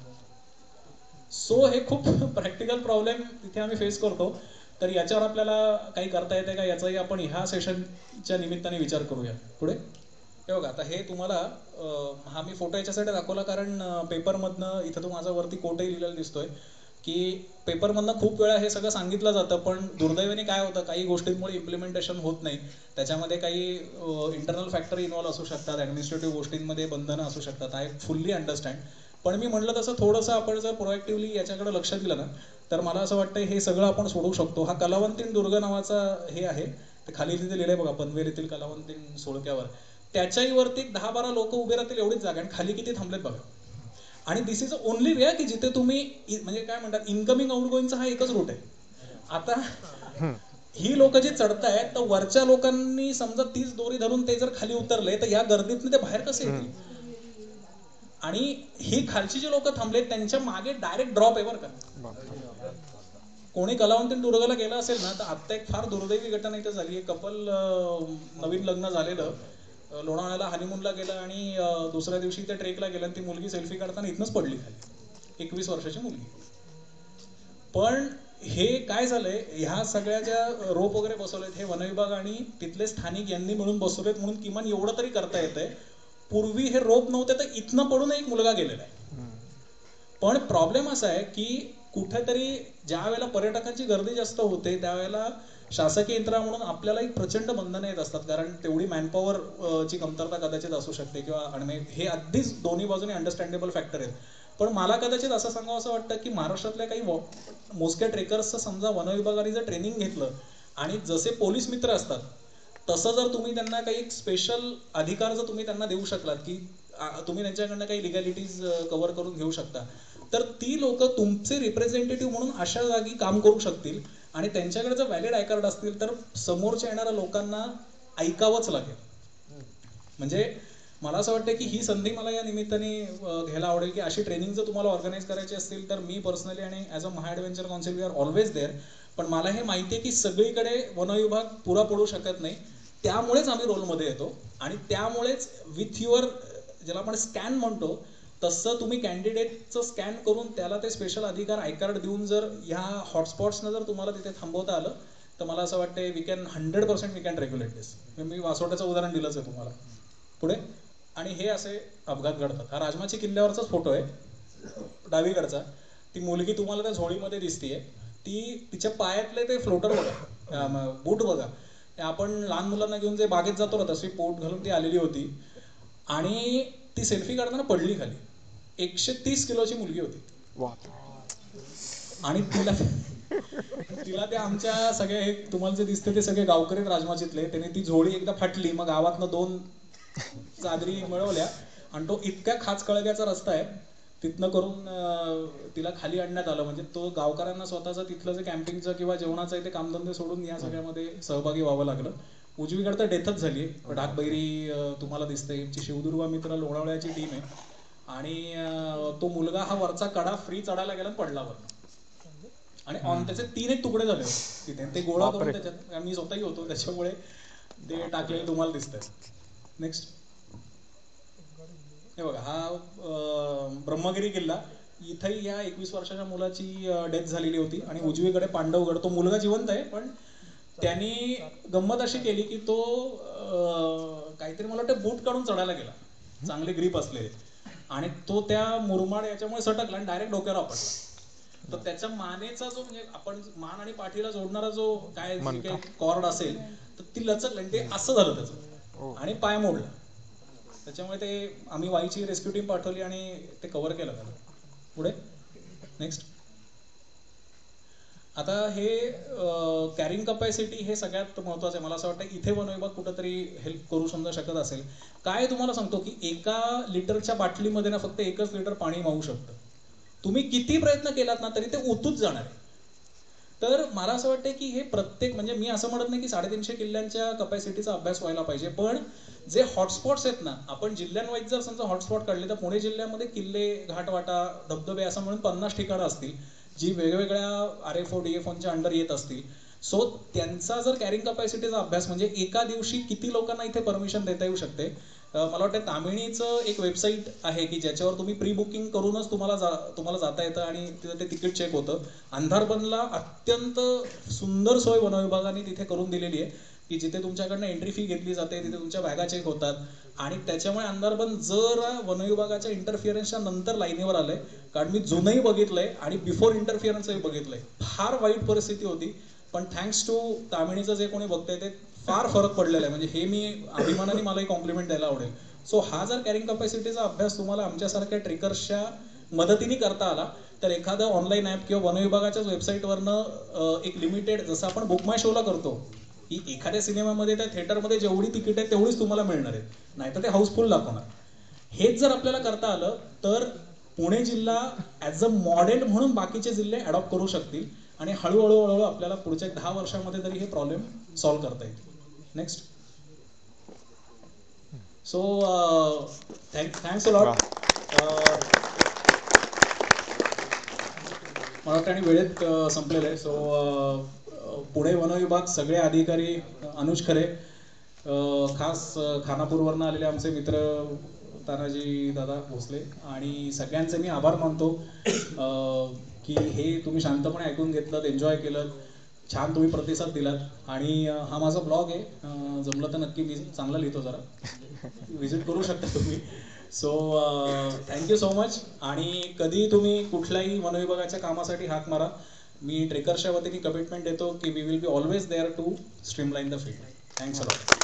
A: सो हे खूप प्रॅक्टिकल प्रॉब्लेम तिथे आम्ही फेस करतो. तर याच्यावर आपल्याला काही करता येते का याचाही आपण ह्या सेशनच्या निमित्ताने विचार करूया. पुढे हे बघा, आता हे तुम्हाला हा मी फोटो याच्यासाठी दाखवला कारण पेपरमधनं, इथं तो माझा वरती कोटही लिहिलेला दिसतोय की पेपरमधनं खूप वेळा हे सगळं सांगितलं जातं, पण दुर्दैवाने काय होतं, काही गोष्टींमुळे इम्प्लिमेंटेशन होत नाही. त्याच्यामध्ये काही इंटरनल फॅक्टर इन्व्हॉल्व असू शकतात, ॲडमिनिस्ट्रेटिव्ह गोष्टींमध्ये बंधनं असू शकतात. I fully understand. पण मी म्हटलं तसं थोडंसं आपण जर प्रोएक्टिव्हली याच्याकडे लक्ष दिलं ना तर मला असं वाटतं हे सगळं आपण सोडवू शकतो. हा कलावंतीण दुर्ग नावाचा हे आहे, ते खाली तिथे लिहिलंय बघा, पनवेल येथील कलावंतीण सोळक्यावर. त्याच्याही वरती 10-12 लोक उभे राहतील एवढीच जागा, आणि खाली किती थांबलेत बघा. आणि दिस इज ओनली वे की जिथे तुम्ही म्हणजे काय म्हणतात, इनकमिंग आउटगोईंगचा हा एकच रूट आहे. आता ही लोक जे चढतायत तर वरच्या लोकांनी समजा तीच दोरी धरून ते जर खाली उतरले तर या गर्दीतून ते बाहेर कसे येतील? आणि ही खालची जी लोक थांबलेत त्यांच्या मागे डायरेक्ट ड्रॉप आहे बरं का. कोणी कलावंतीण दुर्गला गेला असेल ना तर आत्ता एक फार दुर्दैवी घटना इथे झाली. एक कपल नवीन लग्न झालेलं लोणावळ्याला हनीमूनला गेलं आणि दुसऱ्या दिवशी ते ट्रेकला गेलं आणि ती मुलगी सेल्फी काढताना इथनच पडली खाली, 21 वर्षाची मुलगी. पण हे काय झालंय, ह्या सगळ्या ज्या रोप वगैरे बसवलेत हे वनविभाग आणि तिथले स्थानिक यांनी मिळून बसवलेत म्हणून किमान एवढं तरी करता येतंय. पूर्वी हे रोप नव्हते तर इथनं पडून एक मुलगा गेलेला आहे. पण प्रॉब्लेम असा आहे की कुठेतरी ज्या वेळेला पर्यटकांची गर्दी जास्त होते त्यावेळेला शासकीय यंत्रणा म्हणून आपल्याला एक प्रचंड बंधनं येत असतात, कारण तेवढी मॅनपॉवर ची कमतरता कदाचित असू शकते किंवा आणि हे अगदीच दोन्ही बाजूने अंडरस्टँडेबल फॅक्टर आहेत. पण मला कदाचित असं सांगावं असं वाटतं की महाराष्ट्रातल्या काही मोजक्या ट्रेकर्सचं समजा वन विभागाने जर ट्रेनिंग घेतलं आणि जसे पोलीस मित्र असतात तसं जर तुम्ही त्यांना काही स्पेशल अधिकार जर तुम्ही त्यांना देऊ शकलात की तुम्ही त्यांच्याकडनं काही लिगॅलिटीज कव्हर करून घेऊ शकता, तर ती लोक तुमचे रिप्रेझेंटेटिव्ह म्हणून अशा जागी काम करू शकतील आणि त्यांच्याकडे जर व्हॅलिड आय कार्ड असतील तर समोरच्या येणाऱ्या लोकांना ऐकावंच लागेल. म्हणजे मला असं वाटतं की ही संधी मला या निमित्ताने घ्यायला आवडेल की अशी ट्रेनिंग जर तुम्हाला ऑर्गनाईज करायची असतील तर मी पर्सनली आणि as a Maha adventure council we are always there. पण मला हे माहिती आहे की सगळीकडे वनविभाग पुरा पडू शकत नाही, त्यामुळेच आम्ही रोलमध्ये येतो आणि त्यामुळेच विथ युअर ज्याला आपण स्कॅन म्हणतो तसं तुम्ही कॅन्डिडेटचं स्कॅन करून त्याला ते स्पेशल अधिकार आय कार्ड देऊन जर ह्या हॉटस्पॉट्सनं जर तुम्हाला तिथे थांबवता आलं तर मला असं वाटतं we can 100% we can regulate this. मी वासोट्याचं उदाहरण दिलंच आहे तुम्हाला. पुढे आणि हे असे अपघात घडतात. हा राजमाची किल्ल्यावरचाच फोटो आहे डावीकडचा. ती मुलगी तुम्हाला त्या झोळीमध्ये दिसतीये, ती तिच्या पायातले ते फ्लोटर बघा, बूट बघा. आपण लहान मुलांना घेऊन जे बागेत जातो ना तशी पोट घालून ती आलेली होती आणि ती सेल्फी काढताना पडली खाली. 130 किलोची मुलगी होती आणि तिला ते आमच्या सगळे तुम्हाला जे दिसते ते सगळे गावकरी राजमाचीतले, त्याने ती झोळी एकदा फाटली, मग गावातनं 2 चादरी मिळवल्या आणि तो इतक्या खाचकळग्याचा रस्ता आहे तिथनं करून तिला खाली आणण्यात आलं. म्हणजे तो गावकऱ्यांना स्वतःचं तिथलं जे कॅम्पिंगचं किंवा जेवणाचं आहे ते कामधंदे सोडून या सगळ्यामध्ये सहभागी व्हावं लागलं. उजवीकडे तर डेथच झाली. डाकबैरी तुम्हाला दिसते, शिवदुर्गा मित्र लोणावळ्याची टीम आहे आणि तो मुलगा हा वरचा कडा फ्री चढायला गेला पडला वरनं आणि ऑन त्याचे 3 एक तुकडे झाले तिथे. ते गोळा करून त्याच्यात मी स्वतःही होतो त्याच्यामुळे ते टाकलेले तुम्हाला दिसतंय. नेक्स्ट हे बघा, हा ब्रह्मगिरी किल्ला. इथंही या 21 वर्षाच्या मुलाची डेथ झालेली होती आणि उजवीकडे पांडवगड. तो मुलगा जिवंत आहे पण त्यांनी गंमत अशी केली की तो काहीतरी मला वाटतं बूट काढून चढायला गेला, चांगले ग्रीप असलेले, आणि तो त्या मुरमाड याच्यामुळे सटकला आणि डायरेक्ट डोक्यावर आपटला. तर त्याच्या मानेचा जो म्हणजे आपण मान आणि पाठीला जोडणारा जो काय कॉर्ड असेल तर ती लचकली आणि ते असं झालं त्याचं आणि पाय मोडला. त्याच्यामुळे ते आम्ही वाईची रेस्क्यू टीम पाठवली आणि ते कव्हर केलं त्याला. पुढे नेक्स्ट. आता हे कॅरिंग कपॅसिटी हे सगळ्यात महत्त्वाचं आहे. मला असं वाटतं इथे वन विभाग कुठंतरी हेल्प करू समजा शकत असेल. काय तुम्हाला सांगतो की 1 लिटरच्या बाटलीमध्ये ना फक्त 1च लिटर पाणी मावू शकतं. तुम्ही किती प्रयत्न केलात ना तरी ते ओतूच जाणार आहे. तर मला असं वाटतं की हे प्रत्येक म्हणजे मी असं म्हणत नाही की 350 किल्ल्यांच्या कपॅसिटीचा अभ्यास व्हायला पाहिजे, पण जे हॉटस्पॉट्स आहेत ना, आपण जिल्ह्यांवाईज जर समजा हॉटस्पॉट काढले तर पुणे जिल्ह्यामध्ये किल्ले, घाटवाटा, धबधबे असं म्हणून 50 ठिकाणं असतील जी वेगवेगळ्या RFO DFOच्या अंडर येत असतील. सो त्यांचा जर कॅरिंग कपॅसिटीचा अभ्यास म्हणजे एका दिवशी किती लोकांना इथे परमिशन देता येऊ शकते. मला वाटतं तामिळीचं एक वेबसाईट आहे की ज्याच्यावर तुम्ही प्री बुकिंग करूनच तुम्हाला जाता येतं आणि तिथं ते तिकीट चेक होतं. अंधारबनला अत्यंत सुंदर सोय वन विभागाने तिथे करून दिलेली आहे की जिथे तुमच्याकडनं एंट्री फी घेतली जाते, तिथे तुमच्या बॅगा चेक होतात आणि त्याच्यामुळे अंधारबन जर वन विभागाच्या इंटरफिअरन्सच्या नंतर लाईनीवर आलंय, कारण मी जुनही बघितलंय आणि बिफोर इंटरफिअरन्सही बघितलंय. फार वाईट परिस्थिती होती, पण थँक्स टू तामिळीचं जे कोणी बघतंय ते फार फरक पडलेला आहे. म्हणजे हे मी अभिमानाने मलाही कॉम्प्लिमेंट द्यायला आवडेल. सो हा जर कॅरिंग कपॅसिटीचा अभ्यास तुम्हाला आमच्यासारख्या ट्रेकर्सच्या मदतीने करता आला तर एखादं ऑनलाईन ॲप किंवा वन विभागाच्याच वेबसाईटवरनं एक लिमिटेड, जसं आपण बुक माय शोला करतो की एखाद्या सिनेमामध्ये त्या थिएटरमध्ये जेवढी तिकीट आहे तेवढीच तुम्हाला मिळणार आहेत, नाहीतर ते हाऊसफुल दाखवणार. हेच जर आपल्याला करता आलं तर पुणे जिल्हा ॲज अ मॉडेल म्हणून बाकीचे जिल्हे अडॉप्ट करू शकतील आणि हळूहळू आपल्याला पुढच्या 10 वर्षामध्ये तरी हे प्रॉब्लेम सॉल्व्ह करता येईल. Next. So thanks a lot. मला वाटतं आणि वेळेत संपलेलं आहे. सो पुणे वन विभाग, सगळे अधिकारी, अनुज खरे, खास खानापूरवरनं आलेले आमचे मित्र तानाजी दादा भोसले आणि सगळ्यांचे मी आभार मानतो की हे तुम्ही शांतपणे ऐकून घेतलं, एन्जॉय केलं, छान तुम्ही प्रतिसाद दिलात. आणि हा माझा ब्लॉग आहे, जमलं तर नक्की मी चांगला लिहितो, जरा व्हिजिट करू शकता तुम्ही. So thank you so much. आणि कधी तुम्ही कुठल्याही वनविभागाच्या कामासाठी हाक मारा. मी ट्रेकर्सच्या वतीने कमिटमेंट देतो की we will be always there to streamline the field. Thanks a lot.